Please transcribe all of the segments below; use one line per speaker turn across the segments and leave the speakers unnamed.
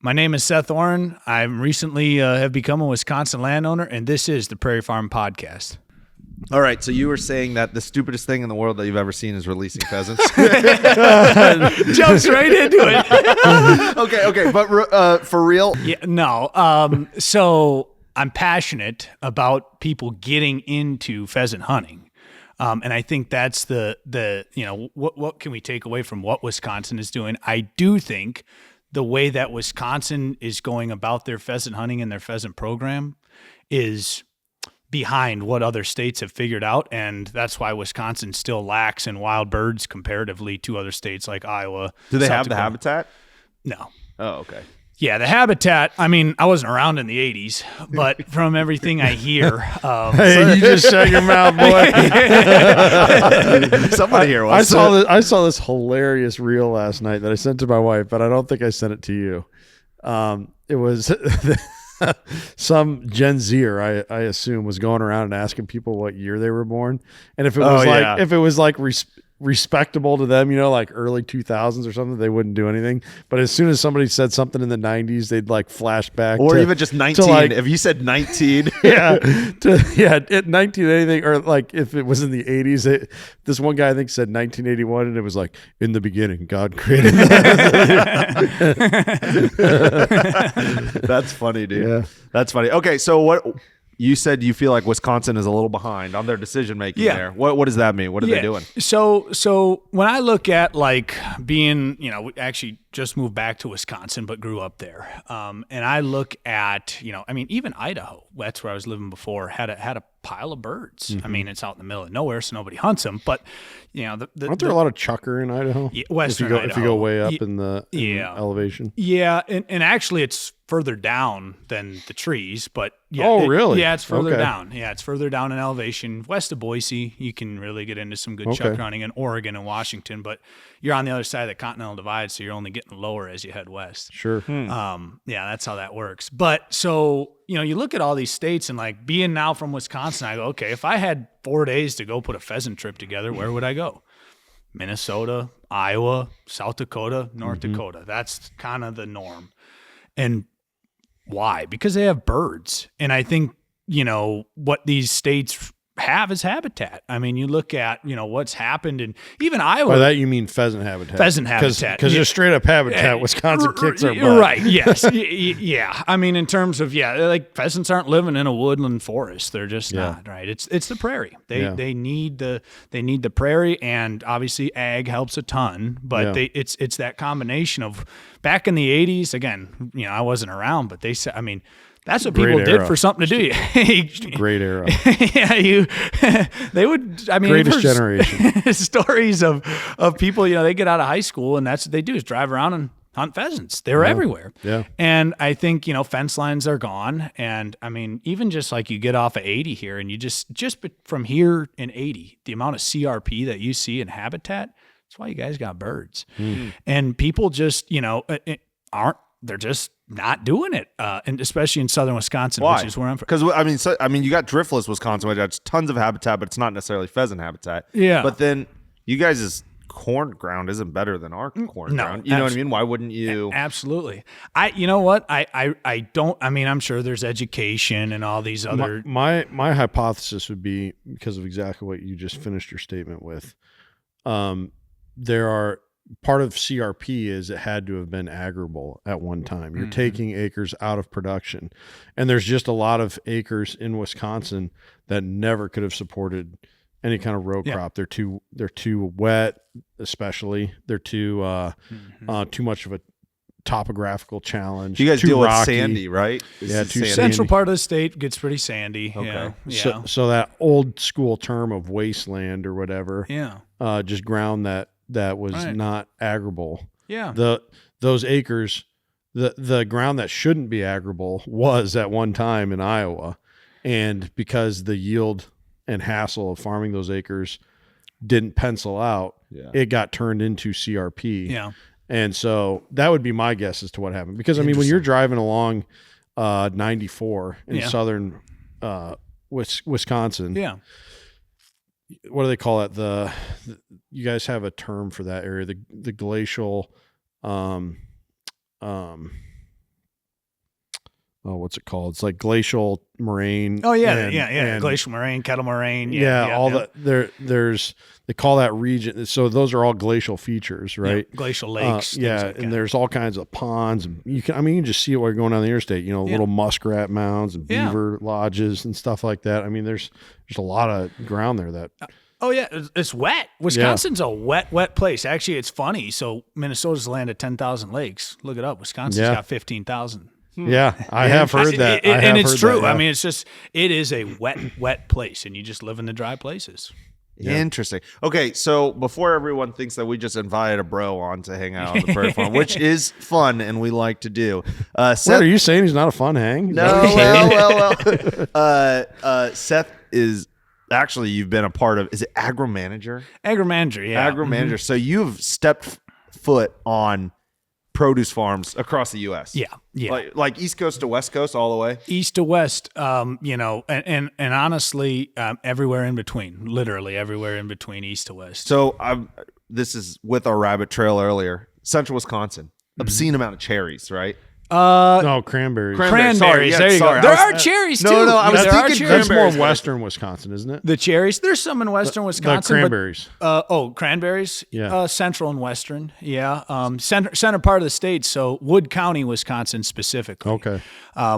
My name is Seth Oren. I recently have become a Wisconsin landowner, and this is the Prairie Farm Podcast.
All right, so you were saying that the stupidest thing in the world that you've ever seen is releasing pheasants.
Jumps right into it.
Okay, but for real?
Yeah, no. So I'm passionate about people getting into pheasant hunting. And I think that's the what can we take away from what Wisconsin is doing? I do think the way that Wisconsin is going about their pheasant hunting and their pheasant program is behind what other states have figured out, and that's why Wisconsin still lacks in wild birds comparatively to other states like Iowa.
Do they
South
have the
Dakota.
habitat?
No.
Oh, okay.
Yeah, the habitat, I mean, I wasn't around in the 80s, but from everything I hear...
Hey, you just shut your mouth, boy.
Somebody here was.
I saw this hilarious reel last night that I sent to my wife, but I don't think I sent it to you. It was some Gen Zer, I assume, was going around and asking people what year they were born, and if it was like respectable to them, like early 2000s or something, they wouldn't do anything. But as soon as somebody said something in the 90s, they'd like flash back,
or even just 19. If you said 19,
at 19 anything, or like if it was in the 80s, this one guy I think said 1981, and it was like, in the beginning, God created that.
That's funny, dude.
Yeah.
That's funny. Okay, so what you said, you feel like Wisconsin is a little behind on their decision making there. What does that mean? What are they doing?
So when I look at like being, we actually just moved back to Wisconsin, but grew up there. And I look at, even Idaho, that's where I was living before, had a pile of birds. Mm-hmm. I mean, it's out in the middle of nowhere, so nobody hunts them. But aren't
there a lot of chucker in Idaho?
Yeah, western
Idaho. If you go way up
in
elevation.
Yeah, and actually it's further down than the trees, but
really?
Yeah, it's further down. Yeah, it's further down in elevation. West of Boise, you can really get into some good chuck hunting in Oregon and Washington, but you're on the other side of the Continental Divide, so you're only getting lower as you head west.
Sure.
Yeah, that's how that works. But so, you look at all these states and like being now from Wisconsin, I go, okay, if I had 4 days to go put a pheasant trip together, where would I go? Minnesota, Iowa, South Dakota, North Dakota. That's kind of the norm. And why? Because they have birds. And I think, what these states have is habitat. I mean, you look at, what's happened in even Iowa.
By that you mean pheasant habitat.
Pheasant habitat.
Because just straight up habitat, Wisconsin kicks our butt.
Right, yes. Yeah. I mean, in terms of, like pheasants aren't living in a woodland forest. They're just not, right? It's the prairie. They need the prairie, and obviously ag helps a ton, but it's that combination of back in the 80s, again, I wasn't around, but they said, I mean, that's what people did for something to do.
Great era.
Yeah, they would, I mean,
greatest generation.
Stories of people, they get out of high school and that's what they do is drive around and hunt pheasants. They were everywhere.
Yeah.
And I think, fence lines are gone. And I mean, even just like you get off of 80 here and you just from here in 80, the amount of CRP that you see in habitat, that's why you guys got birds. And people just, they're just not doing it, and especially in southern Wisconsin,
Why?
which is where I'm from.
Because you got driftless Wisconsin, which has tons of habitat, but it's not necessarily pheasant habitat.
Yeah.
But then you guys' corn ground isn't better than our corn ground. You know what I mean? Why wouldn't you?
Absolutely. You know what? I don't. I mean, I'm sure there's education and all these other.
My hypothesis would be, because of exactly what you just finished your statement with. There are. Part of CRP is it had to have been agrable at one time. You're taking acres out of production, and there's just a lot of acres in Wisconsin that never could have supported any kind of row crop. They're too wet, especially. They're too much of a topographical challenge.
You guys
too
deal
rocky.
with sandy, right?
Yeah, too
sandy. Central part of the state gets pretty sandy.
Okay.
Yeah.
So that old school term of wasteland or whatever.
Yeah.
Just ground that was not agrable.
Yeah.
Those acres, the ground that shouldn't be agrable was at one time in Iowa. And because the yield and hassle of farming those acres didn't pencil out, it got turned into CRP.
Yeah.
And so that would be my guess as to what happened. Because I mean, when you're driving along 94 in southern Wisconsin, what do they call it? You guys have a term for that area, the glacial, what's it called? It's like glacial moraine.
Oh yeah,
and
glacial moraine, kettle moraine.
They call that region. So those are all glacial features, right?
Yeah, glacial lakes.
And there's all kinds of ponds, and you can just see it while you're going down the interstate. Little muskrat mounds and beaver lodges and stuff like that. I mean, there's a lot of ground there that.
Oh yeah, it's wet. Wisconsin's a wet place. Actually, it's funny. So Minnesota's land of 10,000 lakes. Look it up. Wisconsin's got 15,000.
Yeah, I have heard that.
And it's true. That, yeah. I mean, it is a wet place, and you just live in the dry places.
Yeah. Interesting. Okay, so before everyone thinks that we just invited a bro on to hang out on the Prairie Farm, which is fun and we like to do.
Seth, what, are you saying he's not a fun hang?
No, well. Seth is actually, you've been a part of, is it Agri-Manager?
Agri-Manager, yeah.
Agri-Manager. So you've stepped foot on produce farms across the U.S.
Yeah.
Like East Coast to West Coast, all the way.
East to West, and honestly, everywhere in between. Literally everywhere in between, East to West.
So this is with our rabbit trail earlier. Central Wisconsin, obscene amount of cherries, right?
No, cranberries.
Cranberries. There you go. There are cherries too.
No, I was thinking
that's more western Wisconsin, isn't it?
The cherries. There's some in western Wisconsin.
The cranberries.
Cranberries.
Yeah.
Central and western. Yeah. Center part of the state. So Wood County, Wisconsin specifically.
Okay.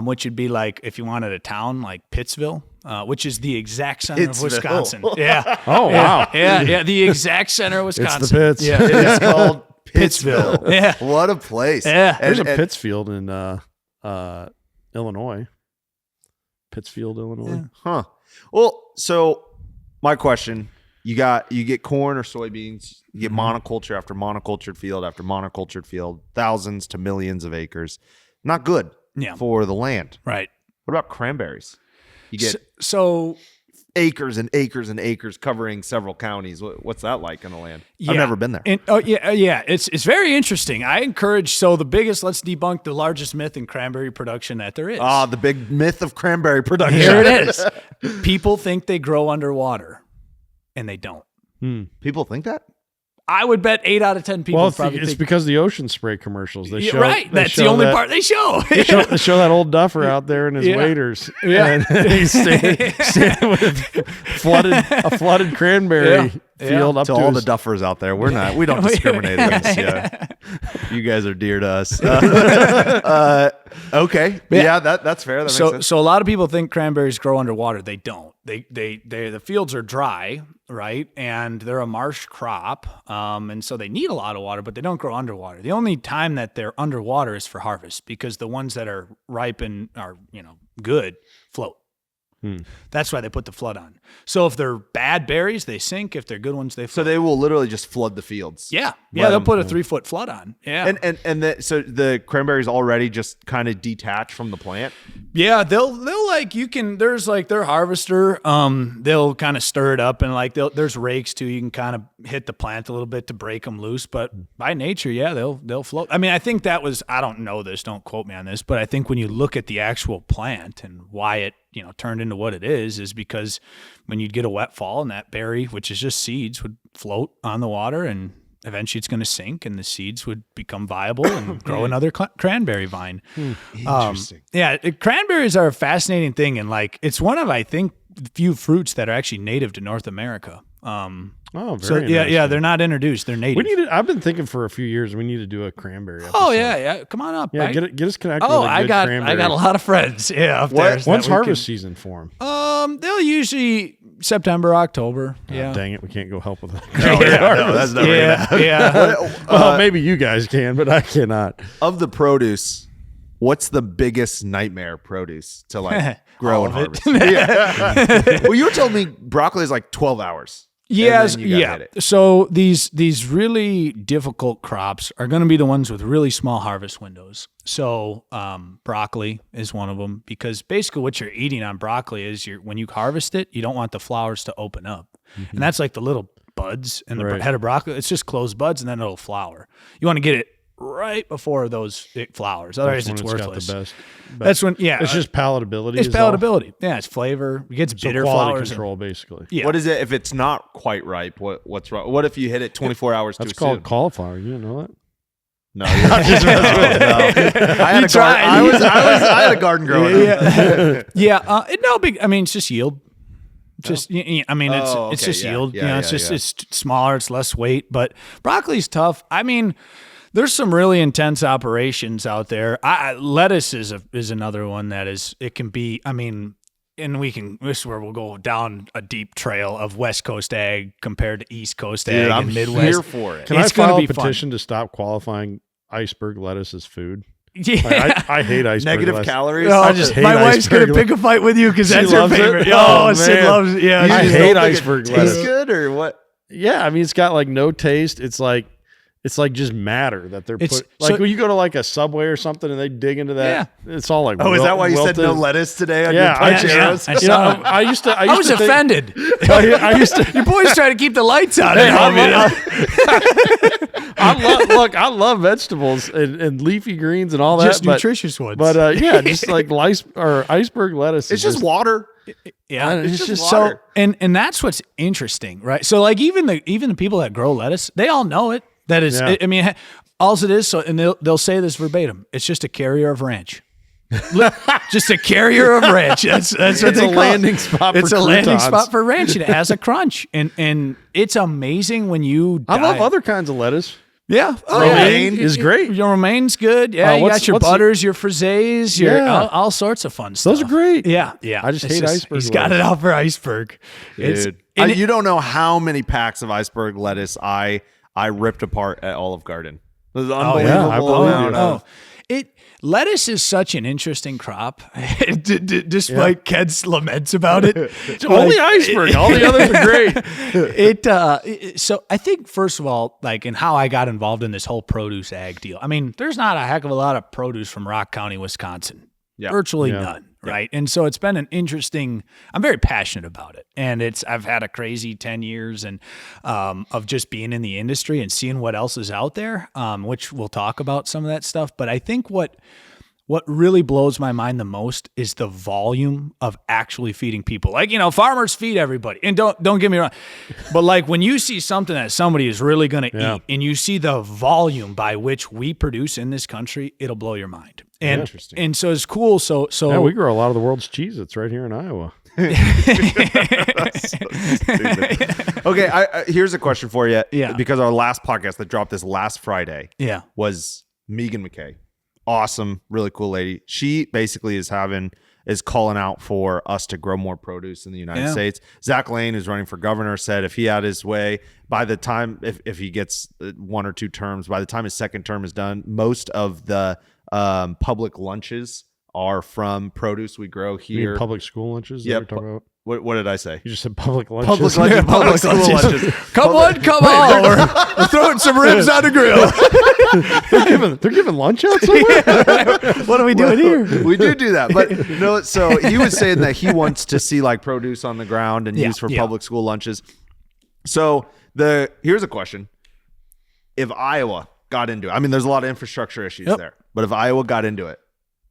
Which would be like if you wanted a town like Pittsville. Which is the exact center of Wisconsin. Yeah.
Oh wow.
Yeah. The exact center of Wisconsin.
It's the Pitts.
Yeah. It's called Pittsville.
Yeah.
What a place.
Yeah.
There's a Pittsfield in Illinois. Pittsfield, Illinois.
Yeah.
Huh. Well, so my question, you get corn or soybeans, you get monoculture after monocultured field after monocultured field, thousands to millions of acres. Not good for the land.
Right.
What about cranberries? You get
so
acres and acres and acres covering several counties. What's that like in the land?
Yeah.
I've never been there.
It's very interesting. I encourage, let's debunk the largest myth in cranberry production that there is.
The big myth of cranberry production.
Here it is. People think they grow underwater, and they don't.
People think that?
I would bet 8 out of 10 people probably
it's
think.
because of the ocean spray commercials. They show,
right. That's the only part they show.
They show that old duffer out there in his waders. Yeah. And he's standing with a flooded cranberry field up
to all the duffers out there. We don't discriminate against you. You guys are dear to us. Okay. Yeah, that's fair. That makes sense.
So a lot of people think cranberries grow underwater. They don't. The fields are dry, right? And they're a marsh crop. And so they need a lot of water, but they don't grow underwater. The only time that they're underwater is for harvest, because the ones that are ripe and are, good float. That's why they put the flood on. So if they're bad berries, they sink. If they're good ones, they float.
So they will literally just flood the fields.
Yeah. They'll put a 3-foot flood on. Yeah.
So the cranberries already just kind of detach from the plant.
Yeah, they'll there's their harvester. They'll kind of stir it up, and there's rakes too. You can kind of hit the plant a little bit to break them loose. But by nature, they'll float. I mean, I think that was, I don't know this, don't quote me on this, but I think when you look at the actual plant and why it turned into what it is because when you'd get a wet fall and that berry, which is just seeds, would float on the water, and eventually it's going to sink and the seeds would become viable and grow another cranberry vine.
Interesting.
Cranberries are a fascinating thing. And it's one of, I think, the few fruits that are actually native to North America.
Very
yeah, they're not introduced. They're native.
I've been thinking for a few years we need to do a cranberry episode.
Oh yeah. Come on up.
Yeah, get us connected with a good cranberry.
I got a lot of friends. Yeah, up there.
When's harvest season for them?
They'll usually September, October. Yeah.
Dang it, we can't go help with that.
No, that's never gonna happen.
Yeah.
Well, maybe you guys can, but I cannot.
Of the produce, what's the biggest nightmare produce to grow and harvest? Well, you were telling me broccoli is 12 hours.
Yes, yeah. So these really difficult crops are going to be the ones with really small harvest windows. So broccoli is one of them, because basically what you're eating on broccoli is when you harvest it, you don't want the flowers to open up. And that's the little buds in the head of broccoli. It's just closed buds and then it'll flower. You want to get it right before those flowers. Otherwise, it's worthless.
Got the best.
That's when,
it's just palatability.
It's palatability. Yeah, it's flavor. It gets bitter
quality
flowers.
Control, basically.
Yeah.
What is it if it's not quite ripe? What's wrong? What if you hit it 24 hours too soon?
That's called cauliflower. You didn't know that?
No, you're not just messing with me. I had a garden growing up.
No big. I mean, it's just yield. Just, I mean, it's just yield. It's smaller, it's less weight. But broccoli's tough. I mean, there's some really intense operations out there. Lettuce is another one that it can be. I mean, and this is where we'll go down a deep trail of West Coast ag compared to East Coast ag
I'm
and Midwest.
here for it.
Can I file a petition to stop qualifying iceberg lettuce as food?
Yeah.
Like, I hate iceberg
Negative
lettuce.
calories.
I just hate
my wife's
iceberg
gonna pick a fight with you because that's her
loves it?
favorite.
Oh,
Sid
man.
loves it. Yeah,
I
You just
hate
don't think
iceberg
it
lettuce.
tastes good or what?
Yeah, I mean, it's got like no taste. It's like just matter that they're
It's-
put. Like
so-
when you go to like a Subway or something and they dig into that, it's all like.
Oh, is that why you said no
wilted.
lettuce today on
Yeah,
your Puncheros?
I
You
saw
know,
it.
I used to.
I was
to think-
offended.
I used to.
Your boy's trying to keep the lights on.
Hey,
at home, you know?
I love vegetables and leafy greens and all that.
Just
but,
nutritious ones.
But yeah, just like iceberg lettuce.
It's
is
just water.
yeah,
It's just
so.
water.
And that's what's interesting, right? So like even the people that grow lettuce, they all know it. That is,
Yeah.
I mean, all it is. So and they'll say this verbatim. It's just a carrier of ranch. Just a carrier of ranch. That's what
It's
they
a
call it.
landing spot.
It's
for
a landing
croutons.
spot for ranch, and it has a crunch, and it's amazing when you.
I love
dive-
other kinds of lettuce.
Yeah,
Romaine is great.
Your romaine's good. Yeah, you
what's-
got your
what's the-
butters, your frisays, your
Yeah.
all sorts of fun stuff.
Those are great.
Yeah.
I just
It's
hate iceberg
He's got it
lettuce.
out for iceberg.
Dude,
and it-
you don't know how many packs of iceberg lettuce I ripped apart at Olive Garden. There's an
yeah,
unbelievable
I believe
amount
you.
of.
Lettuce is such an interesting crop, despite Ked's laments about it.
Only iceberg. All the others are great.
So I think first of all, like in how I got involved in this whole produce ag deal. I mean, there's not a heck of a lot of produce from Rock County, Wisconsin.
Yeah.
Virtually
Yeah.
none. Right. And so it's been an interesting, I'm very passionate about it. And I've had a crazy 10 years and of just being in the industry and seeing what else is out there, which we'll talk about some of that stuff. But I think what really blows my mind the most is the volume of actually feeding people. Like, farmers feed everybody. And don't get me wrong. But like when you see something that somebody is really going to eat and you see the volume by which we produce in this country, it'll blow your mind. And,
Interesting.
And so it's cool. So
Yeah, we grow a lot of the world's cheese. It's right here in Iowa.
That's so stupid. Okay, here's a question for you.
Yeah.
Because our last podcast that dropped this last Friday
yeah.
was Megan McKay. Awesome, really cool lady. She basically is calling out for us to grow more produce in the United States. Zach Lane, who's running for governor, said if he had his way, by the time if he gets 1 or 2 terms, by the time his second term is done, most of the public lunches are from produce we grow
You
here.
mean public school lunches? Is that
Yep.
what you're talking about?
What did I say?
You just said public lunches.
Public lunches, public school lunches.
Come on. We're throwing some ribs on the grill.
they're giving lunch out somewhere?
What are we doing here?
We do that, but no. So he was saying that he wants to see like produce on the ground and used for public school lunches. So here's a question: if Iowa got into it, I mean, there's a lot of infrastructure issues there, but if Iowa got into it,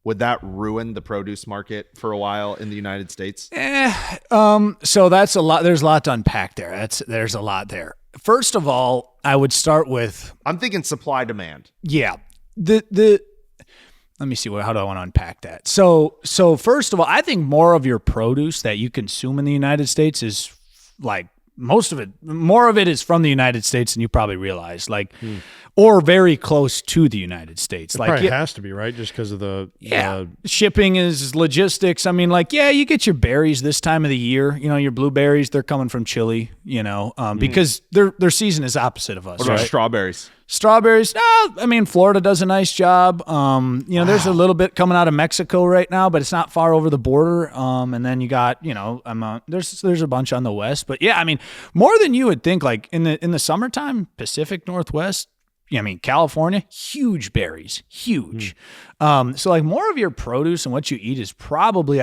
would that ruin the produce market for a while in the United States?
So that's a lot. There's a lot to unpack there. There's a lot there. First of all, I would start with
I'm thinking supply demand.
let me see how do I want to unpack that. So first of all, I think more of your produce that you consume in the United States is like more of it is from the United States than you probably realize, or very close to the United States. Like
Probably has to be, right? Just because of the
shipping is logistics. I mean, you get your berries this time of the year. Your blueberries, they're coming from Chile. Because their season is opposite of us.
What about
right?
strawberries?
Strawberries, I mean, Florida does a nice job. There's a little bit coming out of Mexico right now, but it's not far over the border. And then you got, there's a bunch on the west. But yeah, I mean, more than you would think. Like in the summertime, Pacific Northwest, California, huge berries, huge. So like more of your produce and what you eat is probably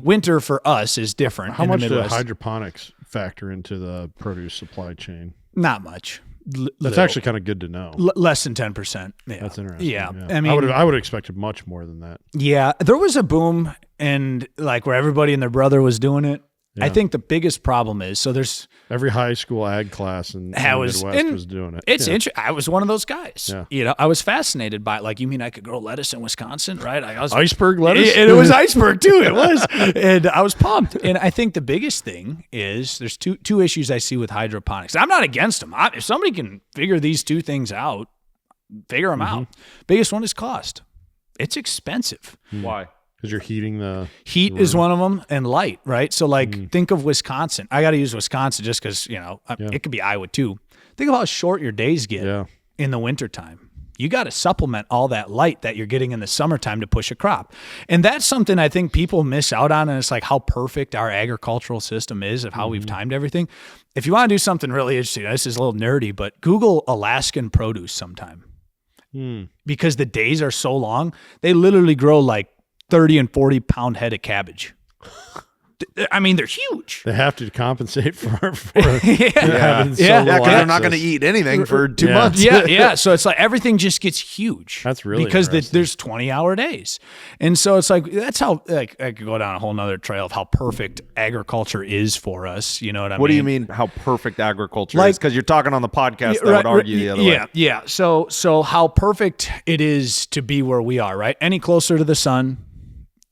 winter for us is different.
How
in
much
the
do
Midwest.
hydroponics factor into the produce supply chain?
Not much.
That's
Little.
actually kind of good to know.
Less than 10%. Yeah.
That's interesting.
Yeah.
I mean, I would have expected much more than that.
Yeah, there was a boom and like where everybody and their brother was doing it.
Yeah.
I think the biggest problem is, so there's
Every high school ag class in the Midwest was doing it.
It's interesting. I was one of those guys.
Yeah.
You know, I was fascinated by it. Like, you mean I could grow lettuce in Wisconsin, right? I was
Iceberg lettuce?
It was iceberg too. It was, and I was pumped. And I think the biggest thing is there's two issues I see with hydroponics. I'm not against them. If somebody can figure these two things out, figure them out. Biggest one is cost. It's expensive.
Why?
Because you're heating the
Heat is one of them, and light, right? So, like, think of Wisconsin. I got to use Wisconsin just because, you know, it could be Iowa too. Think of how short your days get in the wintertime. You got to supplement all that light that you're getting in the summertime to push a crop. And that's something I think people miss out on, and it's like how perfect our agricultural system is of how we've timed everything. If you want to do something really interesting, this is a little nerdy, but Google Alaskan produce sometime. Because the days are so long, they literally grow like 30 and 40 pound head of cabbage. I mean, they're huge.
They have to compensate for because
they're not going to eat anything for 2 months.
Yeah. So it's like everything just gets huge.
That's really
because there's 20-hour days, and so it's like that's how like I could go down a whole nother trail of how perfect agriculture is for us. You know what I mean?
What do you mean? How perfect agriculture is? Because you're talking on the podcast, I would argue the other way.
Yeah. So how perfect it is to be where we are, right? Any closer to the sun,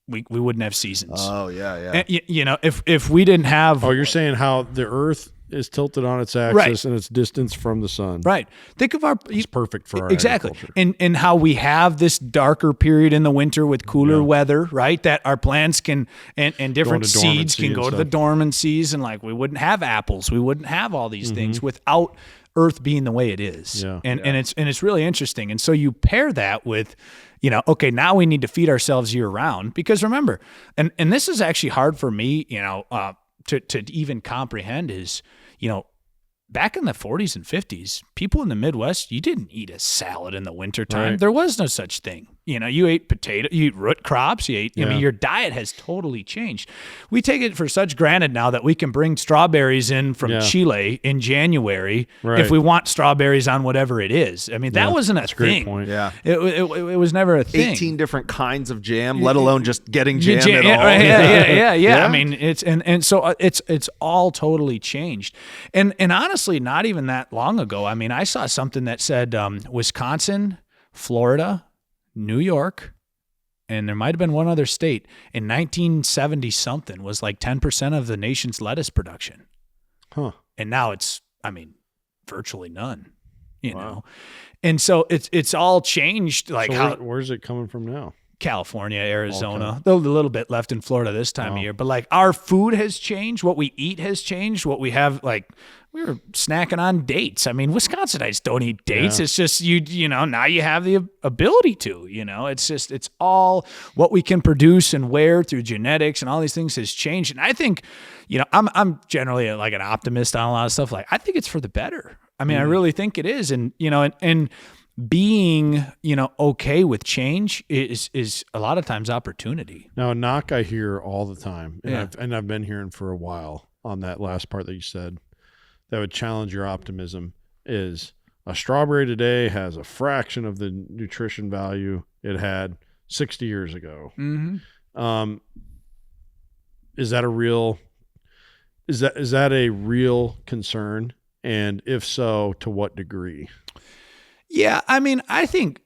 we wouldn't have seasons.
Oh, yeah.
And, you know, if we didn't have...
Oh, you're saying how the Earth is tilted on its axis and its distance from the sun.
Right. Think of our...
It's perfect for our
agriculture. And how we have this darker period in the winter with cooler weather, right? That our plants can... And different seeds can go to the dormancies, and like we wouldn't have apples. We wouldn't have all these things without Earth being the way it is.
Yeah.
And it's really interesting. And so you pair that with... You know, okay, now we need to feed ourselves year round, because remember, and this is actually hard for me, you know, to even comprehend is, you know, back in the 40s and 50s, people in the Midwest, you didn't eat a salad in the wintertime.
Right.
There was no such thing. You know, you ate potato, you eat root crops, I mean, your diet has totally changed. We take it for such granted now that we can bring strawberries in from Chile in January if we want strawberries on whatever it is. I mean, that wasn't a thing.
Great point.
Yeah.
It was never a thing.
18 different kinds of jam, let alone just getting jam at all.
Right, yeah. I mean, so it's all totally changed. And honestly, not even that long ago, I mean, I saw something that said Wisconsin, Florida, New York, and there might have been one other state in 1970 something was like 10% of the nation's lettuce production.
Huh.
And now it's, I mean, virtually none, you know? And so it's all changed. Like
so where's it coming from now?
California, Arizona, though a little bit left in Florida this time of year, but like our food has changed. What we eat has changed. What we have, like we were snacking on dates. I mean, Wisconsinites don't eat dates. It's just, you know, now you have the ability to, you know, it's just, it's all what we can produce and where through genetics and all these things has changed. And I think, you know, I'm generally like an optimist on a lot of stuff. Like I think it's for the better. I mean, I really think it is. And, you know, and being, you know, okay with change is a lot of times opportunity.
Now, a knock I hear all the time, and I've been hearing for a while on that last part that you said that would challenge your optimism is a strawberry today has a fraction of the nutrition value it had 60 years ago. Is that a real concern? And if so, to what degree?
Yeah, I mean, I think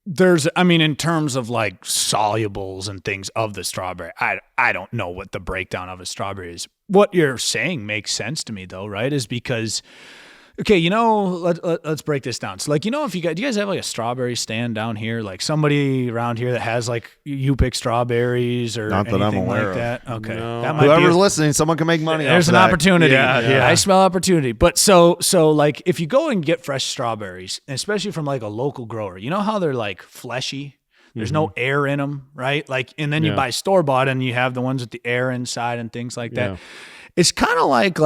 there's, I mean, in terms of like solubles and things of the strawberry, I don't know what the breakdown of a strawberry is. What you're saying makes sense to me though, right? Is because, okay, you know, let's break this down. So like, you know, do you guys have like a strawberry stand down here? Like somebody around here that has like, you pick strawberries or
not that I'm aware
like that? Okay.
No.
That might
Whoever's listening, someone can make money.
There's
off
an
of that.
opportunity.
Yeah.
I smell opportunity. But so like if you go and get fresh strawberries, especially from like a local grower, you know how they're like fleshy? There's no air in them, right? Like, and then you buy store bought and you have the ones with the air inside and things like that. it's kind of like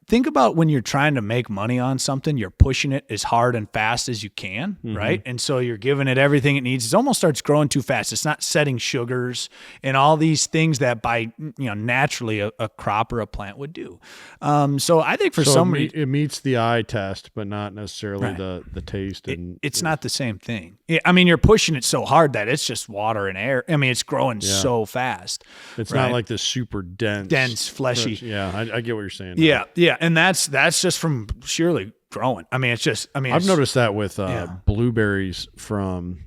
think about when you're trying to make money on something, you're pushing it as hard and fast as you can, right? And so you're giving it everything it needs. It almost starts growing too fast. It's not setting sugars and all these things that by naturally a crop or a plant would do. So I think for somebody,
it meets the eye test, but not necessarily the taste. And
it's not the same thing. I mean, you're pushing it so hard that it's just water and air. I mean, it's growing so fast.
It's not like this super dense,
fleshy.
Yeah, I get what you're saying.
Yeah, and that's just from sheerly growing. I mean,
I've noticed that with blueberries from,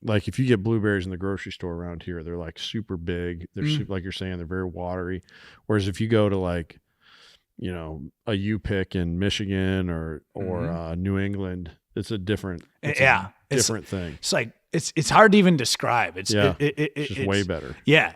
like, if you get blueberries in the grocery store around here, they're like super big. They're super, like you're saying, they're very watery. Whereas if you go to like, a U-pick in Michigan or New England, it's a different different thing.
It's like it's hard to even describe. It's
it's just way better.
Yeah.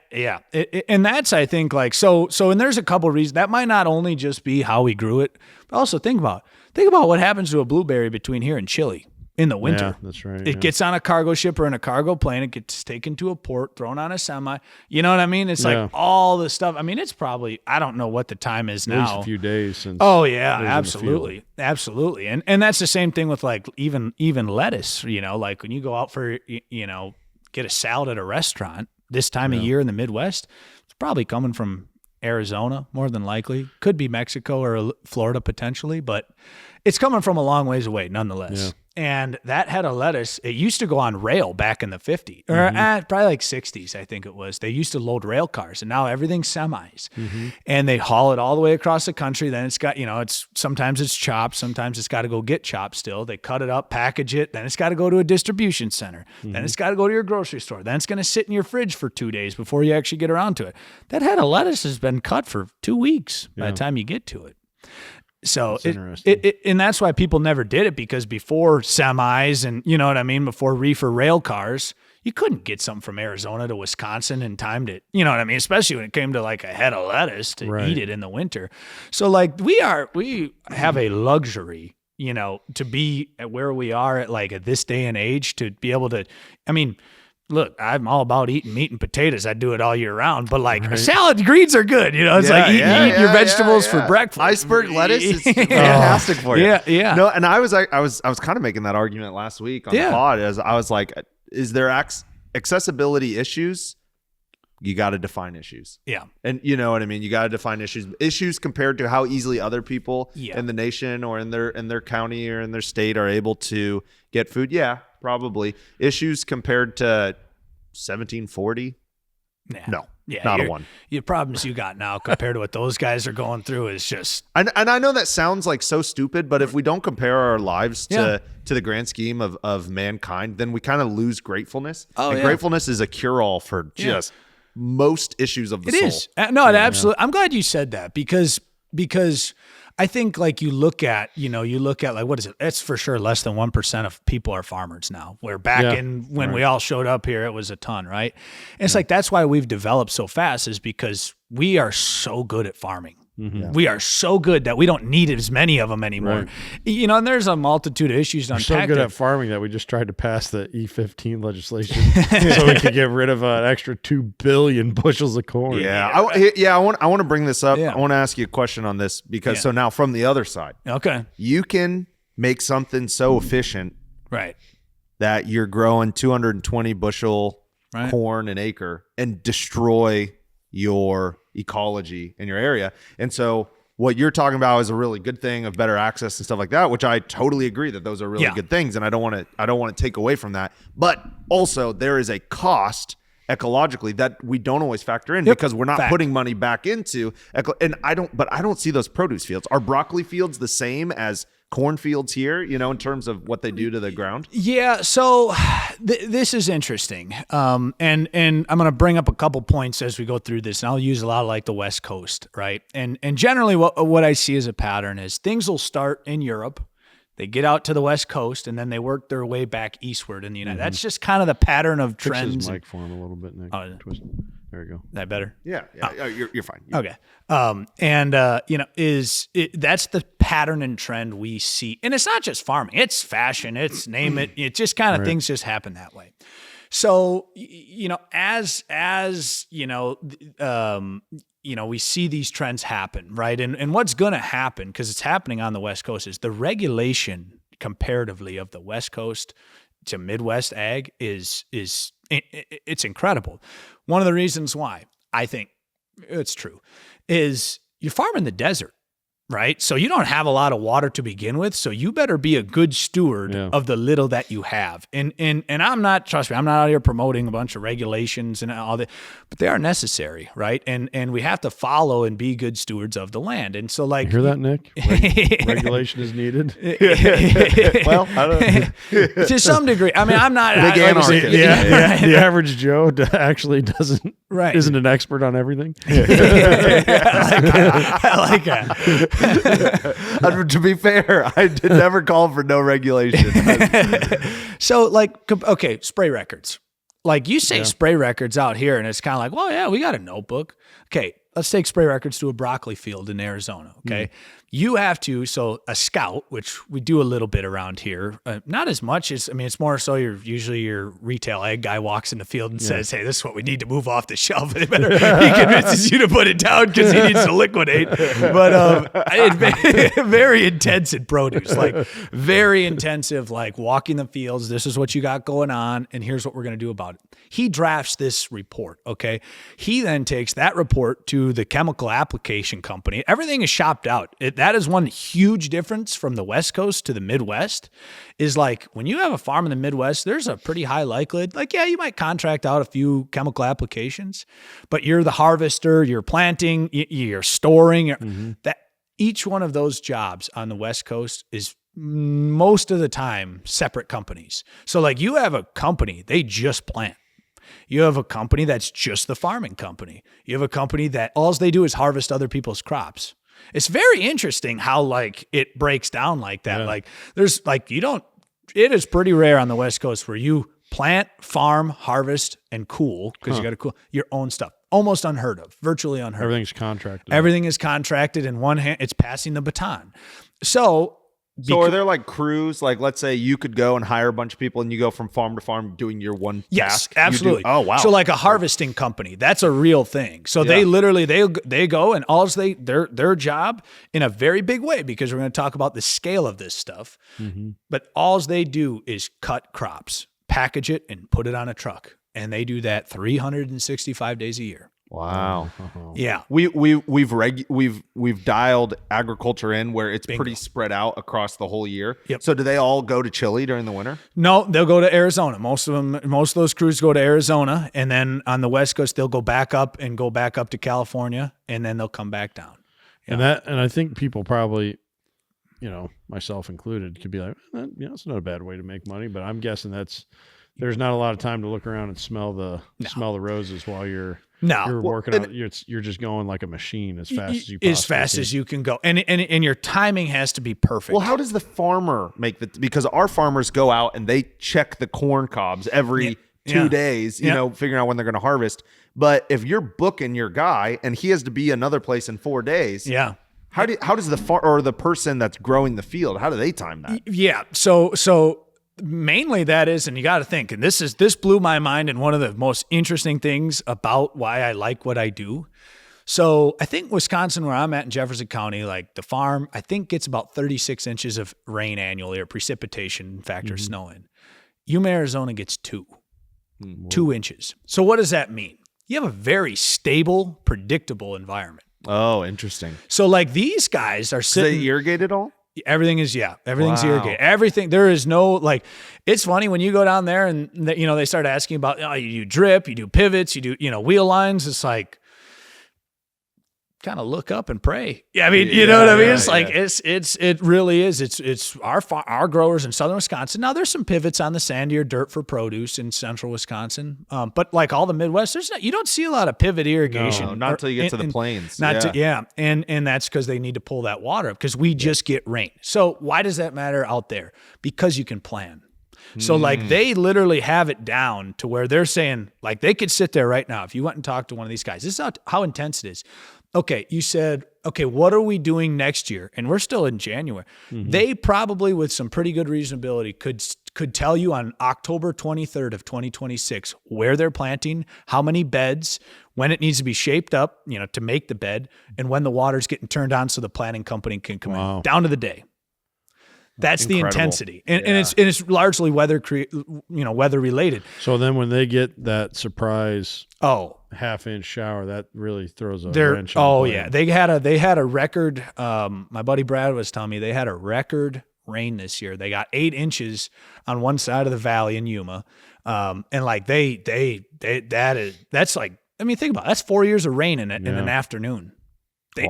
And that's, I think, like so and there's a couple of reasons. That might not only just be how we grew it, but also think about what happens to a blueberry between here and Chile in the winter.
Yeah, that's right.
It gets on a cargo ship or in a cargo plane. It gets taken to a port, thrown on a semi. You know what I mean? It's like all the stuff. I mean, it's probably, I don't know what the time is now.
At least a few days since.
Oh yeah, absolutely. And that's the same thing with like even lettuce. Like when you go out for get a salad at a restaurant this time of year in the Midwest, it's probably coming from Arizona, more than likely. Could be Mexico or Florida potentially, but it's coming from a long ways away nonetheless. Yeah. And that head of lettuce, it used to go on rail back in the 50s, or probably like 60s, I think it was. They used to load rail cars, and now everything's semis. And they haul it all the way across the country. Then it's got, sometimes it's chopped, sometimes it's got to go get chopped still. They cut it up, package it, then it's got to go to a distribution center. Then it's got to go to your grocery store. Then it's going to sit in your fridge for 2 days before you actually get around to it. That head of lettuce has been cut for 2 weeks by the time you get to it. So and that's why people never did it, because before semis and before reefer rail cars, you couldn't get something from Arizona to Wisconsin in time to, especially when it came to like a head of lettuce to eat it in the winter. So like we have a luxury, to be at where we are at this day and age, to be able to, look, I'm all about eating meat and potatoes. I do it all year round, but salad greens are good. It's like eating your vegetables for breakfast.
Iceberg lettuce is fantastic for you.
Yeah.
No, and I was kind of making that argument last week on the pod. As I was like, is there accessibility issues? You got to define issues.
Yeah.
And you know what I mean? You got to define issues compared to how easily other people in the nation or in their county or in their state are able to get food. Yeah, probably. Issues compared to 1740? No. Yeah, not a one.
Your problems you got now compared to what those guys are going through is just.
And I know that sounds like so stupid, but if we don't compare our lives to the grand scheme of mankind, then we kind of lose gratefulness. Gratefulness is a cure-all for just most issues of the soul.
It is. No, it absolutely. I'm glad you said that because I think like you look at like, what is it? It's for sure less than 1% of people are farmers now, where back when we all showed up here, it was a ton, right? And it's like, that's why we've developed so fast, is because we are so good at farming. We are so good that we don't need as many of them anymore. Right. And there's a multitude of issues to unpack.
We're so good at farming that we just tried to pass the E15 legislation so we could get rid of an extra 2 billion bushels of corn.
I want to bring this up. I want to ask you a question on this because so now from the other side, you can make something so efficient,
right,
that you're growing 220 bushel corn an acre and destroy your ecology in your area. And so what you're talking about is a really good thing of better access and stuff like that, which I totally agree that those are really good things. And I don't want to take away from that. But also there is a cost ecologically that we don't always factor in because we're not putting money back into and I don't see those produce fields. Are broccoli fields the same as cornfields here, in terms of what they do to the ground?
Yeah. So this is interesting. And I'm going to bring up a couple points as we go through this, and I'll use a lot of like the West Coast, right? And generally what I see as a pattern is things will start in Europe. They get out to the West Coast, and then they work their way back eastward in the United. That's just kind of the pattern of trends.
Fix his mic for him a little bit, Nick. Twist. There we go.
Is that better?
Yeah. You're fine.
Okay. That's the pattern and trend we see. And it's not just farming. It's fashion. It's name it. It just kind of things just happen that way. we see these trends happen, right? And what's going to happen, because it's happening on the West Coast, is the regulation comparatively of the West Coast to Midwest ag it's incredible. One of the reasons why I think it's true is you farm in the desert, right? So you don't have a lot of water to begin with. So you better be a good steward of the little that you have. And I'm not, trust me, I'm not out here promoting a bunch of regulations and all that, but they are necessary, right? And we have to follow and be good stewards of the land. And so like,
you hear that, Nick? Regulation is needed.
Well, I don't
to some degry. I mean, I'm not
big anarchist.
The average Joe actually isn't an expert on everything.
I like that.
To be fair, I did never call for no regulation.
So like, okay, spray records. Like you say spray records out here and it's kind of like, well, yeah, we got a notebook. Okay, let's take spray records to a broccoli field in Arizona, okay? You have to, so a scout, which we do a little bit around here, not as much as, I mean, it's more so usually your retail egg guy walks in the field and says, hey, this is what we need to move off the shelf. He convinces you to put it down because he needs to liquidate. But very intense in produce, like very intensive, like walking the fields. This is what you got going on, and here's what we're going to do about it. He drafts this report, okay? He then takes that report to the chemical application company. Everything is shopped out. That is one huge difference from the West Coast to the Midwest is like when you have a farm in the Midwest, there's a pretty high likelihood. Like, yeah, you might contract out a few chemical applications, but you're the harvester, you're planting, you're storing. That each one of those jobs on the West Coast is most of the time separate companies. So like you have a company, they just plant. You have a company that's just the farming company. You have a company that all they do is harvest other people's crops. It's very interesting how like it breaks down like that. Yeah. Like there's like, it is pretty rare on the West Coast where you plant, farm, harvest, and cool because you got to cool your own stuff. Almost unheard of, virtually unheard of.
Everything's contracted.
Everything is contracted in one hand. It's passing the baton. So
are there like crews? Like, let's say you could go and hire a bunch of people and you go from farm to farm doing your one task?
Yes, absolutely.
Oh, wow.
So like a harvesting company, that's a real thing. So they literally, they go and their job in a very big way, because we're going to talk about the scale of this stuff, but all they do is cut crops, package it, and put it on a truck. And they do that 365 days a year.
Wow.
Yeah.
We've dialed agriculture in where it's pretty spread out across the whole year.
Yep.
So do they all go to Chile during the winter?
No, they'll go to Arizona. Most of those crews go to Arizona, and then on the West Coast they'll go back up to California, and then they'll come back down. Yeah.
And I think people probably, myself included, could be like, it's not a bad way to make money, but I'm guessing there's not a lot of time to look around and smell the roses while you're working out. You're just going like a machine as fast as you possibly
as you can go, and your timing has to be perfect.
Well, how does the farmer make because our farmers go out and they check the corn cobs every 2 days, figuring out when they're going to harvest. But if you're booking your guy and he has to be another place in 4 days, how does the person that's growing the field, how do they time that?
Yeah, so. Mainly that is, and you got to think, and this blew my mind, and one of the most interesting things about why I like what I do. So I think Wisconsin, where I'm at in Jefferson County, like the farm, I think gets about 36 inches of rain annually, or precipitation factor snow in. Yuma, Arizona gets 2 inches. So what does that mean? You have a very stable, predictable environment.
Oh, interesting.
So like these guys are sitting.
Do they irrigate it all?
Everything's irrigated. Everything. There is no, like, it's funny when you go down there and they start asking about, you do drip, you do pivots, you do, wheel lines. It's like, kind of look up and pray. Yeah. I mean, you know what I mean? It's like, it really is. It's our growers in Southern Wisconsin. Now there's some pivots on the sandier dirt for produce in Central Wisconsin. But like all the Midwest, you don't see a lot of pivot irrigation.
No, not until you get to the plains.
And that's because they need to pull that water up because we just get rain. So why does that matter out there? Because you can plan. So like they literally have it down to where they're saying, like, they could sit there right now. If you went and talked to one of these guys, this is how intense it is. okay, you said, okay, what are we doing next year? And we're still in January. They probably, with some pretty good reasonability, could tell you on October 23rd of 2026 where they're planting, how many beds, when it needs to be shaped up, to make the bed, and when the water's getting turned on so the planting company can come in, down to the day. That's the intensity, and it's largely weather related.
So then when they get that surprise half-inch shower, that really throws a wrench on the plan.
They had a record. My buddy Brad was telling me they had a record rain this year. They got 8 inches on one side of the valley in Yuma, and like that's like, I mean, think about it. That's 4 years of rain in an afternoon. They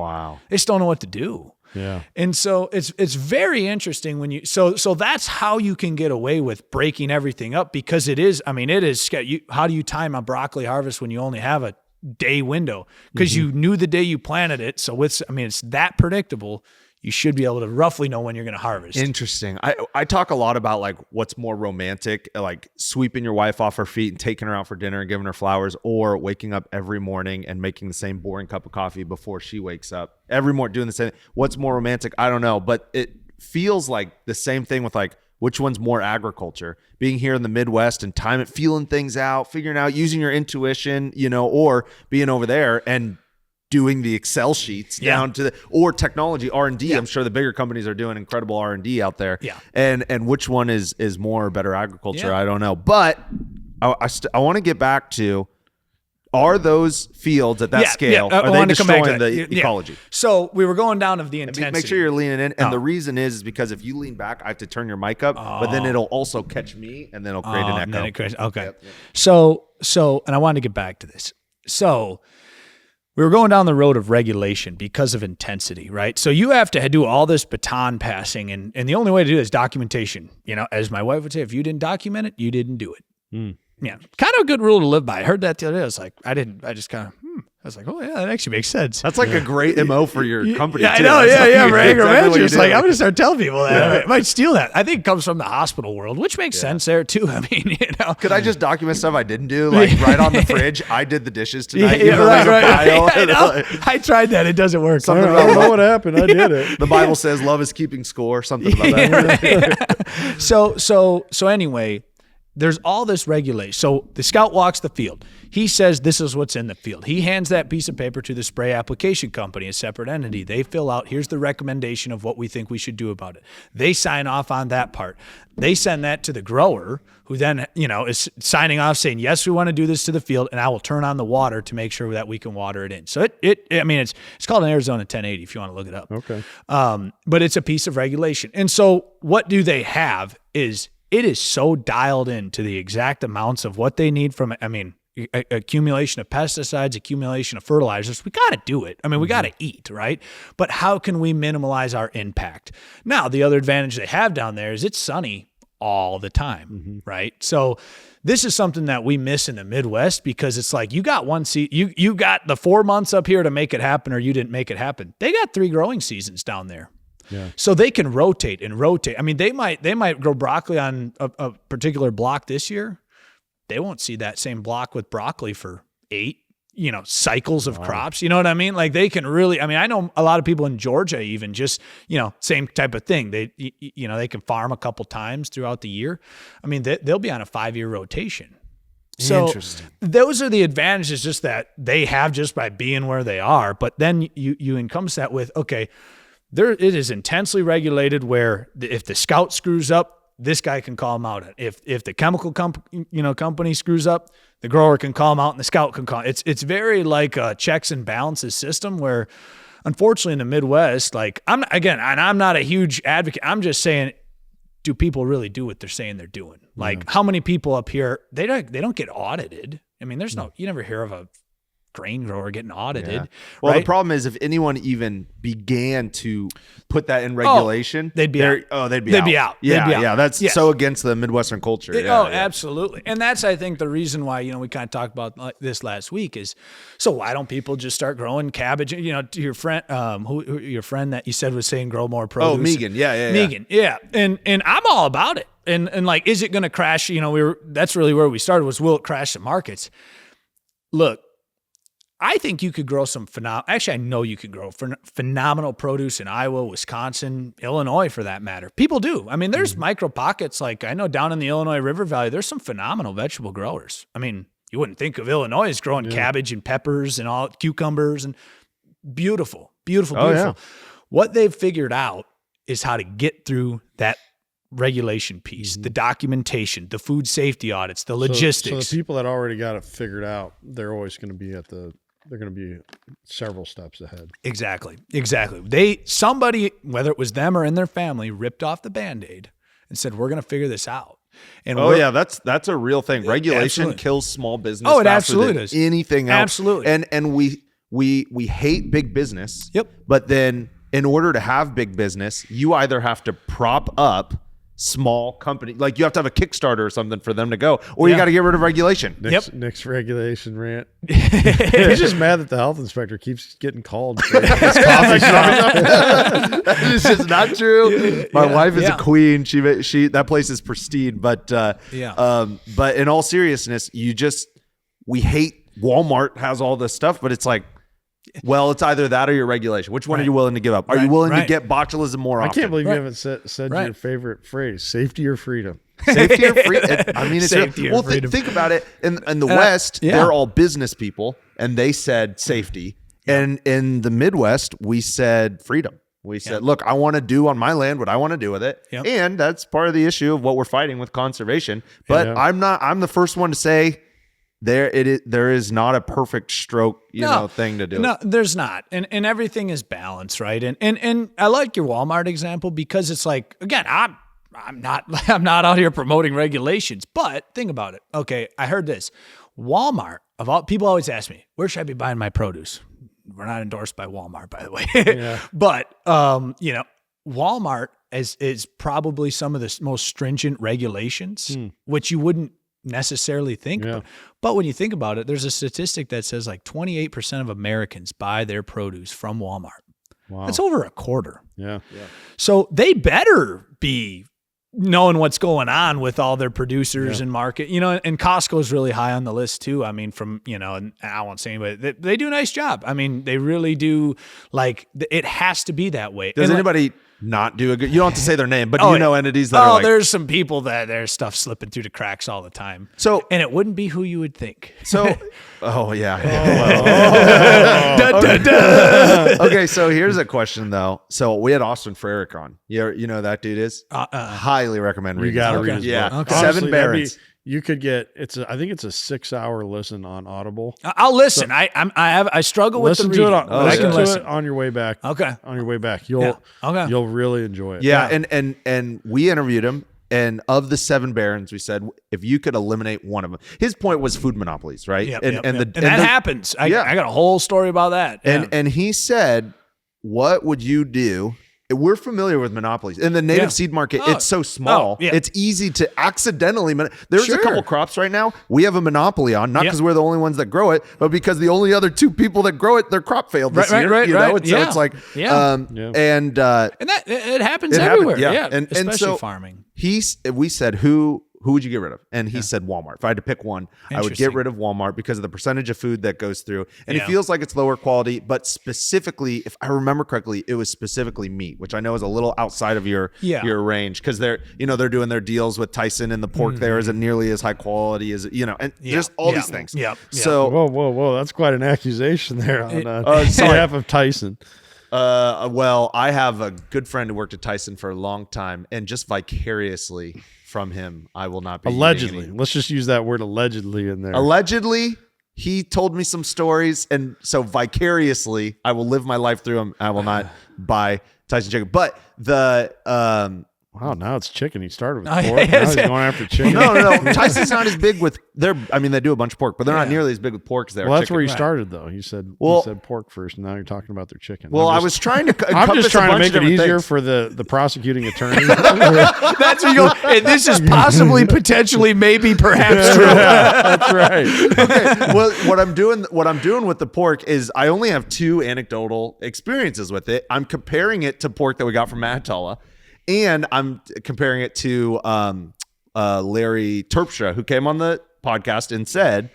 just don't know what to do.
Yeah.
And so it's very interesting when so that's how you can get away with breaking everything up, because it is how do you time a broccoli harvest when you only have a day window? Because you knew the day you planted it. So it's that predictable. You should be able to roughly know when you're going to harvest.
Interesting. I talk a lot about like what's more romantic, like sweeping your wife off her feet and taking her out for dinner and giving her flowers, or waking up every morning and making the same boring cup of coffee before she wakes up every morning, doing the same. What's more romantic? I don't know, but it feels like the same thing with like, which one's more agriculture? Being here in the Midwest and feeling things out, figuring out, using your intuition, or being over there and doing the Excel sheets down to or technology R&D. I'm sure the bigger companies are doing incredible R&D out there.
Yeah.
And which one is more better agriculture? I don't know. But I want to get back to, are those fields at that scale, are they destroying the ecology?
So we were going down of the intensity.
Make sure you're leaning in. And the reason is because if you lean back, I have to turn your mic up, but then it'll also catch me and then it'll create an echo.
Okay.
Yep.
So, and I wanted to get back to this. So we were going down the road of regulation because of intensity, right? So you have to do all this baton passing, and the only way to do it is documentation. As my wife would say, if you didn't document it, you didn't do it. Yeah, kind of a good rule to live by. I heard that the other day. I was like, I was like, oh yeah, that actually makes sense.
That's like a great MO for your company.
Yeah,
too.
I know.
That's
For anger management, like I'm gonna start telling people that.
Yeah.
I might steal that. I think it comes from the hospital world, which makes sense there too. I mean,
Could I just document stuff I didn't do, like right on the fridge? I did the dishes tonight.
I tried that. It doesn't work.
I don't know what happened. I did it.
The Bible says love is keeping score. Something about that.
So anyway, there's all this regulation. So the scout walks the field. He says this is what's in the field. He hands that piece of paper to the spray application company, a separate entity. They fill out, here's the recommendation of what we think we should do about it. They sign off on that part. They send that to the grower, who then, is signing off saying, yes, we want to do this to the field, and I will turn on the water to make sure that we can water it in. So it's called an Arizona 1080 if you want to look it up.
Okay.
But it's a piece of regulation. And so what do they have is, it is so dialed into the exact amounts of what they need from, accumulation of pesticides, accumulation of fertilizers. We got to do it. We got to eat, right? But how can we minimize our impact? Now, the other advantage they have down there is it's sunny all the time, right? So this is something that we miss in the Midwest, because it's like you got you got the 4 months up here to make it happen, or you didn't make it happen. They got 3 growing seasons down there.
Yeah.
So they can rotate and rotate. They might grow broccoli on a particular block this year. They won't see that same block with broccoli for 8, cycles of crops. You know what I mean? Like they can really, I know a lot of people in Georgia even just, same type of thing. They can farm a couple times throughout the year. They'll be on a 5-year rotation. So those are the advantages just that they have just by being where they are. But then you encompass that with, okay, it is intensely regulated where if the scout screws up, this guy can call him out. If the chemical company screws up, the grower can call him out and the scout can call. It's very like a checks and balances system where, unfortunately, in the Midwest, like I'm not a huge advocate. I'm just saying, do people really do what they're saying they're doing? Like how many people up here, they don't get audited. There's you never hear of a grain grower getting audited.
Yeah. Well,
right?
the problem is if anyone even began to put that in regulation,
they'd be out.
Oh, they'd be out.
Yeah.
That's so against the Midwestern culture.
Absolutely. And that's, I think, the reason why, we kind of talked about this last week is, so why don't people just start growing cabbage? To your friend, your friend that you said was saying grow more produce.
Oh, Megan. Yeah.
Megan. Yeah. And I'm all about it. And like, is it going to crash? That's really where we started was, will it crash the markets? Look, I think you could grow some actually, I know you could grow phenomenal produce in Iowa, Wisconsin, Illinois, for that matter. People do. I mean, there's micro pockets. Like I know down in the Illinois River Valley, there's some phenomenal vegetable growers. I mean, you wouldn't think of Illinois as growing cabbage and peppers and all cucumbers and beautiful.
Yeah.
What they've figured out is how to get through that regulation piece, the documentation, the food safety audits, the logistics.
So the people that already got it figured out, they're always going to be they're going to be several steps ahead.
Exactly. Somebody, whether it was them or in their family, ripped off the Band-Aid and said, we're going to figure this out. And
that's a real thing. Regulation kills small business.
Oh, it
faster
absolutely
than
does.
anything else.
Absolutely.
And we hate big business.
Yep.
But then in order to have big business, you either have to prop up small company, like you have to have a Kickstarter or something for them to go, or you got to get rid of regulation.
Nick's regulation rant. He's just mad that the health inspector keeps getting called for his coffee shop.
That is just not true. My wife is a queen. She that place is pristine, but but in all seriousness, we hate Walmart has all this stuff, but it's like, well, it's either that or your regulation. Which one are you willing to give up? Are you willing to get botulism more often?
I can't believe you haven't said your favorite phrase: safety or freedom.
Safety or freedom? I mean, it's
safety or freedom.
Think about it. In the West, they're all business people, and they said safety. And in the Midwest, we said freedom. We said, look, I want to do on my land what I want to do with it. And that's part of the issue of what we're fighting with conservation. But I'm the first one to say, there is not a perfect stroke, thing to do.
No, there's not. And everything is balanced, right? And I like your Walmart example because it's like, again, I'm not out here promoting regulations, but think about it. Okay, I heard this. Walmart, of all people always ask me, where should I be buying my produce? We're not endorsed by Walmart, by the way. But Walmart is probably some of the most stringent regulations, which you wouldn't necessarily think. But when you think about it, there's a statistic that says like 28% of Americans buy their produce from Walmart. Wow. That's over a quarter. So they better be knowing what's going on with all their producers and market, and Costco is really high on the list too. I mean, from, and I won't say anybody, they do a nice job. I mean, they really do. Like, it has to be that way.
Does anybody not do a good, you don't have to say their name, but entities that are like,
there's some people that there's stuff slipping through the cracks all the time.
So,
and it wouldn't be who you would think.
So, okay, so here's a question though. So we had Austin Frerick on. You know who that dude is? Highly recommend reading.
You got to read his book.
Yeah,
Honestly,
Seven Barons.
You could get I think it's a 6-hour listen on Audible.
I'll listen. So, I struggle with the reading.
I can listen on your way back.
Okay.
On your way back, you'll really enjoy it.
Yeah, and we interviewed him, and of the 7 barons, we said if you could eliminate one of them. His point was food monopolies, right? And that
happens. I got a whole story about that.
And he said, what would you do? We're familiar with monopolies. In the native seed market, it's so small. It's easy to accidentally. There's a couple crops right now we have a monopoly on, not because we're the only ones that grow it, but because the only other 2 people that grow it, their crop failed this year. So it's like, and
that it happens everywhere. Especially
so
farming.
We said, who would you get rid of? And he said Walmart. If I had to pick one, I would get rid of Walmart because of the percentage of food that goes through. And it feels like it's lower quality, but specifically, if I remember correctly, it was specifically meat, which I know is a little outside of your range because they're doing their deals with Tyson, and the pork there isn't nearly as high quality as and just all these things. So
whoa, that's quite an accusation there on behalf of Tyson.
Well, I have a good friend who worked at Tyson for a long time, and just vicariously from him, I will not be
allegedly. Let's just use that word allegedly in there.
Allegedly, he told me some stories, and so vicariously, I will live my life through him. I will not buy Tyson chicken, but the
wow, now it's chicken. He started with pork. Now he's going after chicken.
No. Tyson's not as big with they do a bunch of pork, but they're not nearly as big with pork as they are.
Well, that's
chicken.
where he started, though. He said pork first, and now you're talking about their chicken.
Well, I was trying to.
I'm just trying to make it easier for the prosecuting attorney.
That's where you go. And this is possibly, potentially, maybe, perhaps true.
That's right.
Okay. Well, what I'm doing with the pork is I only have 2 anecdotal experiences with it. I'm comparing it to pork that we got from Manitoba. And I'm comparing it to Larry Terpstra, who came on the podcast and said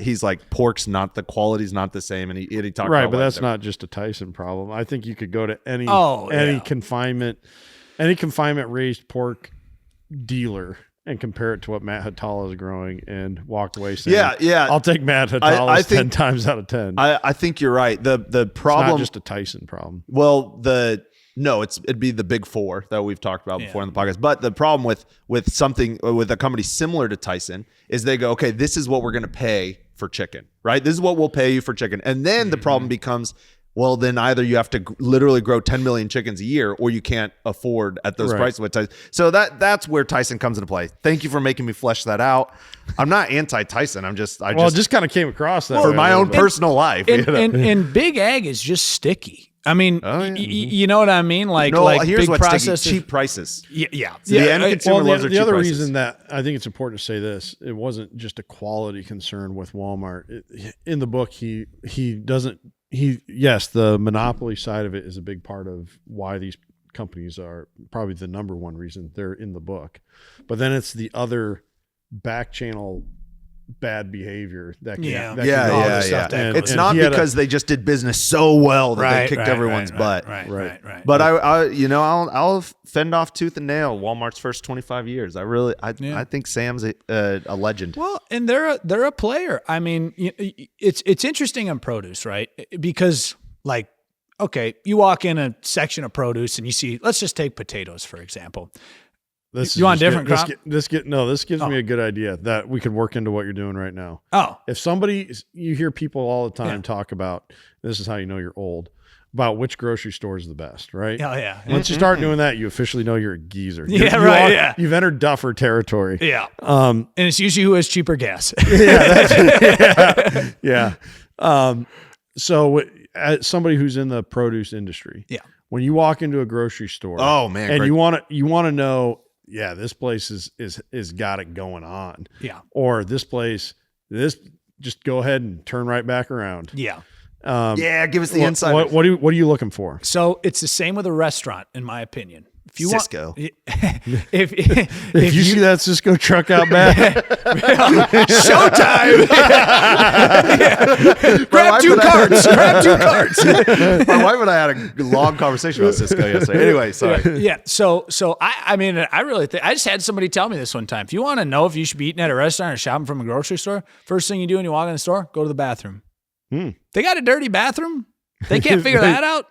he's like pork's not the quality's not the same, and he talked
right,
about
but that's not just a Tyson problem. I think you could go to any confinement raised pork dealer and compare it to what Matt Hatala is growing and walk away saying, I'll take Matt Hatala's 10 times out of 10.
I think you're right. The problem,
it's not just a Tyson problem.
Well, it'd be the big four that we've talked about before in the podcast. But the problem with a company similar to Tyson is they go, okay, this is what we're going to pay for chicken, right? This is what we'll pay you for chicken. And then the problem becomes, well, then either you have to literally grow 10 million chickens a year, or you can't afford at those prices with Tyson. So that's where Tyson comes into play. Thank you for making me flesh that out. I'm not anti-Tyson. It just
kind of came across that
for my own personal life.
And big ag is just sticky. I mean, you know what I mean?
Here's
big
what's
processes,
cheap prices.
Yeah.
The end consumer loves
the
cheap
other
prices.
reason that I think it's important to say this, it wasn't just a quality concern with Walmart. In the book, yes, the monopoly side of it is a big part of why these companies are probably the number one reason they're in the book. But then it's the other back channel bad behavior that can
It's not because they just did business so well that they kicked everyone's butt.
Right.
But I'll fend off tooth and nail Walmart's first 25 years. I think Sam's a legend.
Well, and they're a player. I mean, it's interesting on produce, right? Because okay, you walk in a section of produce and you see, let's just take potatoes for example. You want a different crop?
This gives me a good idea that we could work into what you're doing right now.
Oh.
If you hear people all the time talk about, this is how you know you're old, about which grocery store is the best, right?
Oh, yeah.
Once you start doing that, you officially know you're a geezer. You've entered duffer territory.
Yeah. And it's usually who has cheaper gas.
So as somebody who's in the produce industry, when you walk into a grocery store,
oh man,
and you want to know, this place is got it going on.
Yeah.
Or this just go ahead and turn right back around.
Yeah.
Give us the insight.
What are you looking for?
So it's the same with a restaurant, in my opinion. If you
Cisco.
If
you see that Cisco truck out back,
showtime. Grab two carts.
My wife and I had a long conversation about Cisco yesterday. Anyway, sorry.
Yeah. So I mean, I really think I just had somebody tell me this one time. If you want to know if you should be eating at a restaurant or shopping from a grocery store, first thing you do when you walk in the store, go to the bathroom. They got a dirty bathroom. They can't figure that out.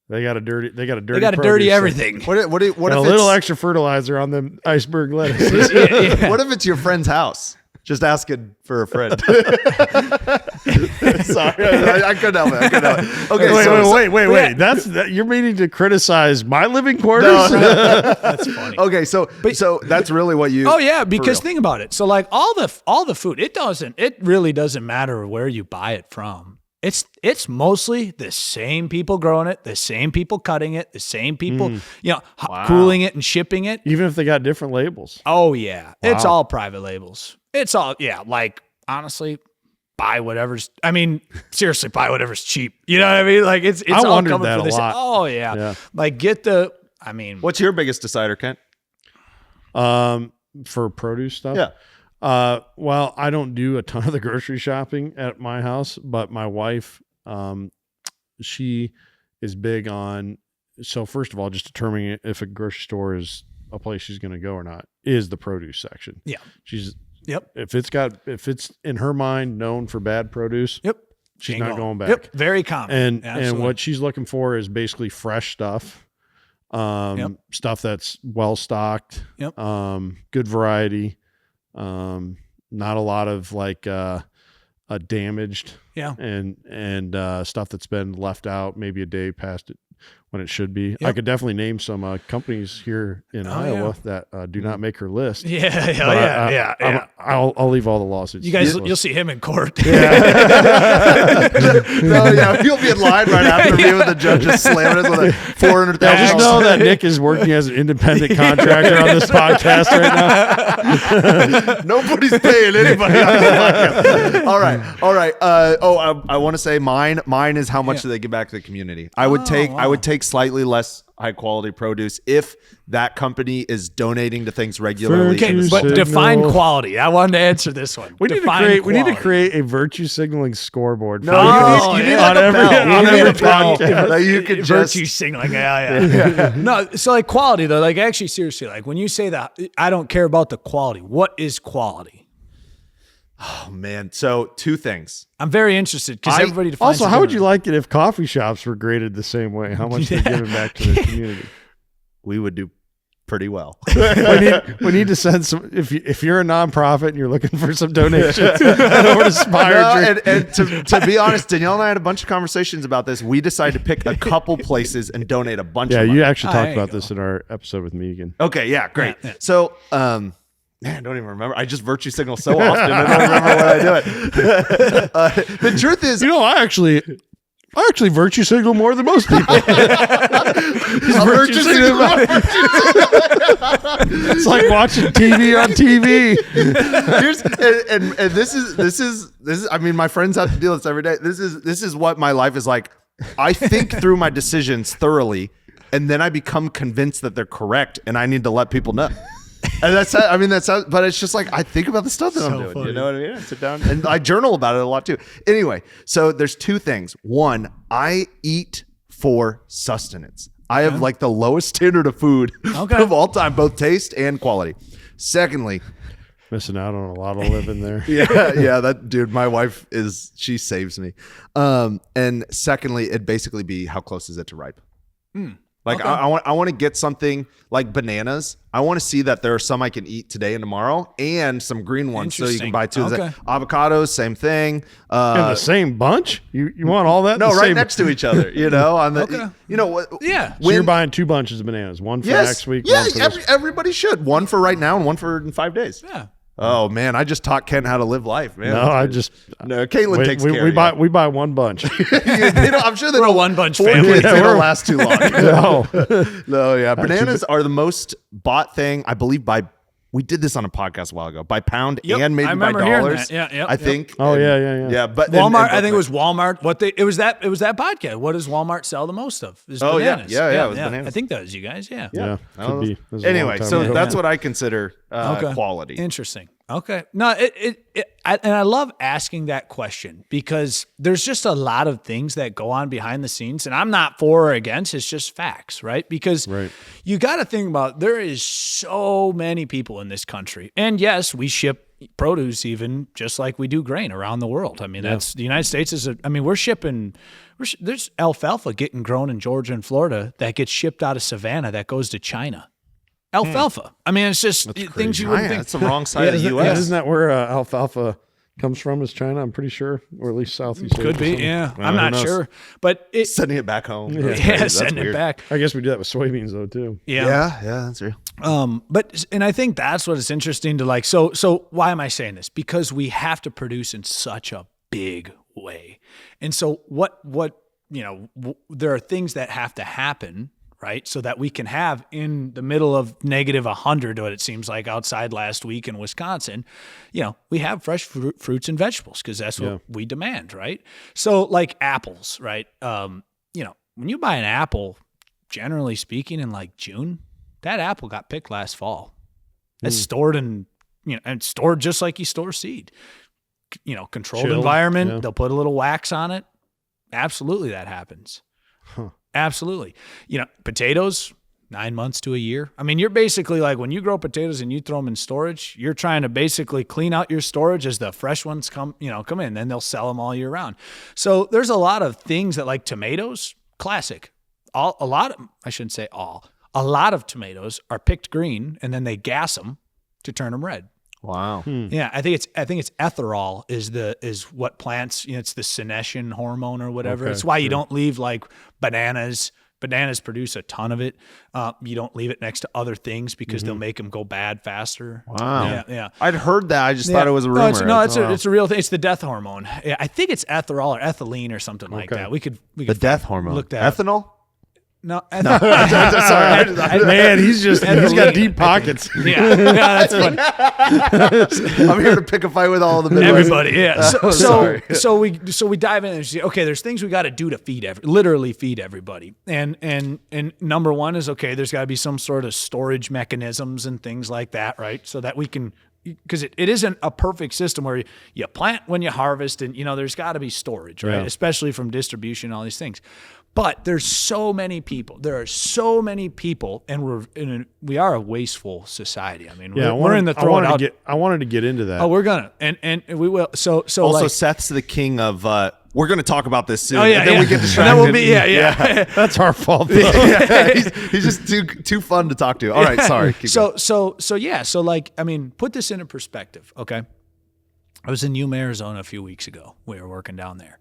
They got to dirty
everything.
What if
a little extra fertilizer on them iceberg lettuce?
What if it's your friend's house? Just asking for a friend. Sorry, I couldn't help it. Okay,
wait. That's you're meaning to criticize my living quarters?
No. That's funny. Okay, so that's really what you.
Oh yeah, because think about it. So all the food, it really doesn't matter where you buy it from. It's mostly the same people growing it, the same people cutting it, the same people, cooling it and shipping it.
Even if they got different labels.
Oh yeah. Wow. It's all private labels. It's all, honestly, seriously, buy whatever's cheap. You know what I mean? It's
I
all
wondered
coming
that
for this.
a lot.
Oh yeah.
What's your biggest decider, Kent?
For produce stuff?
Yeah.
Well, I don't do a ton of the grocery shopping at my house, but my wife, she is big on, so first of all, just determining if a grocery store is a place she's going to go or not is the produce section.
Yeah.
If it's in her mind known for bad produce.
Yep.
She's not going back.
Yep. Very common.
And what she's looking for is basically fresh stuff. Stuff that's well stocked.
Yep.
Good variety. Not a lot of damaged and stuff that's been left out maybe a day past it when it should be. I could definitely name some companies here in Iowa that do not make her list. I'll leave all the lawsuits.
You guys, you'll see him in court.
You'll be in line right after me with the judges slamming us with a $400,000.
Just know that Nick is working as an independent contractor on this podcast right now.
Nobody's paying anybody on this podcast. All right. I want to say mine is how much do they give back to the community. I would take slightly less high quality produce if that company is donating to things regularly.
Okay,
in the
but
small-
define quality. I wanted to answer this one.
We need to create a virtue signaling scoreboard.
No,
Oh,
you need
yeah.
like a bell.
on
You need
every
a bell
bell.
that you can just
virtue signaling. Yeah. No, so like quality though, like actually seriously, like when you say that, I don't care about the quality. What is quality?
Oh man. So two things.
I'm very interested because everybody defines
Also,
it
how would you
differently.
like it if coffee shops were graded the same way? How much they're giving back to their community?
We would do pretty well.
We need to send some. If you're a nonprofit and you're looking for some donations, head over to Spire.
No, and to be honest, Danielle and I had a bunch of conversations about this. We decided to pick a couple places and donate a bunch
Yeah,
of money.
you actually
there
talked
you
about
go.
this in our episode with Megan.
Okay, yeah, great.
Yeah.
So, man, I don't even remember. I just virtue signal so often. I don't remember when I do it. The truth is,
I actually virtue signal more than most people.
virtue signal.
It's like watching TV on TV.
Here's and this is. I mean, my friends have to deal with this every day. This is what my life is like. I think through my decisions thoroughly, and then I become convinced that they're correct, and I need to let people know. And that's but it's just like I think about the stuff that I'm doing.
funny.
You know what I mean? I sit down and I journal about it a lot too. Anyway, so there's two things. One, I eat for sustenance. I have like the lowest standard of food of all time, both taste and quality. Secondly,
Missing out on a lot of living there.
yeah, that dude, my wife she saves me. And secondly, it'd basically be how close is it to ripe? Like
Okay.
I want to get something like bananas. I want to see that there are some I can eat today and tomorrow, and some green ones, so you can
Interesting.
buy two.
Okay.
Avocados, same thing.
In the same bunch? You want all that? in
No,
the
right
same-
next to each other. You know, on the
Okay.
you know what?
Yeah.
So you're buying 2 bunches of bananas, one for
Yes.
next week.
Yeah,
one for this.
everybody should. One for right now and one for in 5 days.
Yeah.
Oh man, I just taught Ken how to live life, man.
No, I just
no. Caitlin takes care.
we buy one bunch.
I'm sure they
We're a
don't.
one-bunch
4
family.
kids,
Yeah,
they don't
we're-
last too long.
No.
No, yeah. Bananas are the most bought thing, I believe, we did this on a podcast a while ago, by pound
Yep,
and maybe
I
by
remember hearing
dollars.
that. Yeah,
I think.
Oh,
And-
yeah.
Yeah, but
Walmart. I think it was Walmart. It was that podcast. What does Walmart sell the most of? Is
Oh, yeah.
bananas.
Yeah, it was bananas.
I think that was you guys. Yeah.
Yeah,
I don't
could
know.
be. This is a long
Anyway,
time
so
ago.
that's what I consider
Okay.
quality.
Interesting. Okay. No, and I love asking that question because there's just a lot of things that go on behind the scenes, and I'm not for or against. It's just facts, right? Because
Right.
you got to think about there is so many people in this country, and yes, we ship produce even just like we do grain around the world. I mean, that's the United States we're shipping. There's alfalfa getting grown in Georgia and Florida that gets shipped out of Savannah that goes to China. Alfalfa. I mean, it's just things you wouldn't
Yeah,
think.
that's the wrong side of the
Isn't
U.S.
that where alfalfa comes from? Is China? I'm pretty sure, or at least Southeast Asia.
Could be,
something.
yeah.
Well,
I'm
who
not
knows?
sure, but it,
Sending it back home.
yeah, send it
weird.
back.
I guess we do that with soybeans though too.
Yeah.
Yeah, that's real.
And I think that's what is interesting to like. So why am I saying this? Because we have to produce in such a big way, and so there are things that have to happen. Right. So that we can have in the middle of -100, what it seems like outside last week in Wisconsin, we have fresh fruits and vegetables because that's what we demand. Right. So like apples, right. When you buy an apple, generally speaking, in like June, that apple got picked last fall. It's stored and stored just like you store seed. Controlled
Chilled,
environment.
yeah.
They'll put a little wax on it. Absolutely, that happens.
Huh.
Absolutely. Potatoes, 9 months to a year. I mean, you're basically like when you grow potatoes and you throw them in storage, you're trying to basically clean out your storage as the fresh ones come in. Then they'll sell them all year round. So there's a lot of things that like tomatoes, classic. A lot of tomatoes are picked green and then they gas them to turn them red.
Wow.
Yeah, I think it's ethanol is what plants, it's the senescence hormone or whatever.
Okay,
it's why you don't leave like bananas. Bananas produce a ton of it. You don't leave it next to other things because they'll make them go bad faster.
Wow.
Yeah.
I'd heard that. I just thought it was a rumor.
It's a real thing. It's the death hormone. Yeah, I think it's ethanol or ethylene or something like
Okay.
that. We could
the death hormone.
look that up.
Ethanol?
No,
Sorry.
Man, he's got deep pockets.
yeah, that's funny.
I'm here to pick a fight with all of the Midwest.
Everybody, yeah.
Sorry.
So we dive in and see. Okay, there's things we got to do to literally feed everybody. And number one is, okay, there's got to be some sort of storage mechanisms and things like that, right? So that we can, because it isn't a perfect system where you plant when you harvest, and there's got to be storage, right?
Yeah.
Especially from distribution, all these things. But there's so many people. There are so many people, and we are a wasteful society. I mean, we're in the throw it out.
I wanted to get into that.
Oh, we're gonna, and we will. So
Also,
like,
Seth's the king of. We're going to talk about this soon.
oh yeah,
and then we get distracted.
And then we'll be yeah.
That's our fault.
He's just too fun to talk to. All right, sorry. Keep going.
So like, I mean, put this into perspective. Okay, I was in Yuma, Arizona a few weeks ago. We were working down there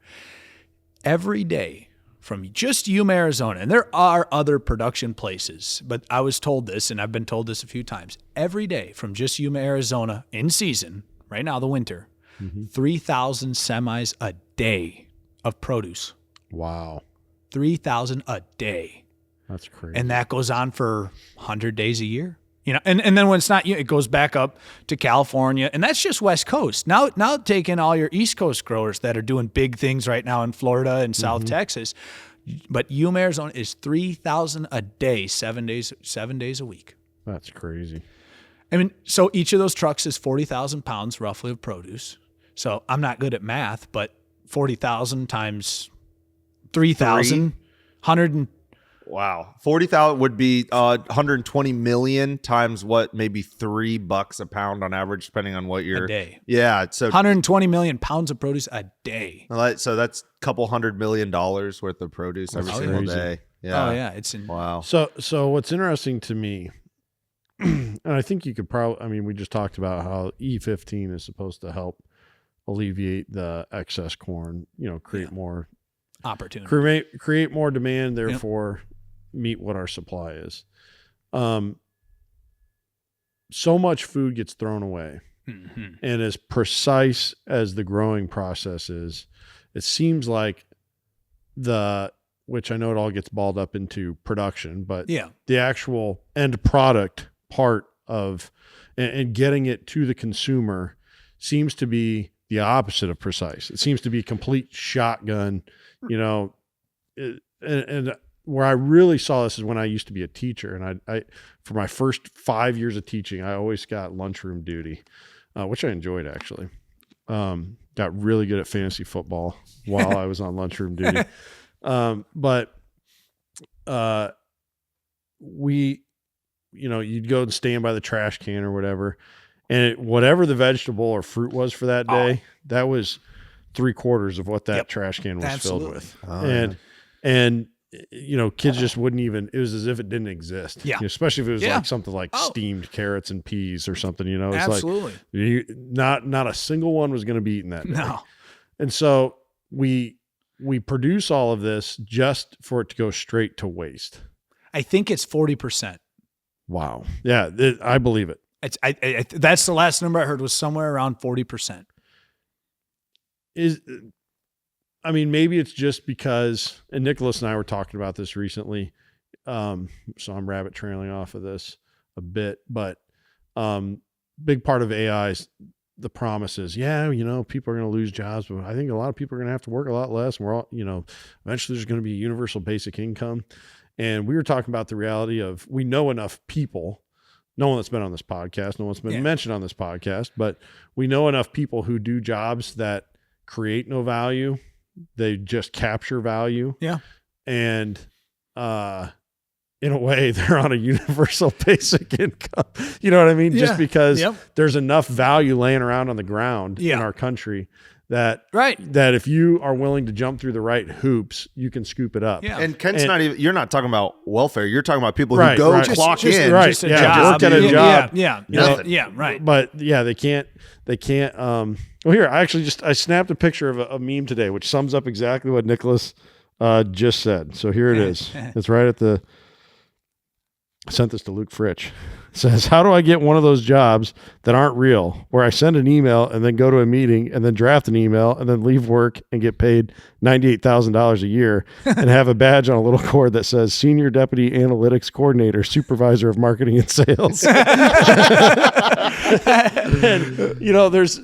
every day. From just Yuma, Arizona, and there are other production places, but I was told this, and I've been told this a few times. Every day from just Yuma, Arizona, in season, right now, the winter, 3,000 semis a day of produce.
Wow.
3,000 a day.
That's crazy.
And that goes on for 100 days a year. And then when it's not, it goes back up to California, and that's just West Coast. Now take in all your East Coast growers that are doing big things right now in Florida and South Texas. But Yuma, Arizona is 3,000 a day, 7 days a week.
That's crazy.
I mean, so each of those trucks is 40,000 pounds roughly of produce. So I'm not good at math, but 40,000 times 3,000, 100.
Wow. 40,000 would be 120 million times what? Maybe $3 a pound on average, depending on what you're.
A day.
Yeah. So
120 million pounds of produce a day.
So that's a couple $100 million worth of produce every single
crazy.
day. Yeah.
Oh yeah,
Wow.
So what's interesting to me, and I think you could probably, I mean, we just talked about how E15 is supposed to help alleviate the excess corn, create more
opportunity,
create more demand, therefore meet what our supply is. So much food gets thrown away.
Mm-hmm.
And as precise as the growing process is, it seems like which I know it all gets balled up into production, but the actual end product part of and getting it to the consumer seems to be the opposite of precise. It seems to be complete shotgun, and where I really saw this is when I used to be a teacher, and I for my first 5 years of teaching, I always got lunchroom duty, which I enjoyed actually. Got really good at fantasy football while I was on lunchroom duty. But you'd go and stand by the trash can or whatever, and whatever the vegetable or fruit was for that day, that was 3/4 of what that trash can was filled with. And kids just wouldn't even, it was as if it didn't exist.
Yeah.
Especially if it was like something like steamed carrots and peas or something, it's
absolutely.
like not a single one was going to be eaten that day.
No.
And so we produce all of this just for it to go straight to waste.
I think it's 40%.
Wow. Yeah. I believe it.
That's the last number I heard, was somewhere around 40%.
Maybe it's just because, and Nicholas and I were talking about this recently. So I'm rabbit trailing off of this a bit, but big part of AI is the promise is, people are going to lose jobs, but I think a lot of people are going to have to work a lot less. And we're all, eventually there's going to be a universal basic income. And we were talking about the reality of, we know enough people, no one that's been on this podcast, no one's been mentioned on this podcast, but we know enough people who do jobs that create no value. They just capture value.
Yeah.
And, in a way, they're on a universal basic income. You know what I mean?
Yeah.
Just because there's enough value laying around on the ground in our country that if you are willing to jump through the right hoops, you can scoop it up.
Yeah.
And Kent's not even, you're not talking about welfare. You're talking about people who go clock in.
Just a job.
Work at a job.
Yeah. Right.
But they can't, well, here, I snapped a picture of a meme today, which sums up exactly what Nicholas just said. So here it is. It's right at I sent this to Luke Fritch. says, how do I get one of those jobs that aren't real, where I send an email and then go to a meeting and then draft an email and then leave work and get paid $98,000 a year and have a badge on a little cord that says Senior Deputy Analytics Coordinator, Supervisor of Marketing and Sales. And,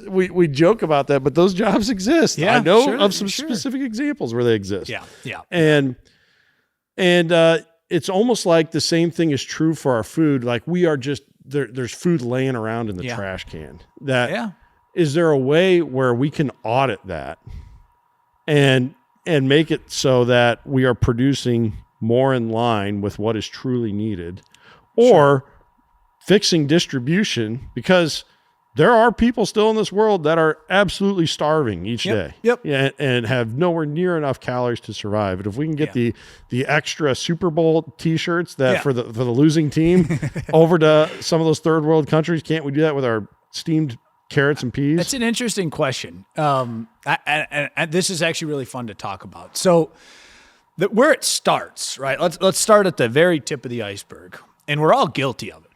we joke about that, but those jobs exist.
Yeah,
I know
sure,
of some specific examples where they exist.
Yeah. Yeah.
And it's almost like the same thing is true for our food. Like we are just there's food laying around in the trash can. Is there a way where we can audit that and make it so that we are producing more in line with what is truly needed, or fixing distribution, because there are people still in this world that are absolutely starving each day.
Yep.
Yeah, and have nowhere near enough calories to survive. And if we can get the extra Super Bowl T-shirts that for the losing team over to some of those third world countries, can't we do that with our steamed carrots and peas?
That's an interesting question. This is actually really fun to talk about. So, where it starts, right? Let's start at the very tip of the iceberg, and we're all guilty of it.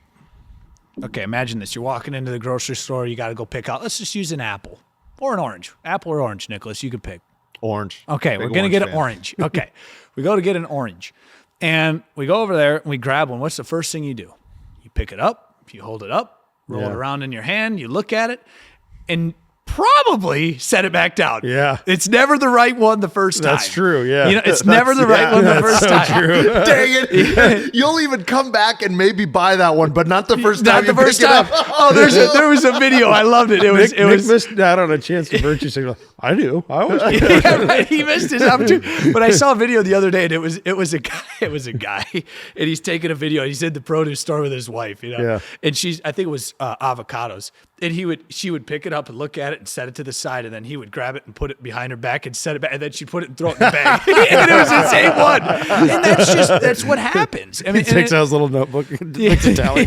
Okay, imagine this. You're walking into the grocery store. You got to go pick out. Let's just use an apple or an orange. Apple or orange, Nicholas. You can pick.
Orange.
Okay, we're going to get an orange. Okay, we go to get an orange. And we go over there and we grab one. What's the first thing you do? You pick it up. You hold it up. Roll it around in your hand. You look at it. And probably set it back down.
Yeah.
It's never the right one the first time.
That's true, yeah.
It's never the right one the first time.
True.
Dang it. You'll even come back and maybe buy that one, but not the first time.
Not the first time. Oh, there was a video. I loved it. Nick
missed out on a chance to virtue signal. I do. I always do.
Right. He missed his opportunity. But I saw a video the other day, and it was a guy, and he's taking a video. He's in the produce store with his wife,
Yeah.
And I think it was avocados. And she would pick it up and look at it and set it to the side, and then he would grab it and put it behind her back and set it back, and then she'd put it and throw it in the bag. And it was the same one. And that's what happens. I mean,
he takes out his little notebook and makes a tally.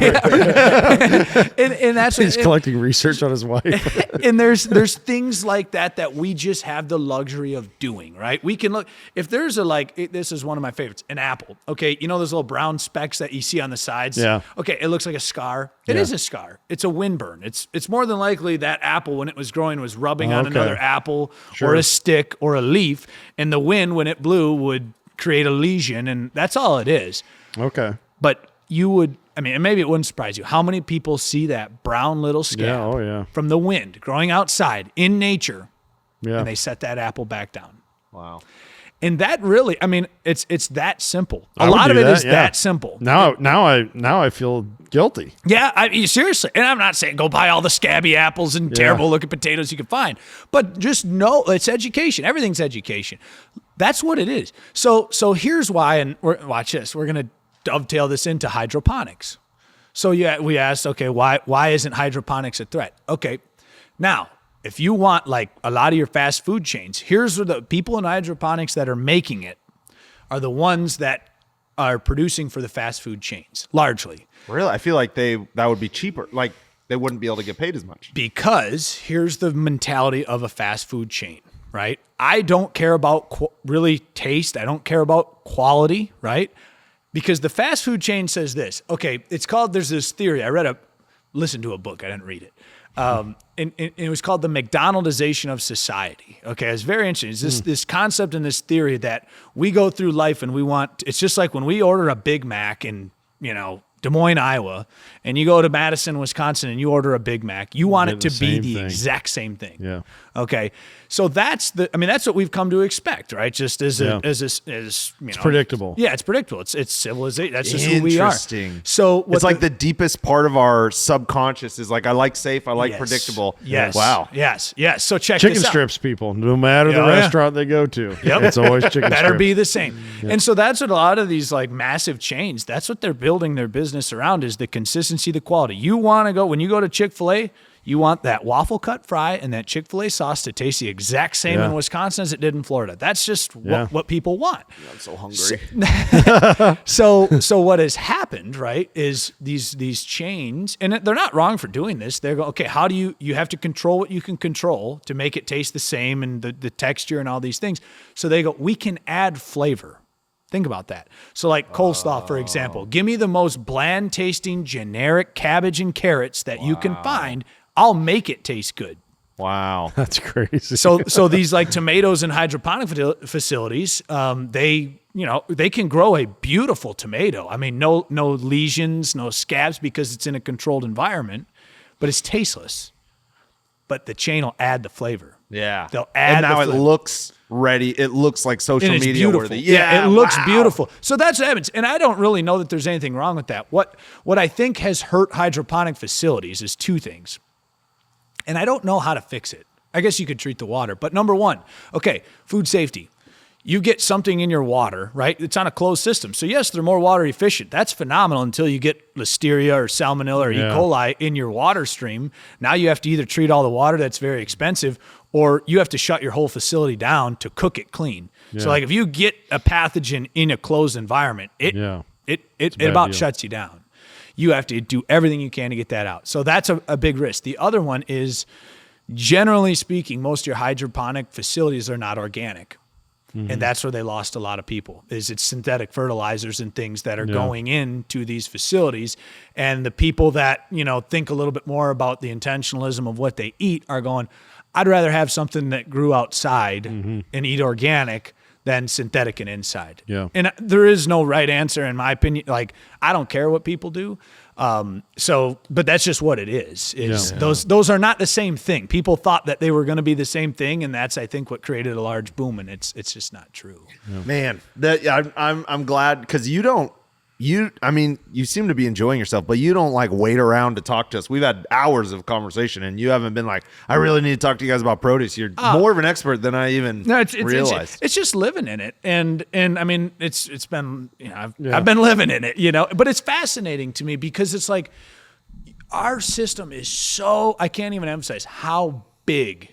And that's
he's collecting research on his wife.
And there's things like that we just have the luxury of doing, right? We can look, if there's this is one of my favorites, an apple. Okay, you know those little brown specks that you see on the sides?
Yeah.
Okay, it looks like a scar. It is a scar. It's a windburn. It's more than likely that apple, when it was growing, was rubbing on another apple or a stick or a leaf, and the wind, when it blew, would create a lesion, and that's all it is.
Okay.
But and maybe it wouldn't surprise you, how many people see that brown little scab from the wind growing outside in nature, and they set that apple back down.
Wow.
And that really, it's that simple. A lot of it is that simple.
Now I feel guilty.
Yeah, seriously. And I'm not saying go buy all the scabby apples and terrible looking potatoes you can find, but just know it's education. Everything's education. That's what it is. So here's why, and watch this. We're going to dovetail this into hydroponics. So we asked, okay, why isn't hydroponics a threat? Okay, now, if you want like a lot of your fast food chains, here's where the people in hydroponics that are making it are the ones that are producing for the fast food chains, largely.
Really? I feel like that would be cheaper. Like they wouldn't be able to get paid as much.
Because here's the mentality of a fast food chain, right? I don't care about really taste. I don't care about quality, right? Because the fast food chain says this. Okay, there's this theory. Listened to a book. I didn't read it. And it was called the McDonaldization of society. Okay, it's very interesting. It's this concept and this theory that we go through life and it's just like when we order a Big Mac in, Des Moines, Iowa, and you go to Madison, Wisconsin, and you order a Big Mac, you want it to be the exact same thing.
Yeah.
Okay. So that's what we've come to expect, right? Just as it's
predictable.
Yeah, it's predictable. It's civilization. That's just who we are.
Interesting.
So
it's like the deepest part of our subconscious is like, I like safe, I like predictable.
Yes.
Wow.
Yes. So check
chicken
this out.
strips, people, no matter the restaurant they go to.
Yep.
It's always chicken strips.
Better be the same. Yep. And so that's what a lot of these like massive chains, that's what they're building their business around, is the consistency, the quality. You want to go, when you go to Chick-fil-A, you want that waffle cut fry and that Chick-fil-A sauce to taste the exact same in Wisconsin as it did in Florida. That's just what people want.
Yeah, I'm so hungry.
So what has happened, right, is these chains, and they're not wrong for doing this. They're going, okay, how do you have to control what you can control to make it taste the same and the texture and all these things. So they go, we can add flavor. Think about that. So like coleslaw, for example, give me the most bland tasting generic cabbage and carrots that you can find. I'll make it taste good.
Wow.
That's crazy.
So these like tomatoes in hydroponic facilities, they can grow a beautiful tomato. I mean, no lesions, no scabs because it's in a controlled environment, but it's tasteless. But the chain will add the flavor.
Yeah.
They'll add
and now
the
it looks ready. It looks like social
and it's
media
beautiful.
worthy.
Yeah, it looks
wow.
beautiful. So that's evidence. And I don't really know that there's anything wrong with that. What I think has hurt hydroponic facilities is two things. And I don't know how to fix it. I guess you could treat the water. But number one, okay, food safety. You get something in your water, right? It's on a closed system. So yes, they're more water efficient. That's phenomenal until you get listeria or salmonella or E. coli in your water stream. Now you have to either treat all the water, that's very expensive, or you have to shut your whole facility down to cook it clean. Yeah. So like if you get a pathogen in a closed environment, it about shuts you down. You have to do everything you can to get that out. So that's a big risk. The other one is, generally speaking, most of your hydroponic facilities are not organic. Mm-hmm. And that's where they lost a lot of people, is it's synthetic fertilizers and things that are going into these facilities. And the people that, think a little bit more about the intentionalism of what they eat are going, I'd rather have something that grew outside and eat organic than synthetic and inside. Yeah. And there is no right answer in my opinion. Like, I don't care what people do. But that's just what it is. Those are not the same thing. People thought that they were going to be the same thing, and that's, I think, what created a large boom, and it's just not true.
Yeah. Man, I'm glad, because you seem to be enjoying yourself, but you don't like wait around to talk to us. We've had hours of conversation, and you haven't been like, I really need to talk to you guys about produce. You're more of an expert than I even realized.
It's just living in it, and I mean, it's been I've been living in it, But it's fascinating to me because it's like our system is so, I can't even emphasize how big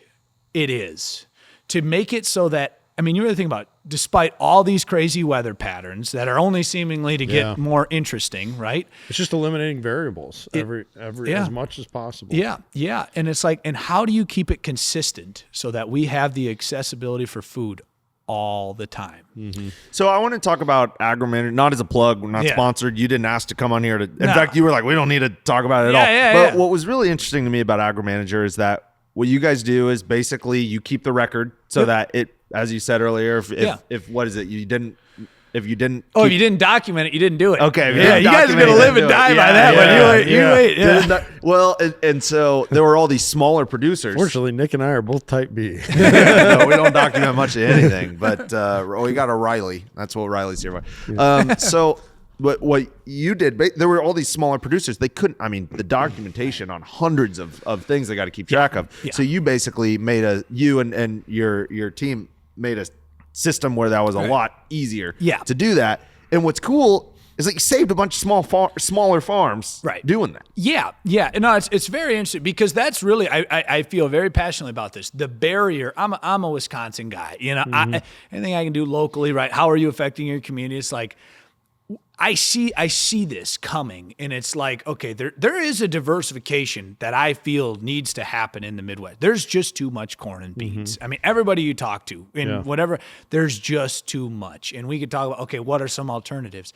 it is to make it so that, I mean, you really think about it, despite all these crazy weather patterns that are only seemingly to get more interesting, right?
It's just eliminating variables every as much as possible.
Yeah, yeah. And it's like, and how do you keep it consistent so that we have the accessibility for food all the time?
Mm-hmm. So I want to talk about AgroManager, not as a plug. We're not sponsored. You didn't ask to come on here. In fact, you were like, we don't need to talk about it at all. But what was really interesting to me about AgroManager is that what you guys do is basically you keep the record so that it, as you said earlier, if what is it? If you didn't
document it, you didn't do it.
Okay.
You guys are going to live and die by that one. You wait. Yeah.
Well, and so there were all these smaller producers.
Fortunately, Nick and I are both type B.
No, we don't document much of anything, but we got a Riley. That's what Riley's here for. So what you did, there were all these smaller producers. They couldn't, the documentation on hundreds of things they got to keep track of. Yeah. So you basically made you and your team made a system where that was a lot easier to do that. And what's cool is that you saved a bunch of smaller farms doing that.
Yeah. No, it's very interesting because that's really, I feel very passionately about this. The barrier, I'm a Wisconsin guy, anything I can do locally, right? How are you affecting your community? It's like, I see this coming, and it's like, okay, there is a diversification that I feel needs to happen in the Midwest. There's just too much corn and beans. I mean, everybody you talk to and whatever, there's just too much. And we could talk about, okay, what are some alternatives?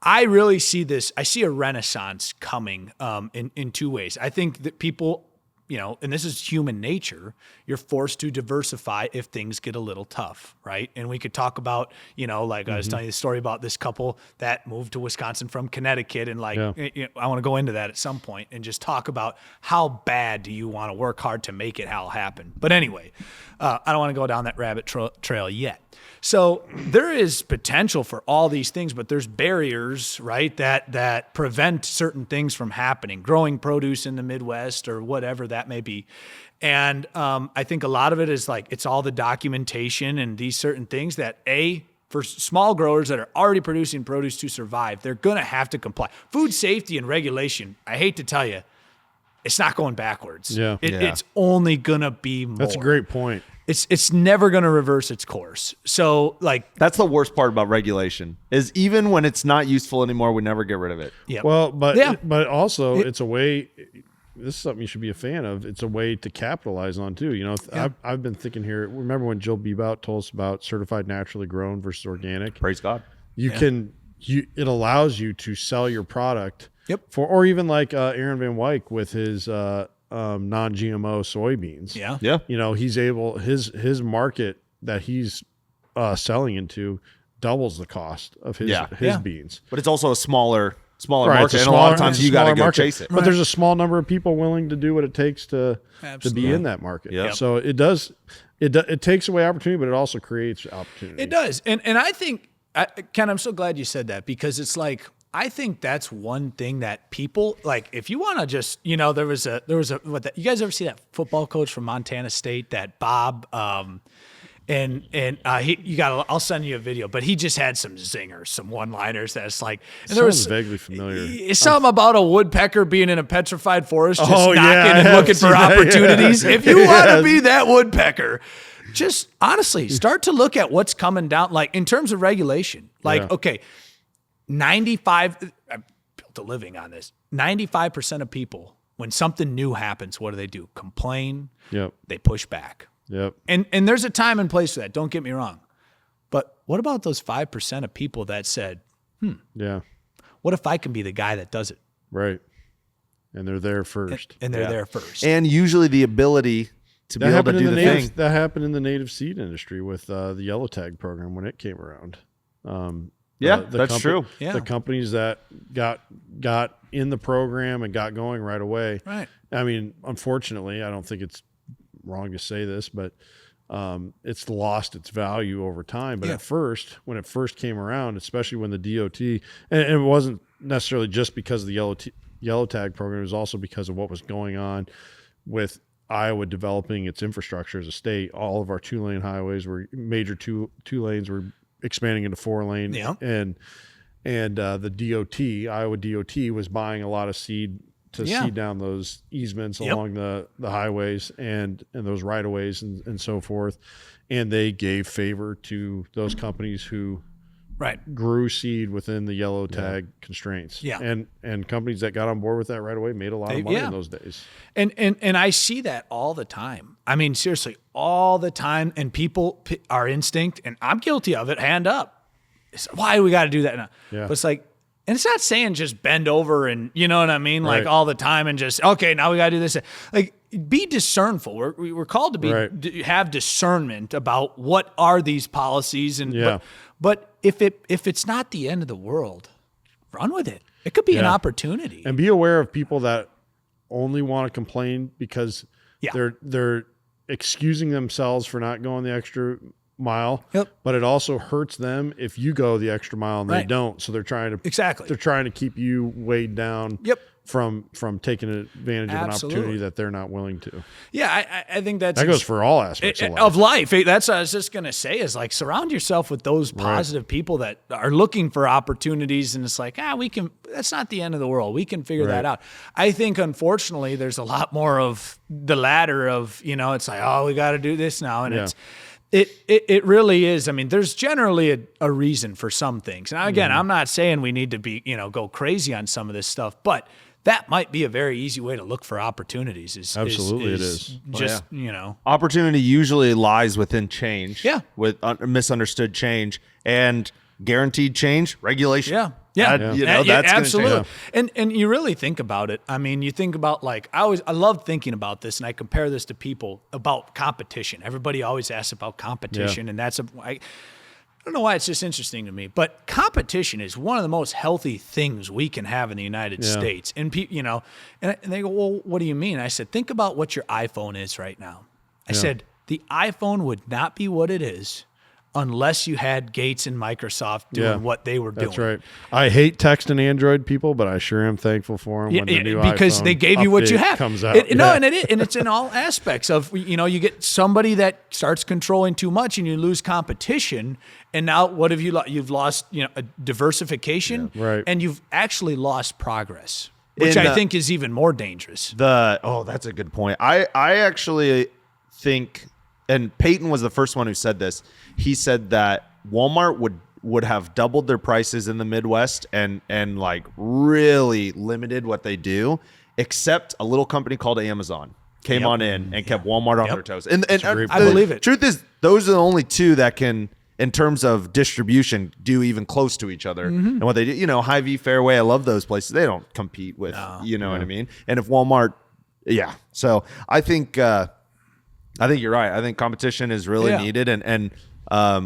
I really see this. I see a renaissance coming in two ways. I think that people, and this is human nature, you're forced to diversify if things get a little tough, right? And we could talk about, like I was telling you the story about this couple that moved to Wisconsin from Connecticut. And I want to go into that at some point and just talk about how bad do you want to work hard to make it all happen. But anyway, I don't want to go down that rabbit trail yet. So there is potential for all these things, but there's barriers, right, that prevent certain things from happening, growing produce in the Midwest or whatever that may be. And I think a lot of it is like it's all the documentation and these certain things that, for small growers that are already producing produce to survive, they're going to have to comply. Food safety and regulation, I hate to tell you, it's not going backwards. It's only going to be more.
That's a great point.
It's never going to reverse its course. So
that's the worst part about regulation is even when it's not useful anymore, we never get rid of it.
Yeah.
Well, but also it's a way. This is something you should be a fan of. It's a way to capitalize on too. I've been thinking here. Remember when Jill Bebout told us about certified naturally grown versus organic?
Praise God.
it allows you to sell your product.
Yep.
Or even like Aaron Van Wyk with his non-GMO soybeans.
Yeah.
Yeah.
You know, he's able his market that he's selling into doubles the cost of his beans.
But it's also a smaller
Right,
market, and a lot of times you got to go chase it.
But there's a small number of people willing to do what it takes to be in that market.
Yep.
So it takes away opportunity, but it also creates opportunity.
It does. And I think, Ken, I'm so glad you said that, because it's like, I think that's one thing that people, like, if you want to just, you know, there was you guys ever see that football coach from Montana State, that Bob, I'll send you a video, but he just had some zingers, some one-liners that's like, and there was
vaguely familiar.
Something about a woodpecker being in a petrified forest, just
Oh,
knocking
yeah,
and
I
looking
have
for
seen that,
opportunities.
yeah.
If you want to
Yes.
be that woodpecker, just honestly start to look at what's coming down, like in terms of regulation. Like, okay, 95, I built a living on this. 95% of people, when something new happens, what do? Complain.
Yep.
They push back.
Yep.
And there's a time and place for that. Don't get me wrong. But what about those 5% of people that said,
Yeah.
what if I can be the guy that does it?
Right. And they're there first.
And they're there first.
And usually the ability to be able to do the thing.
That happened in the native seed industry with the yellow tag program when it came around.
That's true.
Yeah.
The companies that got in the program and got going right away.
Right.
I mean, unfortunately, I don't think it's wrong to say this, but it's lost its value over time. But at first, when it first came around, especially when the DOT, and it wasn't necessarily just because of the yellow tag program, it was also because of what was going on with Iowa developing its infrastructure as a state. All of our 2-lane highways were major two lanes were expanding into 4-lane.
Yeah.
And the Iowa DOT was buying a lot of seed to seed down those easements along the highways and those right of ways and so forth. And they gave favor to those companies who grew seed within the yellow tag constraints.
Yeah.
And companies that got on board with that right away made a lot of money in those days.
And I see that all the time. I mean, seriously, all the time. And people, our instinct, and I'm guilty of it, hand up. It's, why do we got to do that now?
Yeah.
But it's like, and it's not saying just bend over and, you know what I mean? Like
Right.
all the time and just, okay, now we got to do this. Like, be discernful. We're called to be, have discernment about what are these policies. And, but if it's not the end of the world, run with it. It could be an opportunity.
And be aware of people that only want to complain because they're excusing themselves for not going the extra mile.
Yep.
But it also hurts them if you go the extra mile and they don't. So they're trying to keep you weighed down from taking advantage of an opportunity that they're not willing to.
Yeah, I think that
goes for all aspects
of life. That's what I was just going to say, is like, surround yourself with those positive people that are looking for opportunities. And it's like, that's not the end of the world. We can figure that out. I think, unfortunately, there's a lot more of the latter of, it's like, oh, we got to do this now. And it really is. I mean, there's generally a reason for some things. Now, again, I'm not saying we need to be, go crazy on some of this stuff, but that might be a very easy way to look for opportunities.
Absolutely, it is.
Just,
opportunity usually lies within change.
Yeah.
With misunderstood change and guaranteed change, regulation.
Yeah.
That's
absolutely. And you really think about it. I mean, you think about, like, I love thinking about this, and I compare this to people about competition. Everybody always asks about competition, and that's I don't know why it's just interesting to me, but competition is one of the most healthy things we can have in the United States. And people, and they go, well, what do you mean? I said, think about what your iPhone is right now. I said, the iPhone would not be what it is unless you had Gates and Microsoft doing what they were doing.
That's right. I hate texting Android people, but I sure am thankful for them when the new
because
iPhone
they gave you what you have.
Comes out.
And it's in all aspects of, you get somebody that starts controlling too much and you lose competition. And now what have you lost? You've lost, a diversification, and you've actually lost progress, which I think is even more dangerous.
That's a good point. I actually think, and Peyton was the first one who said this. He said that Walmart would have doubled their prices in the Midwest and like really limited what they do, except a little company called Amazon came on in and kept Walmart on their toes. And
I believe it.
Truth is, those are the only two that can in terms of distribution do even close to each other.
Mm-hmm.
And what they do, Hy-Vee, Fairway, I love those places. They don't compete with, what I mean? And if Walmart, so I think you're right. I think competition is really needed, and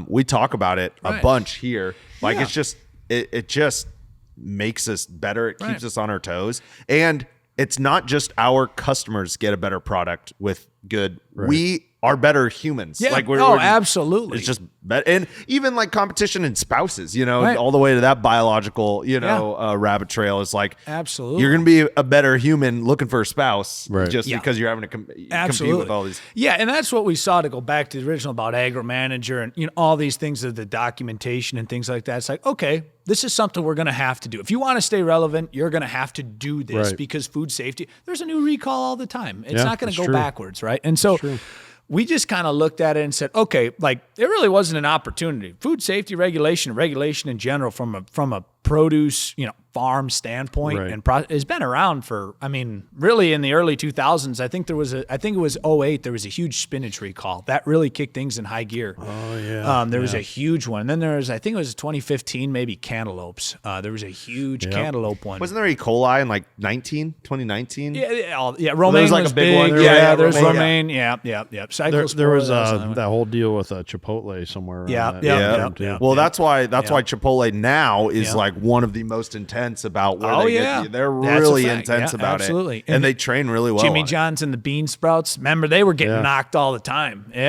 we talk about it a bunch here. Like it's just it just makes us better. It keeps us on our toes, and it's not just our customers get a better product with good. We are better humans.
Yeah.
Like we're
absolutely.
It's just better, and even like competition in spouses. All the way to that biological, rabbit trail is like
absolutely.
You're going to be a better human looking for a spouse, just because you're having to compete with all these.
Yeah, and that's what we saw, to go back to the original about AgroManager and all these things of the documentation and things like that. It's like, okay, this is something we're going to have to do. If you want to stay relevant, you're going to have to do this because food safety. There's a new recall all the time. It's not going to go backwards, right? And so we just kind of looked at it and said, okay, like it really wasn't an opportunity. Food safety regulation in general from a produce, farm standpoint and has been around for, really in the early 2000s. I think it was 2008. There was a huge spinach recall that really kicked things in high gear.
Oh yeah.
There was a huge one. And then there was, I think it was 2015, maybe cantaloupes. There was a huge cantaloupe one.
Wasn't there E. coli in like 2019?
Yeah. Romaine
was like
was
a big
big.
one.
There's
romaine.
romaine. Yeah.
There was that whole deal with Chipotle somewhere. Around
Well, that's why Chipotle now is like one of the most intense about where they're really intense about it. And they train really well.
Jimmy John's and the bean sprouts. Remember, they were getting knocked all the time. They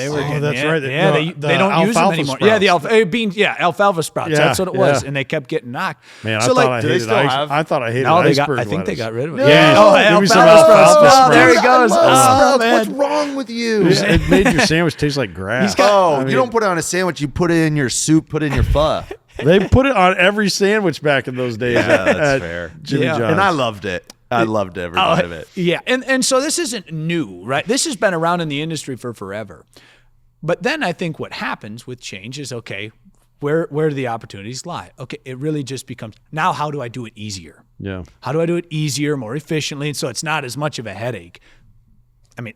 were.
That's right.
They don't use them anymore.
Sprouts.
Alfalfa sprouts. That's what it was, and they kept getting knocked.
Man,
so
I thought I hated iceberg
I think they
lettuce.
got rid of it.
Give me some alfalfa sprouts.
There he goes.
What's wrong with you?
It made your sandwich taste like grass.
You don't put it on a sandwich. You put it in your soup. Put it in your pho.
They put it on every sandwich back in those days.
That's fair.
Jimmy John's.
And I loved it. I loved every bit of it.
Yeah, and so this isn't new, right? This has been around in the industry for forever. But then I think what happens with change is, okay, where do the opportunities lie? Okay, it really just becomes, now how do I do it easier?
Yeah.
How do I do it easier, more efficiently, and so it's not as much of a headache?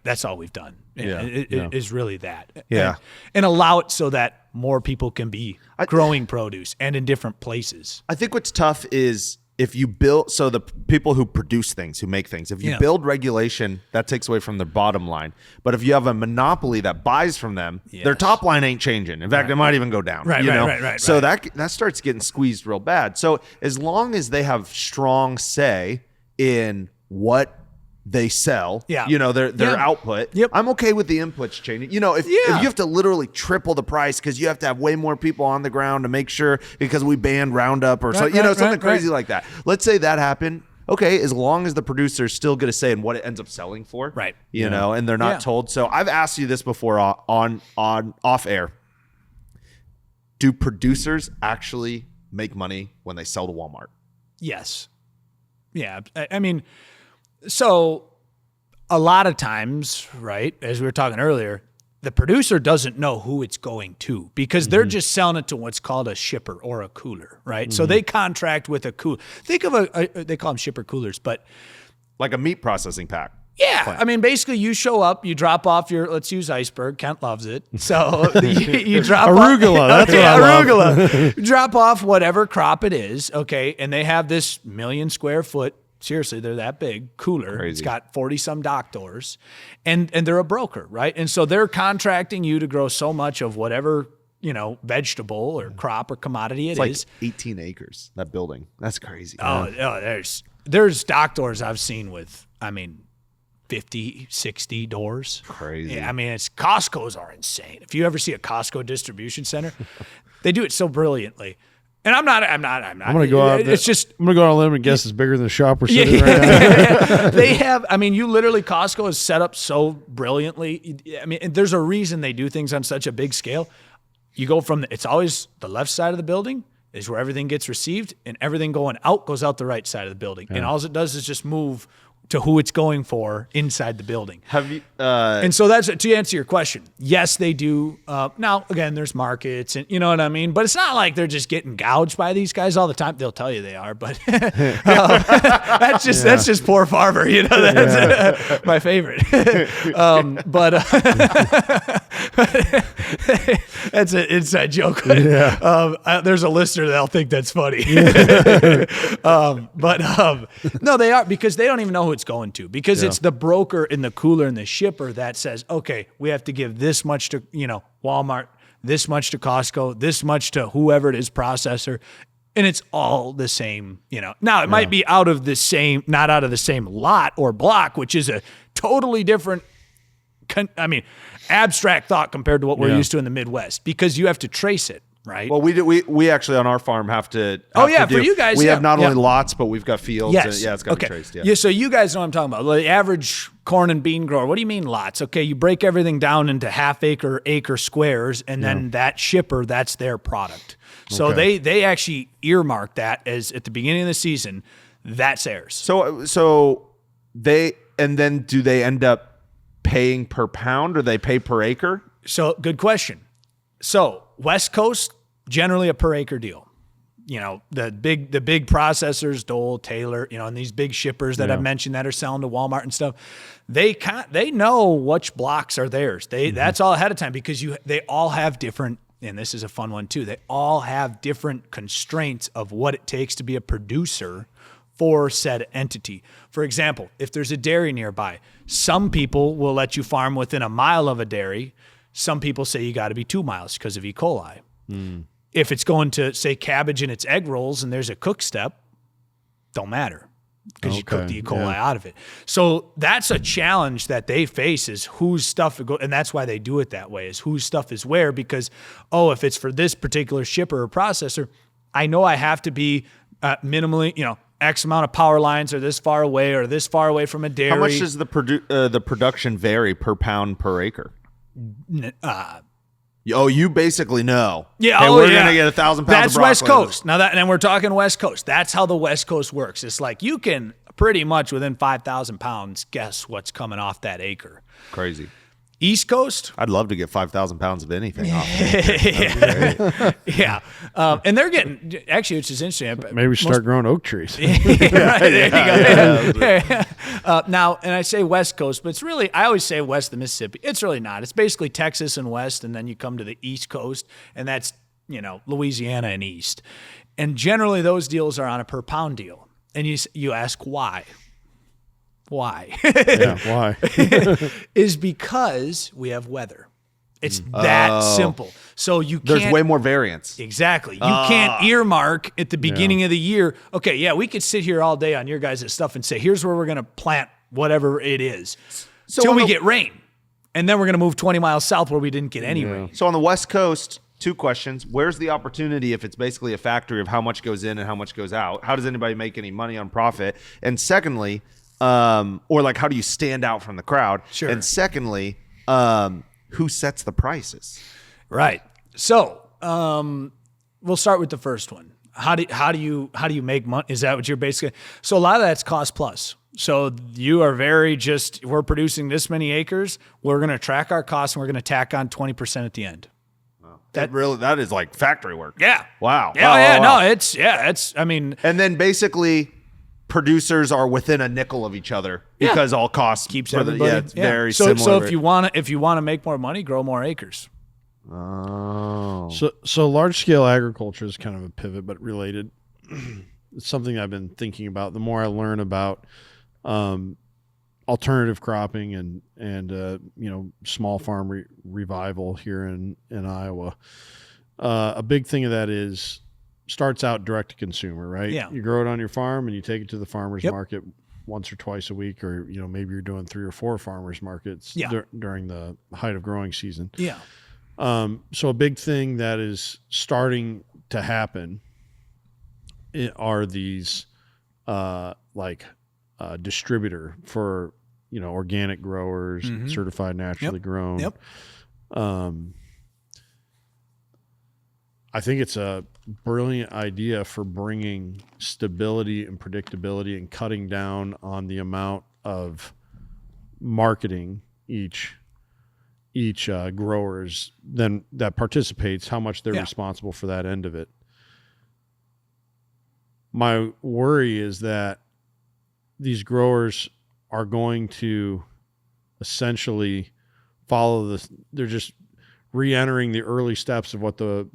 That's all we've done. It is really that.
Yeah.
And allow it so that more people can be growing produce and in different places.
I think what's tough is if you build, so the people who produce things, who make things, if you build regulation, that takes away from their bottom line. But if you have a monopoly that buys from them, their top line ain't changing. In fact, it might even go down.
Right.
So that starts getting squeezed real bad. So as long as they have strong say in what they sell, their output.
Yep.
I'm okay with the inputs changing. If you have to literally triple the price because you have to have way more people on the ground to make sure because we banned Roundup or something crazy like that. Let's say that happened. Okay, as long as the producers still get a say in what it ends up selling for,
right?
And they're not told. So I've asked you this before on off air. Do producers actually make money when they sell to Walmart?
Yes. Yeah. So a lot of times, right, as we were talking earlier, the producer doesn't know who it's going to because they're just selling it to what's called a shipper or a cooler, right? So they contract with a cooler. Think of they call them shipper coolers, but
like a meat processing pack.
Yeah. Plant. Basically you show up, you drop off let's use iceberg. Kent loves it. So you drop
arugula.
Off,
that's what I love.
Arugula. You drop off whatever crop it is. Okay. And they have this 1 million square foot. Seriously, they're that big, cooler. Crazy. It's got 40-some dock doors, and they're a broker, right? And so they're contracting you to grow so much of whatever, vegetable or crop or commodity
it's
is.
Like 18 acres, that building. That's crazy.
There's dock doors I've seen with, 50, 60 doors.
Crazy.
Yeah, it's Costco's are insane. If you ever see a Costco distribution center, they do it so brilliantly. And I'm not.
I'm going to go out.
It's just.
I'm going to go on a limb and guess it's bigger than the shop we're sitting right now.
They have. You literally Costco is set up so brilliantly. And there's a reason they do things on such a big scale. You go from it's always the left side of the building is where everything gets received, and everything going out goes out the right side of the building. Yeah. And all it does is just move to who it's going for inside the building.
Have you?
And so that's to answer your question. Yes, they do. Now, again, there's markets, and you know what I mean. But it's not like they're just getting gouged by these guys all the time. They'll tell you they are, but that's just poor farmer. That's my favorite. That's an inside joke.
Yeah.
There's a listener that'll think that's funny. No, they are, because they don't even know who it's going to, because it's the broker and the cooler and the shipper that says, okay, we have to give this much to, Walmart, this much to Costco, this much to whoever it is, processor. And it's all the same, Now it might be not out of the same lot or block, which is a totally different, abstract thought compared to what we're used to in the Midwest, because you have to trace it, right?
Well, we actually on our farm have to.
For you guys,
we have not only lots, but we've got fields.
Yes.
And, it's got to be traced.
Yeah. So you guys know what I'm talking about. The average corn and bean grower. What do you mean lots? Okay, you break everything down into half-acre, acre squares, and then that shipper, that's their product. So they actually earmark that as at the beginning of the season, that's theirs.
So they, and then do they end up paying per pound, or they pay per acre?
So good question. So West Coast, generally a per acre deal. The big processors, Dole, Taylor, and these big shippers that I've mentioned that are selling to Walmart and stuff, they know which blocks are theirs. That's all ahead of time, because they all have different. And this is a fun one too. They all have different constraints of what it takes to be a producer for said entity. For example, if there's a dairy nearby, some people will let you farm within a mile of a dairy. Some people say you got to be 2 miles because of E. coli. If it's going to, say, cabbage in its egg rolls and there's a cook step, don't matter, because you cook the E. coli out of it. So that's a challenge that they face, is whose stuff, and that's why they do it that way, is whose stuff is where, because, if it's for this particular shipper or processor, I know I have to be minimally, X amount of power lines are this far away from a dairy.
How much does the production vary per pound per acre? You basically know.
Yeah,
hey, we're gonna get 1,000 pounds.
That's
of
West
broccoli.
Coast. And we're talking West Coast. That's how the West Coast works. It's like you can pretty much within 5,000 pounds guess what's coming off that acre.
Crazy.
East Coast,
I'd love to get 5,000 pounds of anything off.
yeah. And they're getting, actually, which is interesting.
Maybe we start growing oak trees.
There you go. Now, and I say West Coast, but it's really, I always say west of the Mississippi. It's really not. It's basically Texas and west, and then you come to the East Coast, and that's, Louisiana and east. And generally those deals are on a per pound deal. And you ask why. Why?
Why?
Is because we have weather. It's that simple. So
There's way more variance.
Exactly. You can't earmark at the beginning of the year. Okay, we could sit here all day on your guys' stuff and say, here's where we're going to plant whatever it is till we get rain. And then we're going to move 20 miles south where we didn't get any rain.
So on the West Coast, 2 questions. Where's the opportunity if it's basically a factory of how much goes in and how much goes out? How does anybody make any money on profit? And secondly, or like, how do you stand out from the crowd?
Sure.
And secondly, who sets the prices?
Right. So, we'll start with the first one. How do you make money? Is that what you're basically? So a lot of that's cost plus. So you are we're producing this many acres. We're going to track our costs and we're going to tack on 20% at the end.
Wow. That is like factory work.
Yeah.
Wow.
Yeah.
Wow.
No, it's,
and then basically producers are within a nickel of each other because all costs
keeps everybody.
It's very similar.
So if you want to make more money, grow more acres.
Oh.
So large scale agriculture is kind of a pivot, but related. It's something I've been thinking about. The more I learn about alternative cropping and small farm revival here in Iowa, a big thing of that starts out direct to consumer, right?
Yeah.
You grow it on your farm and you take it to the farmer's market once or twice a week, or maybe you're doing 3 or 4 farmers markets during the height of growing season.
Yeah.
So a big thing that is starting to happen are these distributor for organic growers, certified naturally grown.
Yep.
I think it's a brilliant idea for bringing stability and predictability and cutting down on the amount of marketing each growers then that participates, how much they're responsible for that end of it. My worry is that these growers are going to essentially follow this. re-entering the early steps of what the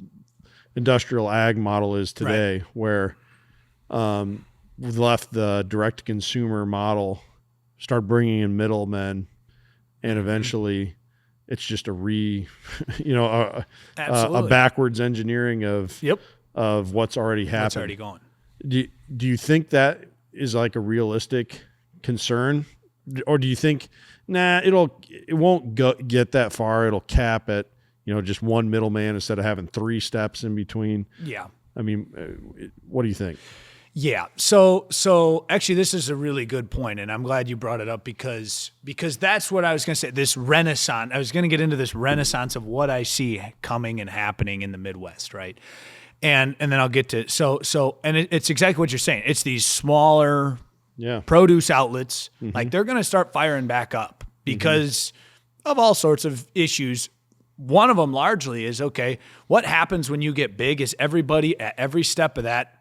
industrial ag model is today, where we've left the direct consumer model, start bringing in middlemen, and eventually it's just a backwards engineering of what's already happened.
What's already going.
Do you think that is like a realistic concern, or do you think it won't get that far? It'll cap at just one middleman instead of having 3 steps in between.
Yeah.
I mean, what do you think?
Yeah. So actually, this is a really good point, and I'm glad you brought it up because that's what I was going to say. This renaissance. I was going to get into this renaissance of what I see coming and happening in the Midwest, right? And then I'll get to it's exactly what you're saying. It's these smaller produce outlets, like they're going to start firing back up because of all sorts of issues. One of them largely is, okay, what happens when you get big is everybody at every step of that,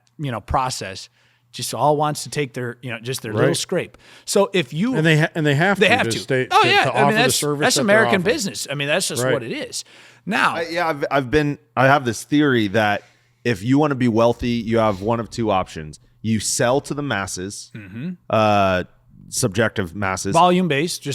process just all wants to take their, just their little scrape. So if you,
they have to
stay, that's American business. I mean, that's just what it is. Now,
I have this theory that if you want to be wealthy, you have one of 2 options. You sell to the masses, subjective masses,
volume based,
you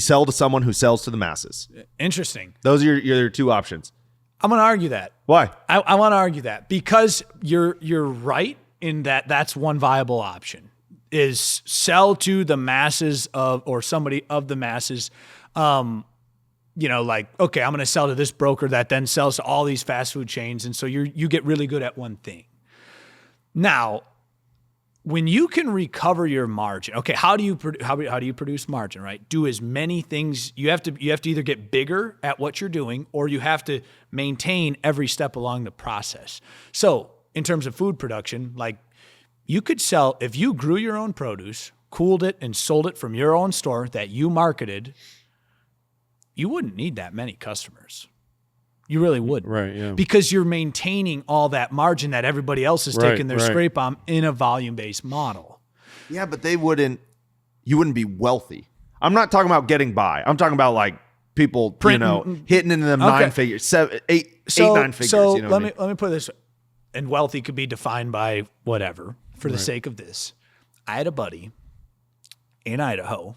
sell to someone who sells to the masses.
Interesting.
Those are your 2 options.
I'm going to argue that.
Why?
I want to argue that because you're right in that that's one viable option is sell to the masses or somebody of the masses. Like, okay, I'm going to sell to this broker that then sells to all these fast food chains. And so you get really good at one thing. Now, when you can recover your margin, okay, how do you produce margin, right? Do as many things. You have to either get bigger at what you're doing or you have to maintain every step along the process. So in terms of food production, like you could sell, if you grew your own produce, cooled it and sold it from your own store that you marketed, you wouldn't need that many customers. You really wouldn't.
Right, yeah.
Because you're maintaining all that margin that everybody else is taking their scrape on in a volume-based model.
Yeah, but you wouldn't be wealthy. I'm not talking about getting by. I'm talking about like people, hitting into them 9 figures, 7, 8, 9 figures.
So let me put this, and wealthy could be defined by whatever for the sake of this. I had a buddy in Idaho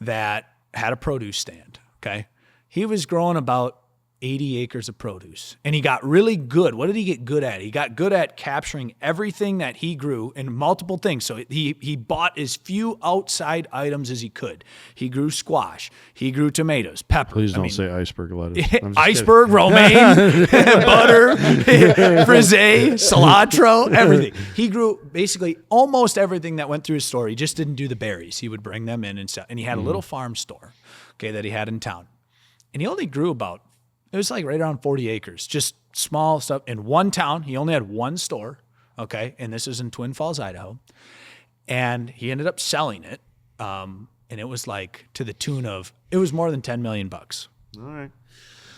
that had a produce stand, okay? He was growing about 80 acres of produce. And he got really good. What did he get good at? He got good at capturing everything that he grew in multiple things. So he bought as few outside items as he could. He grew squash. He grew tomatoes, pepper.
Please don't say iceberg lettuce.
Iceberg, romaine, butter, frisee, cilantro, everything. He grew basically almost everything that went through his store. He just didn't do the berries. He would bring them in and stuff. And he had a little farm store, that he had in town. And he only grew it was like right around 40 acres, just small stuff in one town. He only had one store, and this is in Twin Falls, Idaho. And he ended up selling it, and it was like to the tune of, it was more than $10 million.
All right.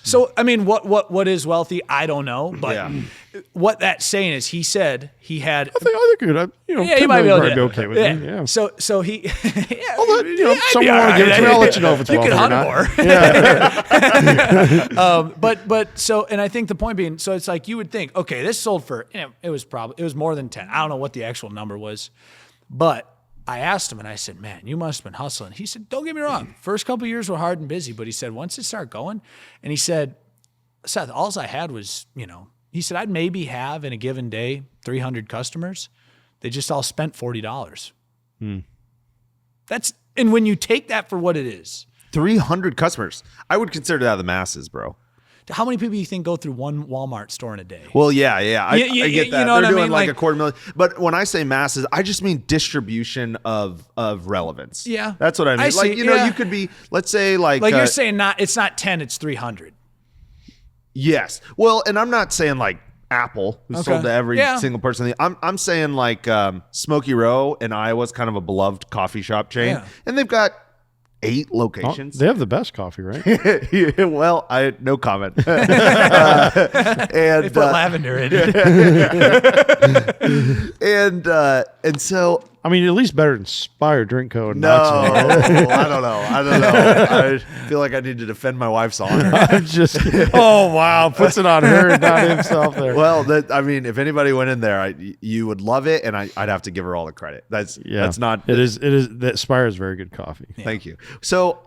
So, I mean, what is wealthy? I don't know, but what that's saying is he said he had.
I think
he might be able to
be okay with me. Yeah.
So he.
Someone want to give it to me. I'll let you know if it's wealthy or not.
And I think the point being, so it's like you would think, okay, this sold for, it was more than 10. I don't know what the actual number was, but I asked him and I said, man, you must have been hustling. He said, don't get me wrong. First couple of years were hard and busy, but he said, once it started going, and he said, Seth, all I had was, he said, I'd maybe have in a given day 300 customers. They just all spent $40. And when you take that for what it is,
300 customers, I would consider that the masses, bro.
How many people do you think go through one Walmart store in a day?
Well, yeah. I get that.
You know
They're doing
I mean?
like 250,000. But when I say masses, I just mean distribution of relevance.
Yeah.
That's what I mean. You could be, let's say
you're saying it's not 10, it's 300.
Yes. Well, and I'm not saying like Apple, who's sold to every single person. I'm saying like Smoky Row in Iowa is kind of a beloved coffee shop chain. And they've got 8 locations.
They have the best coffee, right?
Well, no comment.
They put lavender in it.
And so
I mean, at least better than Spire Drink Co. in
No,
Knoxville.
I don't know. I feel like I need to defend my wife's honor.
I'm just, oh wow, puts it on her and not himself there.
Well, if anybody went in there, you would love it, and I'd have to give her all the credit. That's not.
It is. That Spire is very good coffee.
Yeah. Thank you. So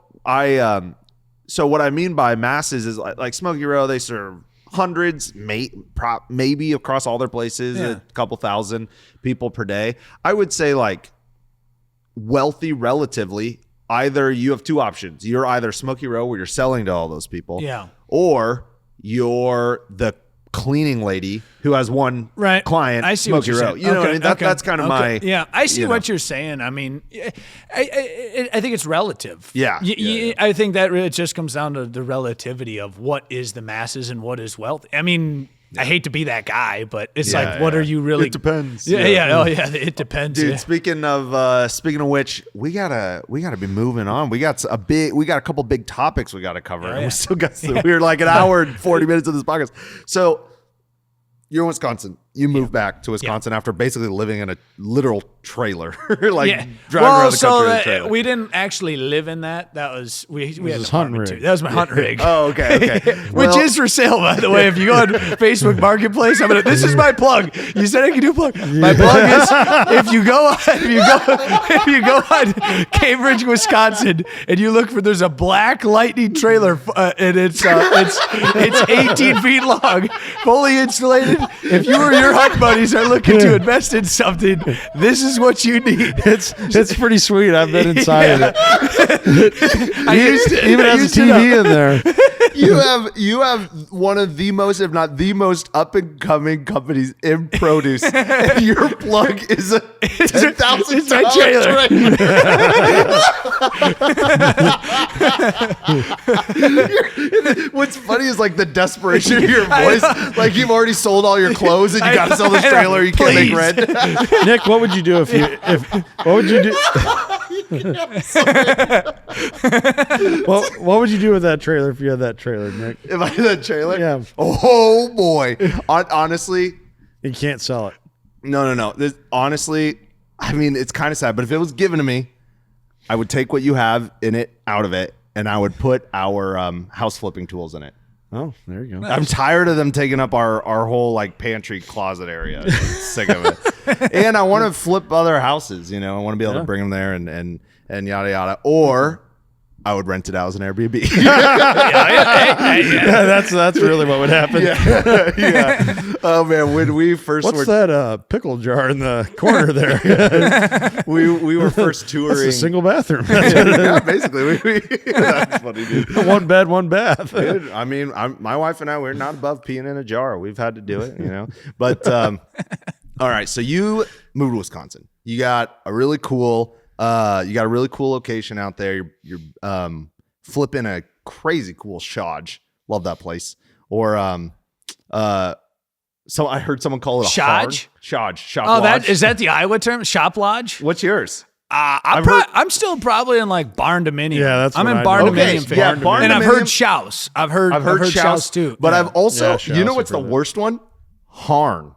so what I mean by masses is like Smoky Row, they serve hundreds, maybe across all their places, a couple thousand people per day. I would say like wealthy relatively. Either you have two options. You're either Smoky Row where you're selling to all those people, or you're the cleaning lady who has one client.
I see
Smoky
what you're
Row.
saying.
You know what I mean? That's kind of my.
Yeah, I see what you're saying. I mean, I think it's relative.
Yeah.
I think that really just comes down to the relativity of what is the masses and what is wealth. I mean, I hate to be that guy, but it's like, what are you really?
It depends.
Yeah. Oh yeah, it depends.
Dude, speaking of which, we gotta be moving on. We got a couple big topics we gotta cover. And we still got we're like an hour and 40 minutes of this podcast. So you're in Wisconsin. You moved back to Wisconsin after basically living in a literal trailer, driving around the country in a trailer.
We didn't actually live in that. That was we had an
hunting
apartment
rig.
too. That was my hunt rig.
Oh, okay.
Which is for sale, by the way. If you go on Facebook Marketplace, this is my plug. You said I could do a plug. My plug is if you go on Cambridge, Wisconsin, and you look for there's a black Lightning trailer, and it's 18 feet long, fully insulated. If you or your hunt buddies are looking to invest in something, this is what you need.
It's pretty sweet. I've been inside of it.
It
even has a TV in there.
You have one of the most, if not the most, up and coming companies in produce. And your plug is a $10,000
trailer.
What's funny is like the desperation of your voice. Like you've already sold all your clothes and you got to sell this trailer. You can't make rent.
Nick, what would you do what would you do? What would you do with that trailer if you had that trailer, Nick?
If I had that trailer?
Yeah.
Oh boy. Honestly,
you can't sell it.
No. Honestly, I mean, it's kind of sad, but if it was given to me, I would take what you have in it out of it, and I would put our house flipping tools in it.
Oh, there you go.
I'm tired of them taking up our whole like pantry closet area. I'm sick of it. And I want to flip other houses. I want to be able to bring them there and yada yada. Or I would rent it out as an Airbnb.
That's really what would happen.
Yeah. Oh man, when we first
what's that pickle jar in the corner there?
we were first touring.
That's a single bathroom.
Yeah, basically. That's funny, dude.
One bed, one bath.
Dude, I mean, my wife and I, we're not above peeing in a jar. We've had to do it, But all right, so you moved to Wisconsin. You got a really cool location out there. You're flipping a crazy cool Shodge. Love that place. Or so I heard someone call it a
Shodge?
Shop
Oh,
lodge.
is that the Iowa term? Shop lodge?
What's yours?
I'm still probably in like barn dominion.
Yeah, that's
I'm
what
in
I
barn
know.
dominion.
Okay, yeah, barn
and I've
dominion.
heard shouse. I've heard shouse too.
But I've also,
Yeah, shouse,
what's
I've
the
heard
worst one? Harn.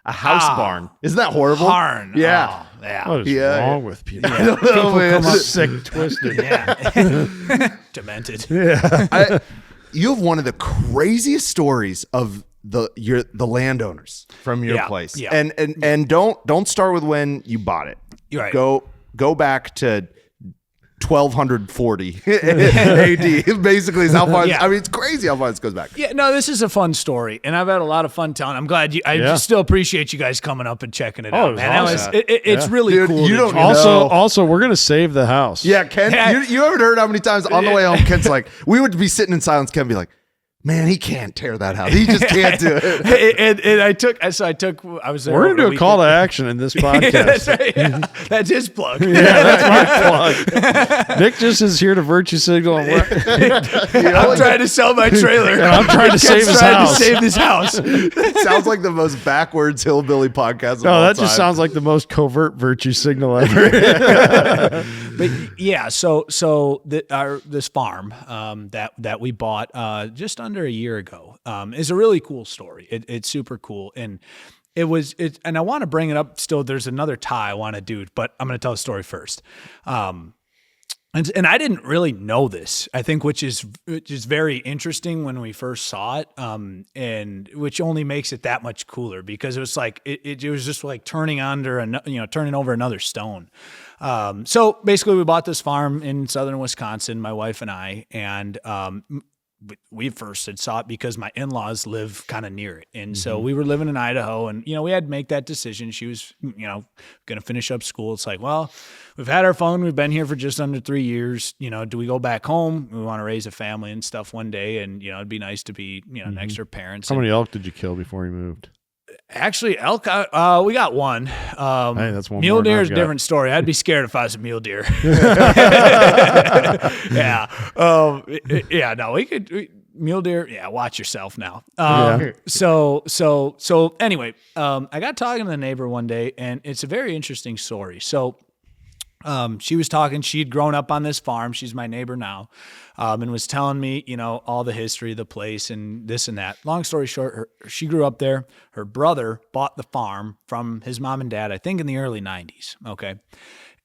A house barn. Isn't that horrible?
Harn.
Yeah.
Oh, yeah.
What is
Yeah.
wrong with people?
I don't know,
People
man.
come up sick, twisted.
Yeah. Demented.
Yeah.
You have one of the craziest stories of the landowners from your place.
Yeah.
And don't start with when you bought it.
You're right.
Go back to 1240 AD. Basically, is how far.
Yeah.
I mean, it's crazy how far this goes back.
Yeah, no, this is a fun story, and I've had a lot of fun telling. I'm glad I just still appreciate you guys coming up and checking it
Oh,
out,
it was
man.
awesome.
It's really
Dude,
cool.
you
to
don't
do.
know.
Also, we're gonna save the house.
Yeah, Ken, you haven't heard how many times on the way home, Ken's like, we would be sitting in silence. Ken would be like, man, he can't tear that house. He just can't do it.
and I was there.
We're
over
gonna do
the
a call to
weekend.
action in this podcast.
Yeah, that's right. Yeah. That's his plug.
Yeah, that's my plug. Nick just is here to virtue signal. And
I'm trying to sell my trailer.
And I'm trying to save his house.
To save this house.
It sounds like the most backwards hillbilly podcast of
No,
all
that
time.
just sounds like the most covert virtue signal ever.
But yeah, so this farm that we bought just under a year ago is a really cool story. It's super cool, and and I want to bring it up still. There's another tie I want to do, but I'm going to tell the story first. And I didn't really know this, I think, which is very interesting when we first saw it, and which only makes it that much cooler because it was like it was just like turning over another stone. So basically, we bought this farm in southern Wisconsin, my wife and I, and we first had saw it because my in-laws live kind of near it. And so we were living in Idaho and, we had to make that decision. She was, going to finish up school. It's like, well, we've had our fun. We've been here for just under 3 years. Do we go back home? We want to raise a family and stuff one day. And, it'd be nice to be, next to our parents.
How many elk did you kill before you moved?
Actually, elk, we got one.
Hey, that's one.
Mule deer is a different story. I'd be scared if I was a mule deer. Yeah. No, mule deer. Yeah. Watch yourself now. So anyway, I got talking to the neighbor one day and it's a very interesting story. So, she was talking, she'd grown up on this farm. She's my neighbor now. And was telling me, all the history of the place and this and that. Long story short, she grew up there. Her brother bought the farm from his mom and dad, I think in the early 90s. Okay.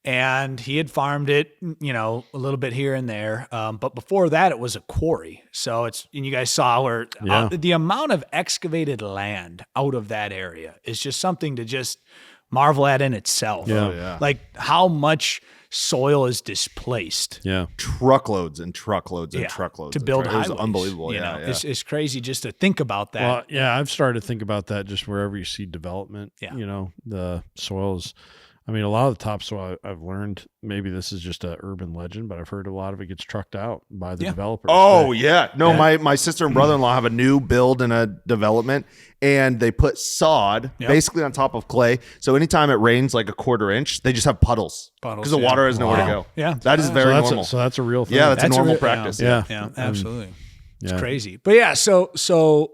And he had farmed it, a little bit here and there. But before that, it was a quarry. So and you guys saw where the amount of excavated land out of that area is just something to just marvel at in itself.
Yeah.
Like how much soil is displaced.
Yeah.
Truckloads and truckloads and truckloads
to build highways.
It was unbelievable.
It's crazy just to think about that.
Well, yeah, I've started to think about that just wherever you see development.
Yeah.
The soils. I mean, a lot of the topsoil I've learned, maybe this is just an urban legend, but I've heard a lot of it gets trucked out by the developers.
Oh, yeah. No, my sister and brother-in-law have a new build in a development, and they put sod basically on top of clay. So anytime it rains like a quarter inch, they just have puddles because the water has nowhere to go.
Yeah.
That is very normal.
So that's a real thing.
Yeah, that's a normal practice.
Yeah, absolutely. It's crazy. But yeah, so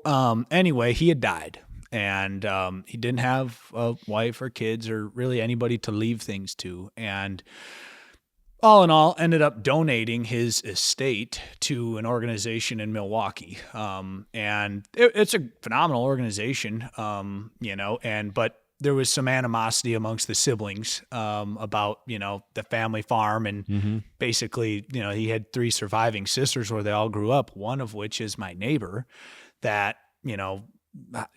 anyway, he had died. And he didn't have a wife or kids or really anybody to leave things to. And all in all, ended up donating his estate to an organization in Milwaukee. And it's a phenomenal organization, but there was some animosity amongst the siblings about, the family farm. And basically, he had 3 surviving sisters where they all grew up, one of which is my neighbor that,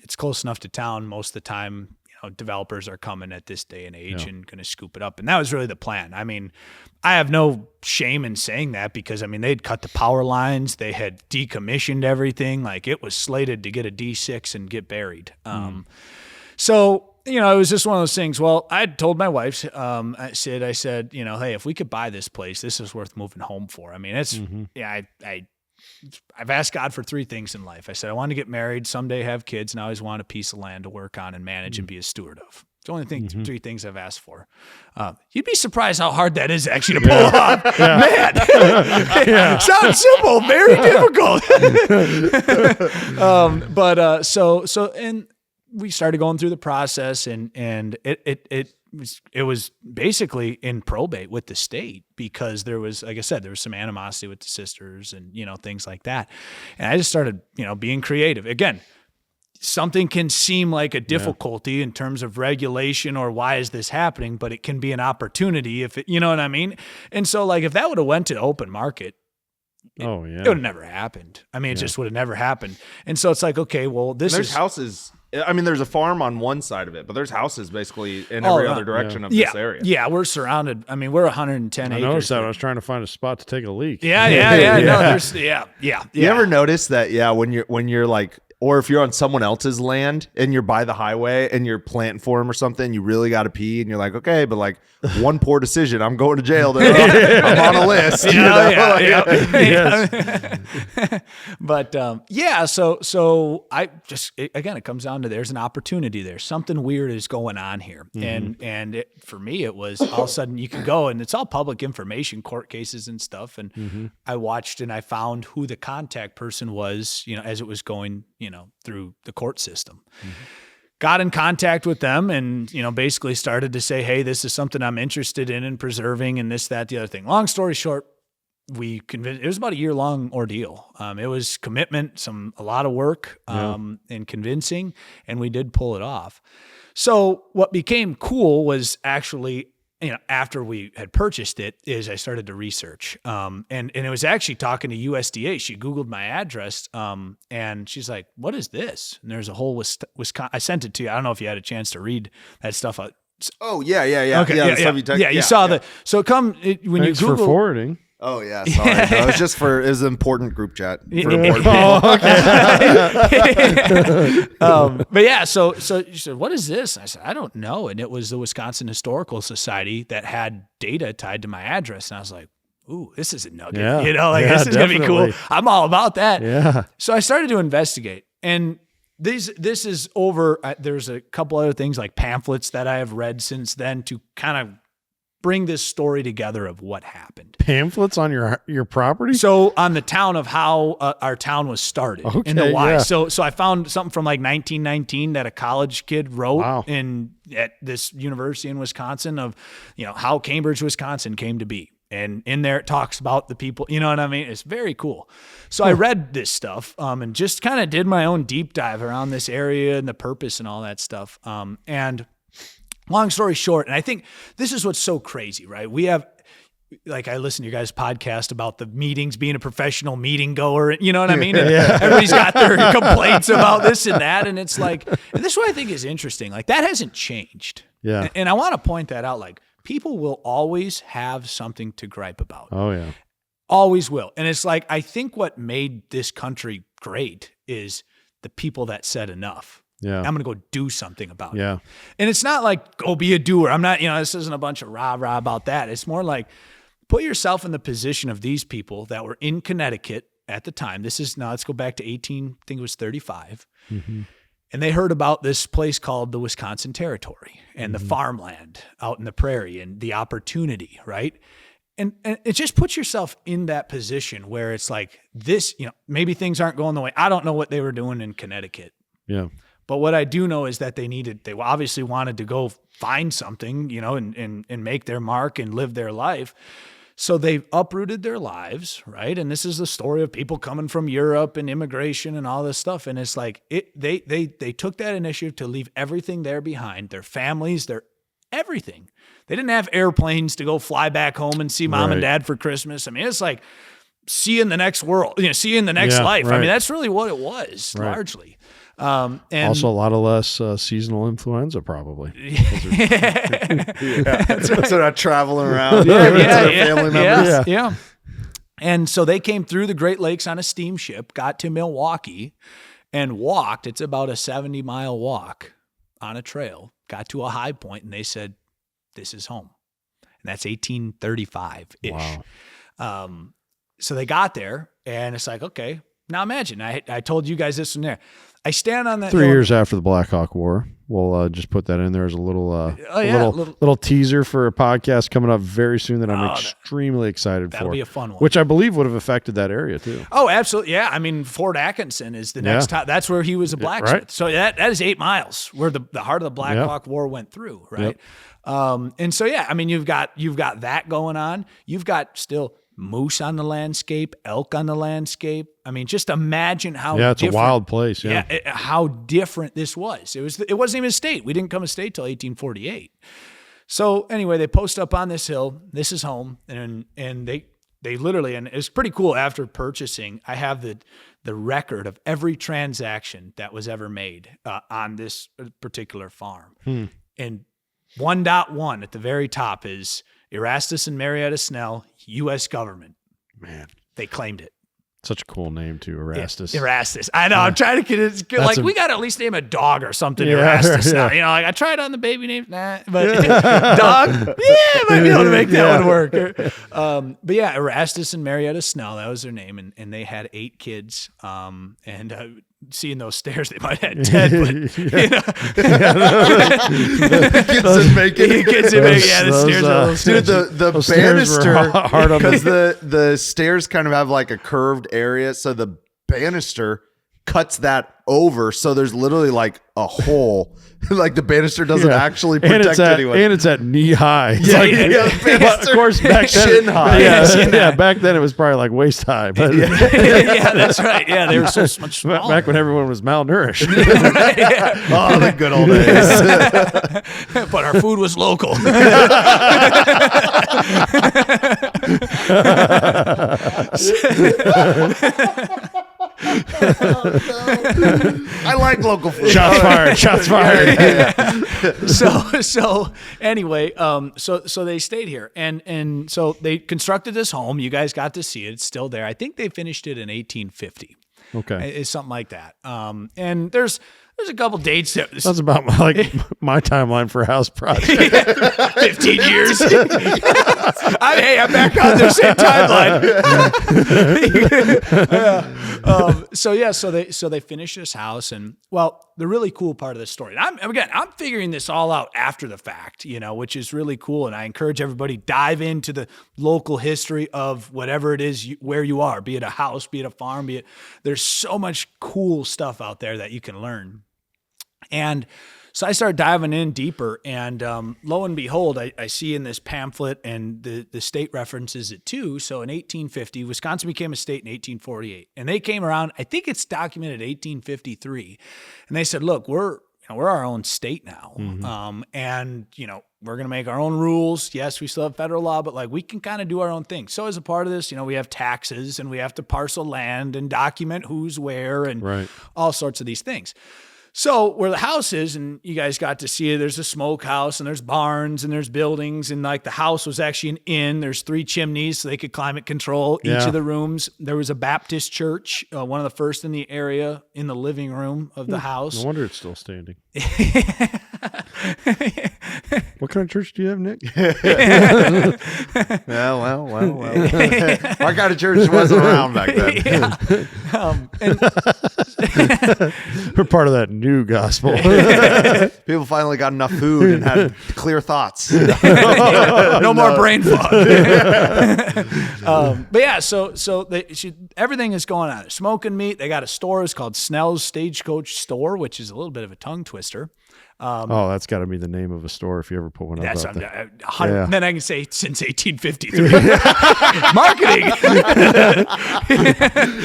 it's close enough to town most of the time, developers are coming at this day and age and going to scoop it up. And that was really the plan. I mean, I have no shame in saying that because, they'd cut the power lines. They had decommissioned everything. Like it was slated to get a D6 and get buried. So, it was just one of those things. Well, I told my wife, I said, hey, if we could buy this place, this is worth moving home for. I mean, it's, I've asked God for 3 things in life. I said, I want to get married, someday have kids, and I always want a piece of land to work on and manage and be a steward of. It's the only 3 things I've asked for. You'd be surprised how hard that is actually to pull off. Man, sounds simple, very difficult. So we started going through the process and it was basically in probate with the state because there was, like I said, there was some animosity with the sisters and, things like that. And I just started, being creative. Again, something can seem like a difficulty in terms of regulation or why is this happening, but it can be an opportunity if it, you know what I mean? And so like, if that would have went to open market, it would have never happened. It just would have never happened. And so it's like, okay, well, there's
houses. There's a farm on one side of it, but there's houses basically in every other direction of this area.
Yeah, we're surrounded. We're 110 acres.
I noticed that. I was trying to find a spot to take a leak.
Yeah. No, there's, yeah.
You ever notice that? Yeah, when you're like, or if you're on someone else's land and you're by the highway and you're planting for them or something, you really got to pee and you're like, okay, but like one poor decision, I'm going to jail. I'm on a list.
But so I just again, it comes down to there's an opportunity there. Something weird is going on here, and for me, it was all of a sudden you can go and it's all public information, court cases and stuff. And I watched and I found who the contact person was, as it was going, through the court system. Got in contact with them and, basically started to say, hey, this is something I'm interested in and preserving and this, that, the other thing. Long story short, we convinced. It was about a year-long ordeal. It was commitment, a lot of work, and convincing, and we did pull it off. So what became cool was actually, after we had purchased it, is I started to research. And it was actually talking to USDA. She Googled my address, and she's like, "What is this?" And there's a whole Wisconsin. I sent it to you. I don't know if you had a chance to read that stuff.
Oh yeah.
Okay, you saw the. So when
Thanks
you Google
for forwarding.
Oh yeah, sorry. No, it was an important group chat. For important
but yeah, so you said, "What is this?" And I said, "I don't know." And it was the Wisconsin Historical Society that had data tied to my address, and I was like, "Ooh, this is a nugget."
Yeah.
This is gonna be cool. I'm all about that.
Yeah.
So I started to investigate, and this is over. There's a couple other things like pamphlets that I have read since then to kind of bring this story together of what happened.
Pamphlets on your property?
So on the town of how our town was started and the why. Yeah. So I found something from like 1919 that a college kid wrote at this university in Wisconsin of, how Cambridge, Wisconsin came to be. And in there it talks about the people, you know what I mean? It's very cool. So I read this stuff and just kind of did my own deep dive around this area and the purpose and all that stuff. And long story short, and I think this is what's so crazy, right? We have, I listen to your guys' podcast about the meetings, being a professional meeting goer, you know what I mean? And everybody's got their complaints about this and that. And it's and this is what I think is interesting. That hasn't changed.
Yeah.
And I want to point that out. People will always have something to gripe about.
Oh yeah.
Always will. And it's I think what made this country great is the people that said enough.
Yeah.
I'm going to go do something about it.
Yeah.
And it's not go be a doer. I'm not, this isn't a bunch of rah-rah about that. It's more put yourself in the position of these people that were in Connecticut at the time. Let's go back to I think it was 35. Mm-hmm. And they heard about this place called the Wisconsin Territory and the farmland out in the prairie and the opportunity, right? And it just puts yourself in that position where it's this, maybe things aren't going the way. I don't know what they were doing in Connecticut.
Yeah.
But what I do know is that they obviously wanted to go find something, and make their mark and live their life. So they've uprooted their lives, right? And this is the story of people coming from Europe and immigration and all this stuff. And it's they took that initiative to leave everything there behind, their families, their everything. They didn't have airplanes to go fly back home and see mom and dad for Christmas. I mean, it's see you in the next world, see you in the next life.
Right.
I mean, that's really what it was largely. And
also a lot of less seasonal influenza, probably.
So not traveling around.
Family members. Yeah. And so they came through the Great Lakes on a steamship, got to Milwaukee, and walked. It's about a 70-mile walk on a trail. Got to a high point, and they said, "This is home." And that's 1835-ish.
Wow.
So they got there, and it's okay. Now imagine, I told you guys this one there. I stand on that
3 years after the Black Hawk War. We'll just put that in there as a little little teaser for a podcast coming up very soon that I'm extremely excited for.
That'll be a fun one.
Which I believe would have affected that area too.
Oh, absolutely. Yeah. I mean, Fort Atkinson is the next top. That's where he was a blacksmith. Right. So that is 8 miles where the heart of the Black Hawk War went through, right? Yep. And so, I mean, you've got that going on. You've got still moose on the landscape, elk on the landscape. I mean, just imagine how
it's a wild place.
How different this was. It wasn't even a state. We didn't come a state till 1848. So anyway, they post up on this hill. This is home, and they literally, and it's pretty cool. After purchasing, I have the record of every transaction that was ever made on this particular farm. And 1.1 at the very top is Erastus and Marietta Snell, U.S. government.
Man,
they claimed it.
Such a cool name too, Erastus.
Erastus. I know. I'm trying to get it. We got to at least name a dog or something. Erastus. Now. I tried on the baby names, but dog. Might be able to make that one work. But Erastus and Marietta Snell. That was their name, and they had 8 kids. And seeing those stairs, they might have 10. But kids didn't make it. Yeah, the stairs are a little
dude. The banister, because the stairs kind of have a curved area, so the banister cuts that over, so there's literally like a hole. Like the banister doesn't actually
and
protect anyone.
And it's at knee high. It's
Yeah,
like,
yeah,
but of course, back then,
shin high.
Yeah, back then it was probably like waist high. But
Yeah, that's right. Yeah, they were so much smaller.
back when everyone was malnourished.
Oh, the good old days.
But our food was local.
I like local food.
Shots fired. Shots fired.
So anyway, so they stayed here, and so they constructed this home. You guys got to see it. It's still there. I think they finished it in 1850.
Okay.
It's something like that. And there's a couple dates that
That's about my timeline for a house project.
15 years. I'm back on the same timeline. So they finished this house, and well, the really cool part of this story. And I'm figuring this all out after the fact, which is really cool. And I encourage everybody dive into the local history of whatever it is where you are, be it a house, be it a farm, there's so much cool stuff out there that you can learn. And so I started diving in deeper, and lo and behold, I see in this pamphlet, and the state references it too. So in 1850, Wisconsin became a state in 1848, and they came around. I think it's documented 1853, and they said, "Look, we're our own state now, and we're going to make our own rules. Yes, we still have federal law, but we can kind of do our own thing." So as a part of this, we have taxes, and we have to parcel land and document who's where, and all sorts of these things. So where the house is, and you guys got to see it, there's a smokehouse, and there's barns, and there's buildings, and the house was actually an inn. There's 3 chimneys, so they could climate control each of the rooms. There was a Baptist church, one of the first in the area, in the living room of the house.
No wonder it's still standing. What kind of church do you have, Nick?
Well. What kind of church wasn't around back then?
We're part of that new gospel.
People finally got enough food and had clear thoughts.
No more brain fog. But yeah, so everything is going on. Smoking meat. They got a store. It's called Snell's Stagecoach Store, which is a little bit of a tongue twister.
That's got to be the name of a store if you ever put one up out there.
Then I can say since 1853. Marketing.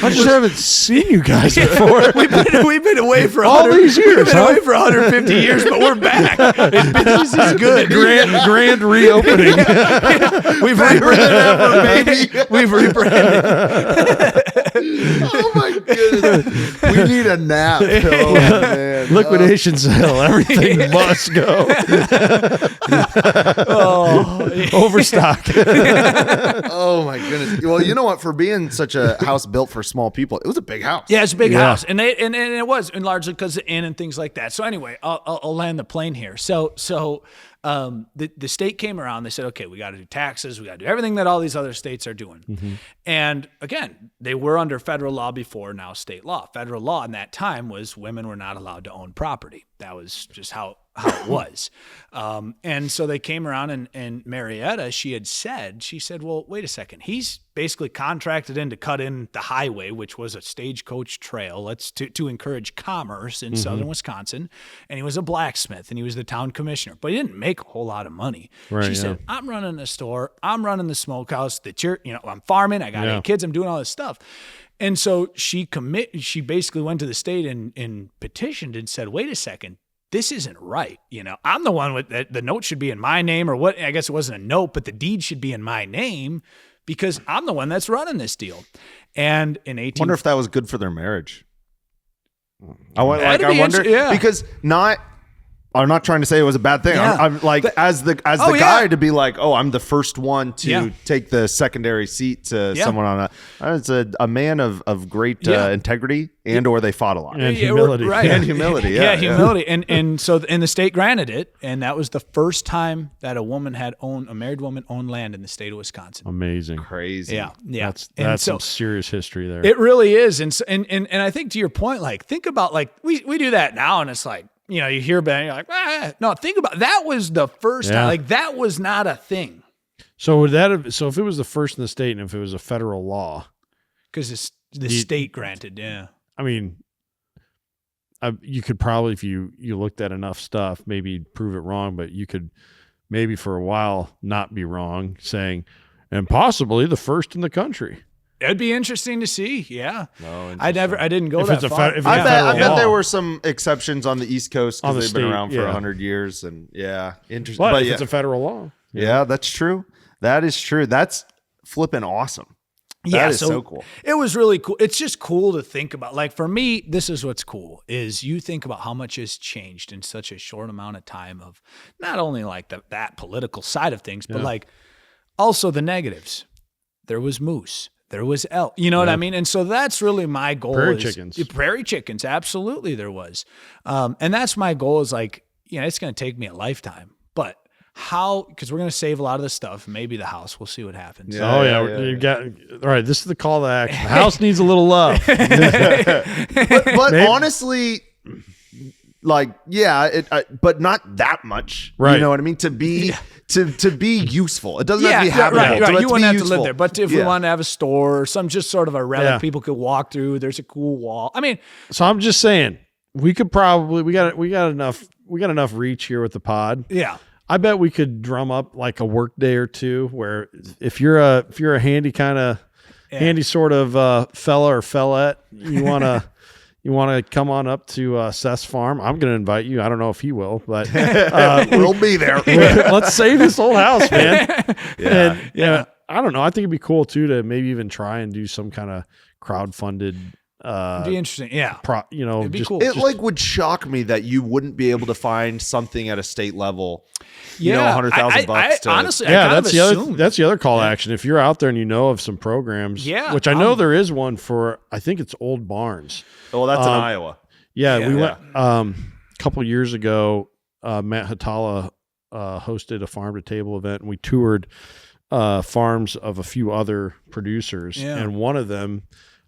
I just haven't seen you guys before.
We've been away for
all these years.
We've been away for 150 years, but we're back. Business is good.
Grand reopening.
We've rebranded. We've rebranded.
Oh my goodness. We need a nap. Oh, man.
Liquidation sale. Everything must go. Overstock.
Oh my goodness. Well, you know what? For being such a house built for small people, it was a big house.
Yeah, it's a big house, and it was, and largely because of the inn and things like that. So anyway, I'll land the plane here. So the state came around. They said, okay, we got to do taxes. We got to do everything that all these other states are doing. Mm-hmm. And again, they were under federal law before, now state law. Federal law in that time was women were not allowed to own property. That was just how it was. And so they came around, and Marietta, she said, well, wait a second. He's basically contracted in to cut in the highway, which was a stagecoach trail. To encourage commerce in southern Wisconsin. And he was a blacksmith, and he was the town commissioner, but he didn't make a whole lot of money. She said, I'm running the store. I'm running the smokehouse, the church, I'm farming. I got 8 kids. I'm doing all this stuff. And so she basically went to the state and petitioned and said, wait a second, this isn't right. I'm the one with the note should be in my name, or what? I guess it wasn't a note, but the deed should be in my name because I'm the one that's running this deal. And in 18,
wonder if that was good for their marriage. I wonder because I'm not trying to say it was a bad thing.
Yeah.
I'm like, as the guy to be like, oh, I'm the first one to take the secondary seat to someone on it's a man of great integrity, and or they fought a lot.
And humility.
Right.
And humility.
Humility. And so the state granted it, and that was the first time that a married woman owned land in the state of Wisconsin.
Amazing.
Crazy.
Yeah.
That's some serious history there.
It really is. And I think to your point, think about we do that now, and it's like, you hear about it, you're like, no, think about that was the first time. That was not a thing.
So if it was the first in the state, and if it was a federal law,
because the state granted,
I mean, you could probably, if you looked at enough stuff, maybe prove it wrong, but you could maybe for a while not be wrong, saying, and possibly the first in the country.
It'd be interesting to see. Yeah.
No,
I didn't go
If
that
it's a
far.
if it's
I
a
bet
federal law.
there were some exceptions on the East Coast
On
because
the
they've been
state,
around for
yeah.
100 years, and interesting.
But if
yeah,
it's a federal law.
yeah, that's true. That is true. That's flipping awesome. That is so cool.
It was really cool. It's just cool to think about. Like for me, this is what's cool is you think about how much has changed in such a short amount of time of not only like that political side of things, but like also the negatives. There was moose. There was elk. You know what I mean? And so that's really my goal.
Prairie chickens.
Prairie chickens. Absolutely there was. And that's my goal is like, it's going to take me a lifetime. But how, because we're going to save a lot of the stuff, maybe the house. We'll see what happens.
Yeah. You got, all right, this is the call to action. The house needs a little love.
But honestly, like, but not that much.
Right.
You know what I mean? To be useful. It doesn't have to be habitable.
Right. You wouldn't have to
useful.
live there. But if we want to have a store or some just sort of a relic people could walk through, there's a cool wall. I mean,
so I'm just saying, we could probably we got enough reach here with the pod.
Yeah.
I bet we could drum up like a work day or two where if you're a handy sort of fella or fellette, you wanna come on up to Seth's farm. I'm gonna invite you. I don't know if he will, but
we'll be there.
Let's save this old house, man.
Yeah.
I don't know. I think it'd be cool too to maybe even try and do some kind of crowdfunded.
It'd be interesting. Yeah.
It'd
be cool.
It would shock me that you wouldn't be able to find something at a state level.
Yeah.
$100,000
honestly,
that's the other call to action. If you're out there and you know of some programs, which I know there is one for, I think it's Old Barns.
Oh, that's in Iowa.
Yeah, we went a couple years ago. Matt Hatala hosted a farm to table event, and we toured farms of a few other producers, and one of them,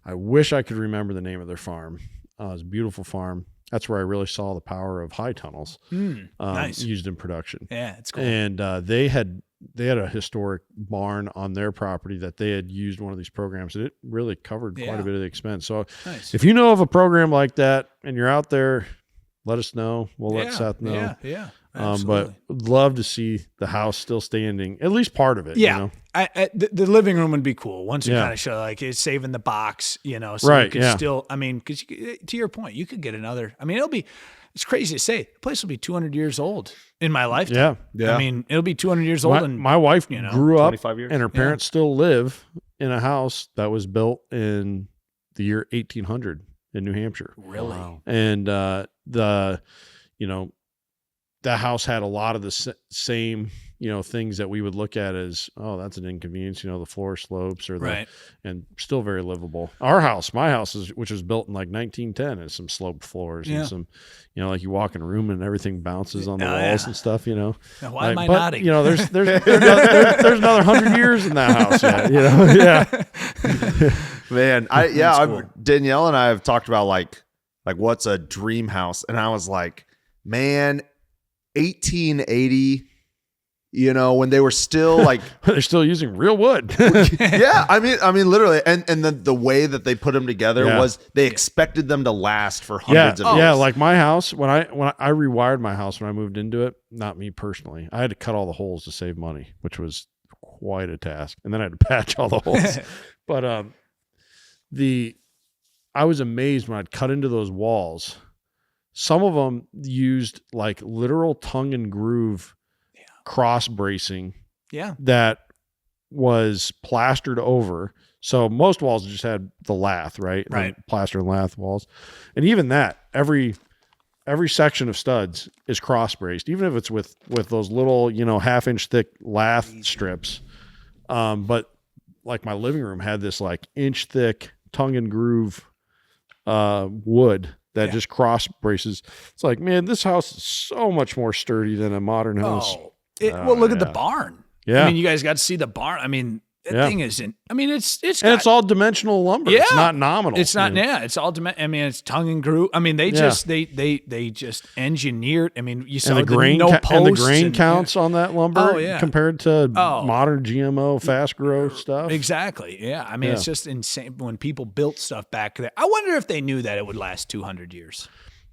I wish I could remember the name of their farm. It was a beautiful farm. That's where I really saw the power of high tunnels
nice.
used in production.
Yeah, it's cool.
And they had a historic barn on their property that they had used one of these programs, and it really covered quite a bit of the expense. So if you know of a program like that and you're out there, let us know. We'll let Seth know.
Yeah.
But would love to see the house still standing, at least part of it.
Yeah.
You know?
The living room would be cool once you kind of show like it's saving the box, so you could still, I mean, because to your point, you could get another, I mean, it's crazy to say, the place will be 200 years old in my lifetime.
Yeah.
I mean, it'll be 200 years old.
My wife grew up
25 years.
and her parents still live in a house that was built in the year 1800 in New Hampshire.
Really?
Wow.
And that house had a lot of the same, things that we would look at as, oh, that's an inconvenience, the floor slopes and still very livable. My house which was built in like 1910, has some sloped floors and some, like you walk in a room and everything bounces on the walls and stuff,
Now, why am I
but,
nodding?
There's another 100 years in that house yet,
Man,
cool.
Danielle and I have talked about like what's a dream house, and I was like, man, 1880, when they were still like
they're still using real wood.
I mean literally, and the way that they put them together was they expected them to last for hundreds of years.
Yeah, like my house, when I rewired my house when I moved into it, not me personally, I had to cut all the holes to save money, which was quite a task, and then I had to patch all the holes. But I was amazed when I'd cut into those walls. Some of them used like literal tongue and groove cross bracing that was plastered over. So most walls just had the lath, right? Plaster and lath walls. And even that, every section of studs is cross braced, even if it's with those little, 1/2-inch thick lath strips. But like my living room had this like inch thick tongue and groove wood that just cross braces. It's like, man, this house is so much more sturdy than a modern house.
Look at the barn.
Yeah.
I mean, you guys got to see the barn. I mean, that thing isn't, I mean, it's
all dimensional lumber.
Yeah.
It's not nominal.
It's not, it's all, I mean, it's tongue and groove. I mean, they just engineered, I mean, you saw
and the grain
posts
counts on that lumber compared to modern GMO fast growth stuff.
Exactly. Yeah. I mean, it's just insane when people built stuff back there. I wonder if they knew that it would last 200 years.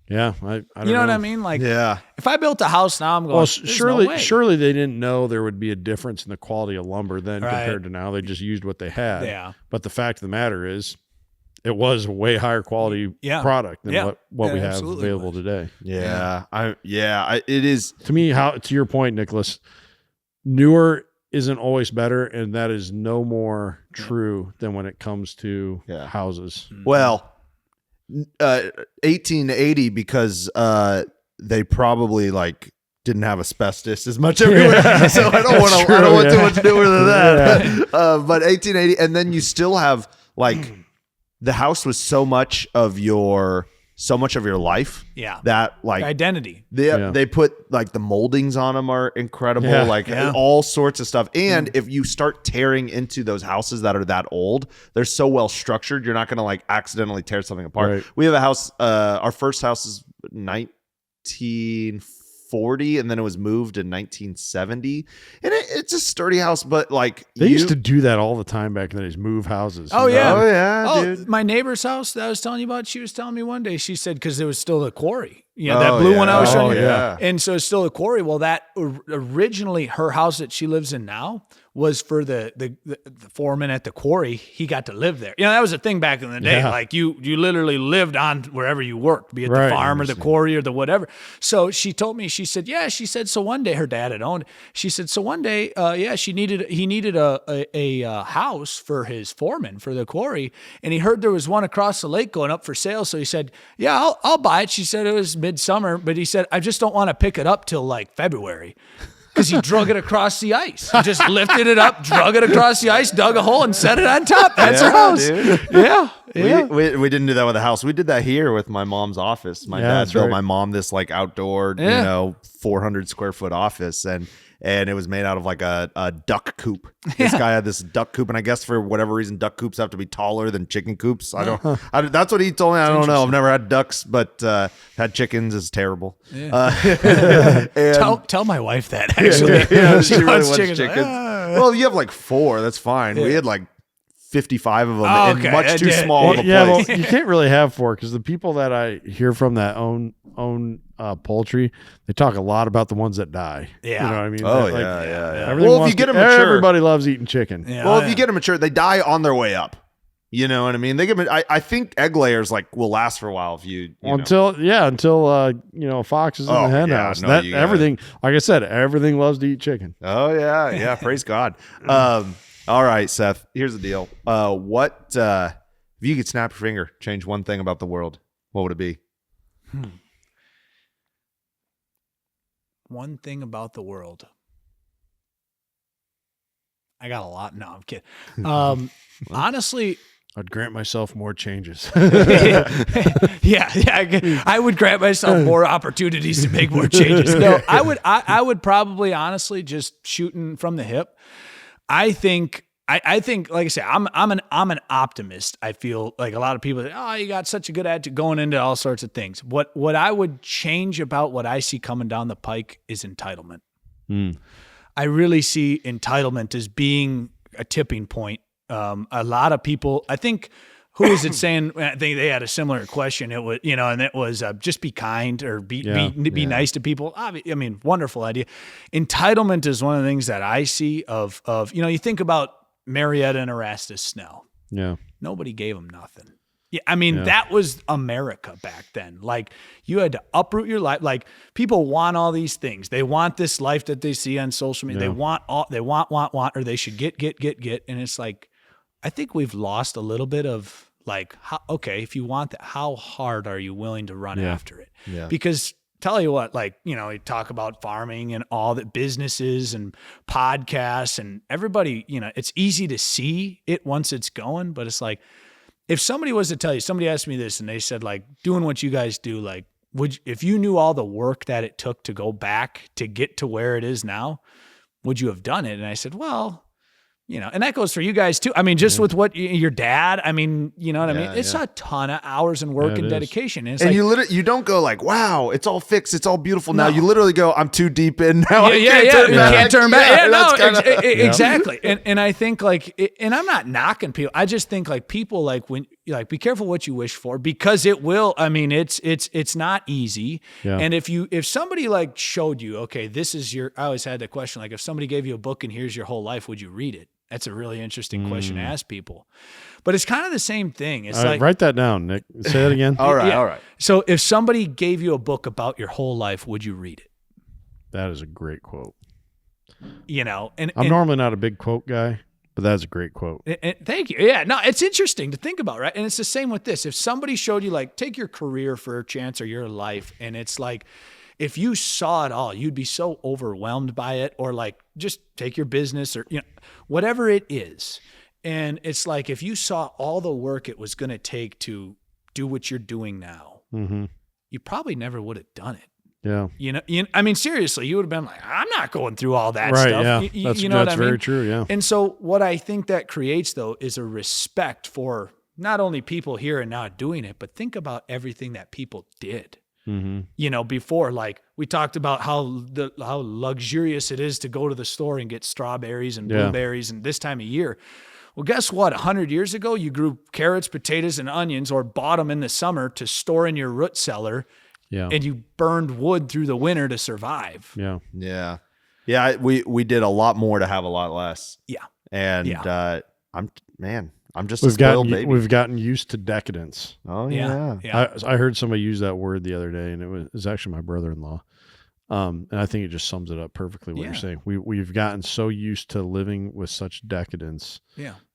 Yeah, I don't
You know what I mean? Like,
Yeah.
if I built a house now, I'm going,
Well,
"There's no way."
surely they didn't know there would be a difference in the quality of lumber then
Right.
compared to now. They just used what they had.
Yeah.
But the fact of the matter is, it was a way higher quality
Yeah.
product than
Yeah.
what we
It
have
absolutely
available
was.
today.
It is.
To me, to your point, Nicholas, newer isn't always better, and that is no more true than when it comes to houses.
Well, 1880 because they probably like didn't have asbestos as much everywhere, so I don't want to. I don't want too much newer than that. But 1880, and then you still have like the house was so much of your life.
Yeah.
That like
Identity.
they put like the moldings on them are incredible,
Yeah.
all sorts of stuff. And if you start tearing into those houses that are that old, they're so well structured, you're not going to like accidentally tear something apart.
Right.
We have a house. Our first house is 1940, and then it was moved in 1970, and it's a sturdy house. But like
They used to do that all the time back in the days, move houses.
Oh,
you know?
yeah.
dude.
My neighbor's house that I was telling you about, she was telling me one day, she said, because there was still a quarry. That blue one I was showing you.
yeah.
And so it's still a quarry. Well, that originally her house that she lives in now was for the foreman at the quarry. He got to live there. That was a thing back in the day.
Yeah.
Like you literally lived on wherever you worked, be it the
Right.
farm or the quarry or the whatever. So she told me, she said, so one day her dad had owned. She said, so one day, he needed a house for his foreman for the quarry, and he heard there was one across the lake going up for sale. So he said, yeah, I'll buy it. She said it was midsummer, but he said, I just don't want to pick it up till like February. Because he drug it across the ice. He just lifted it up, drug it across the ice, dug a hole, and set it on top. That's her house.
Dude.
Yeah.
We didn't do that with the house. We did that here with my mom's office. My dad built my mom this like outdoor, 400 square foot office, and it was made out of like a duck coop. This guy had this duck coop, and I guess for whatever reason, duck coops have to be taller than chicken coops. That's what he told me. I don't know. I've never had ducks, but had chickens. Is terrible.
Yeah. Tell my wife that, actually.
She really wants chickens.
Like,
Well, you have like 4. That's fine. We had like 55 of them
okay.
and much too small of a place.
Well, you can't really have 4 because the people that I hear from that own poultry, they talk a lot about the ones that die.
Yeah.
You know what I mean?
Oh,
Like,
yeah. Well, if you get them mature,
everybody loves eating chicken.
Yeah.
well, if you get them mature, they die on their way up. You know what I mean? They get. I think egg layers like will last for a while if you know.
Until a fox is in the hen house.
no,
That
you gotta-
everything, like I said, everything loves to eat chicken.
Oh yeah. Praise God. All right, Seth. Here's the deal. What if you could snap your finger, change one thing about the world? What would it be?
One thing about the world. I got a lot. No, I'm kidding. Honestly,
I'd grant myself more changes.
yeah. I would grant myself more opportunities to make more changes. No, I would probably honestly just shooting from the hip. I think, like I say, I'm an optimist. I feel like a lot of people say, oh, you got such a good attitude going into all sorts of things. What I would change about what I see coming down the pike is entitlement. I really see entitlement as being a tipping point. A lot of people, I think, who was it saying? I think they had a similar question. It was, and it was just be kind or be nice to people. I mean, wonderful idea. Entitlement is one of the things that I see of you think about Marietta and Erastus Snell.
Yeah.
Nobody gave them nothing. Yeah, I mean, that was America back then. Like, you had to uproot your life. Like, people want all these things. They want this life that they see on social media.
Yeah.
They want, or they should get. And it's like, I think we've lost a little bit of like, if you want that, how hard are you willing to run after it?
Yeah.
Because tell you what, like, you talk about farming and all the businesses and podcasts and everybody, it's easy to see it once it's going, but it's like, if somebody was to tell you, somebody asked me this and they said, like, doing what you guys do, like, if you knew all the work that it took to go back to get to where it is now, would you have done it? And I said, well, and that goes for you guys too. I mean, just with what your dad, I mean, you know what I mean? It's a ton of hours and work and dedication. And, it's
you don't go like, wow, it's all fixed. It's all beautiful now. You literally go, I'm too deep in now.
You can't turn back. Exactly. And I think like, and I'm not knocking people. I just think like people, like when like, be careful what you wish for, because it will, I mean, it's not easy.
Yeah.
And if somebody like showed you, okay, this is I always had the question, like if somebody gave you a book and here's your whole life, would you read it? That's a really interesting question to ask people, but it's kind of the same thing. It's like,
write that down, Nick. Say that again.
All right.
Yeah.
All right.
So if somebody gave you a book about your whole life, would you read it?
That is a great quote.
You know, and
I'm normally not a big quote guy, but that's a great quote.
and thank you. Yeah, no, it's interesting to think about, right? And it's the same with this. If somebody showed you, like, take your career for a chance or your life, and it's like, if you saw it all, you'd be so overwhelmed by it, or like, just take your business or, you know, whatever it is. And it's like, if you saw all the work it was going to take to do what you're doing now, you probably never would have done it.
Yeah.
You know, I mean, seriously, you would have been like, I'm not going through all that
Right.
stuff.
Yeah.
You know what I mean?
Very true. Yeah.
And so what I think that creates, though, is a respect for not only people here and now doing it, but think about everything that people did. You know, before, like we talked about how luxurious it is to go to the store and get strawberries and blueberries and this time of year. Well, guess what? 100 years ago, you grew carrots, potatoes, and onions, or bought them in the summer to store in your root cellar.
Yeah.
And you burned wood through the winter to survive.
Yeah.
Yeah. Yeah. We did a lot more to have a lot less.
Yeah.
And I'm just a
We've
spoiled baby.
we've gotten used to decadence.
Oh yeah.
I heard somebody use that word the other day, and it was actually my brother-in-law. And I think it just sums it up perfectly what you're saying. We've gotten so used to living with such decadence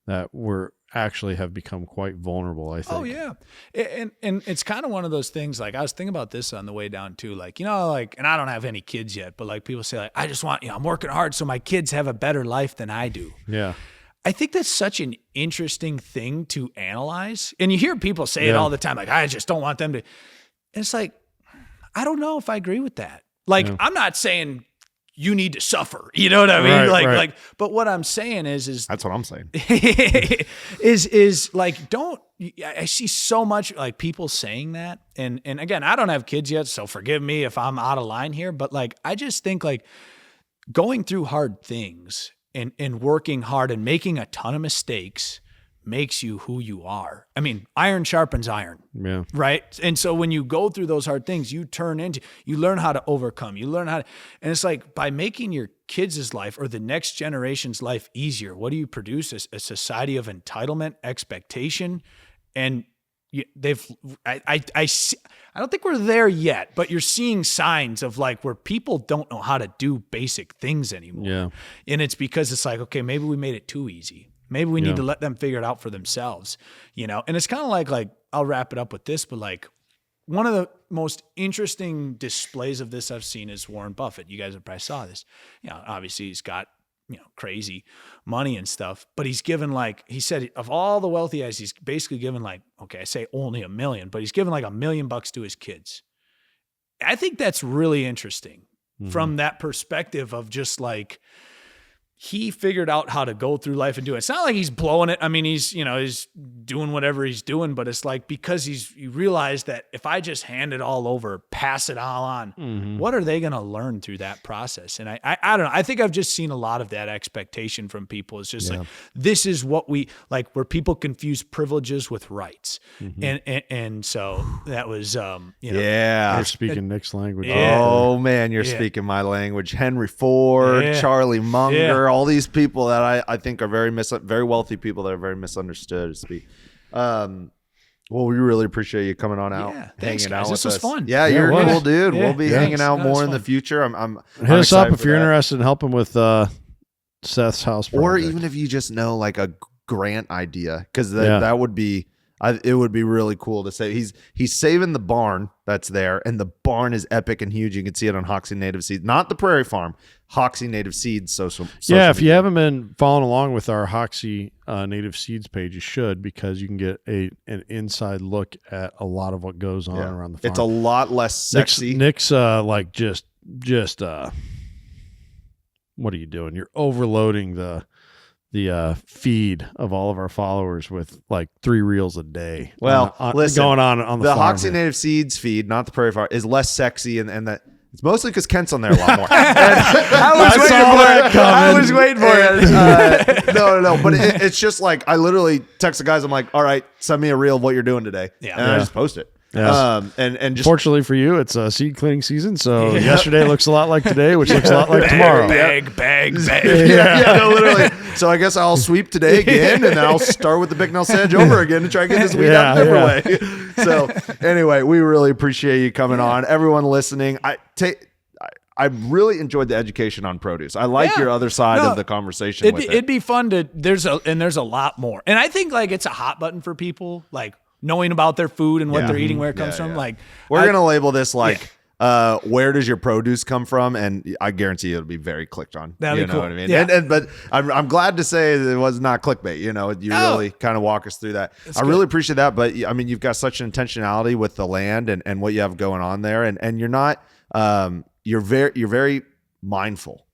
that we're actually have become quite vulnerable, I think.
Oh yeah. And it's kind of one of those things, like I was thinking about this on the way down too, like, you know, like, and I don't have any kids yet, but like people say, like, I just want, you know, I'm working hard so my kids have a better life than I do.
Yeah.
I think that's such an interesting thing to analyze. And you hear people say it all the time, like, I just don't want them to. And it's like, I don't know if I agree with that. Like, I'm not saying you need to suffer. You know what I mean? Like, but what I'm saying is
that's what I'm saying.
is like, I see so much like people saying that. And again, I don't have kids yet, so forgive me if I'm out of line here, but like, I just think like going through hard things and working hard and making a ton of mistakes makes you who you are. I mean, iron sharpens iron.
Yeah.
Right. And so when you go through those hard things, you learn how to overcome, and it's like, by making your kids' life or the next generation's life easier, what do you produce? A society of entitlement, expectation, and I don't think we're there yet, but you're seeing signs of like where people don't know how to do basic things anymore.
Yeah.
And it's because it's like, okay, maybe we made it too easy. Maybe we need to let them figure it out for themselves, you know? And it's kind of like, I'll wrap it up with this, but like one of the most interesting displays of this I've seen is Warren Buffett. You guys have probably saw this. You know, obviously he's got, you know, crazy money and stuff, but he's given, like, he said of all the wealth he has, he's basically given like, okay, I say only $1 million, but he's given like $1 million to his kids. I think that's really interesting from that perspective of just like, he figured out how to go through life and do it. It's not like he's blowing it. I mean, he's doing whatever he's doing, but it's like, because he realized that if I just hand it all over, pass it all on, what are they going to learn through that process? And I don't know. I think I've just seen a lot of that expectation from people. It's just like, this is what we like, where people confuse privileges with rights. And so that was,
You're speaking Nick's language.
Oh man, you're speaking my language. Henry Ford, Charlie Munger, all these people that I think are very wealthy people that are very misunderstood. Well, we really appreciate you coming on out, hanging out with us.
This was fun.
Yeah, you're cool, dude. We'll be hanging out more in the future. I'm
hit us up if you're interested in helping with Seth's house project.
Or even if you just know like a grant idea, because that would be. It would be really cool to say he's saving the barn that's there, and the barn is epic and huge. You can see it on Hoxie Native Seeds, not the Prairie Farm, Hoxie Native Seeds. Social
if you haven't been following along with our Hoxie Native Seeds page, you should, because you can get an inside look at a lot of what goes on around the farm.
It's a lot less sexy.
Nick's like just what are you doing? You're overloading the feed of all of our followers with like 3 reels a day.
Well, listen,
going on the
the
farm
Hoxie
here.
Native Seeds feed, not the Prairie Farm, is less sexy, and that It's mostly because Kent's on there a lot more.
I was waiting for it.
No. But it's just like I literally text the guys. I'm like, all right, send me a reel of what you're doing today.
Yeah.
And I just post it.
Yeah.
And just
Fortunately for you, it's seed cleaning season. So yesterday looks a lot like today, which looks a lot like tomorrow.
Bag.
no, literally. So I guess I'll sweep today again, and then I'll start with the Bicknell sedge over again to try and get this weed out a different way. So anyway, we really appreciate you coming on. Everyone listening, I really enjoyed the education on produce. I like your other side of the conversation.
It'd be fun to there's a lot more, and I think like it's a hot button for people like knowing about their food and what they're eating, where it comes from. Like
we're gonna label this like. Where does your produce come from? And I guarantee it'll be very clicked on.
That'd be cool.
What I mean?
Yeah.
But I'm glad to say that it was not clickbait. You really kind of walk us through that. I really appreciate that. But I mean, you've got such an intentionality with the land and what you have going on there, and you're not you're very mindful.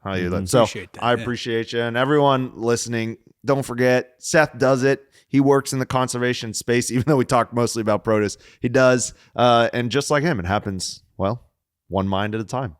How you live. So I appreciate you, and everyone listening. Don't forget, Seth does it. He works in the conservation space, even though we talked mostly about produce. He does. And just like him, it happens, well, one mind at a time.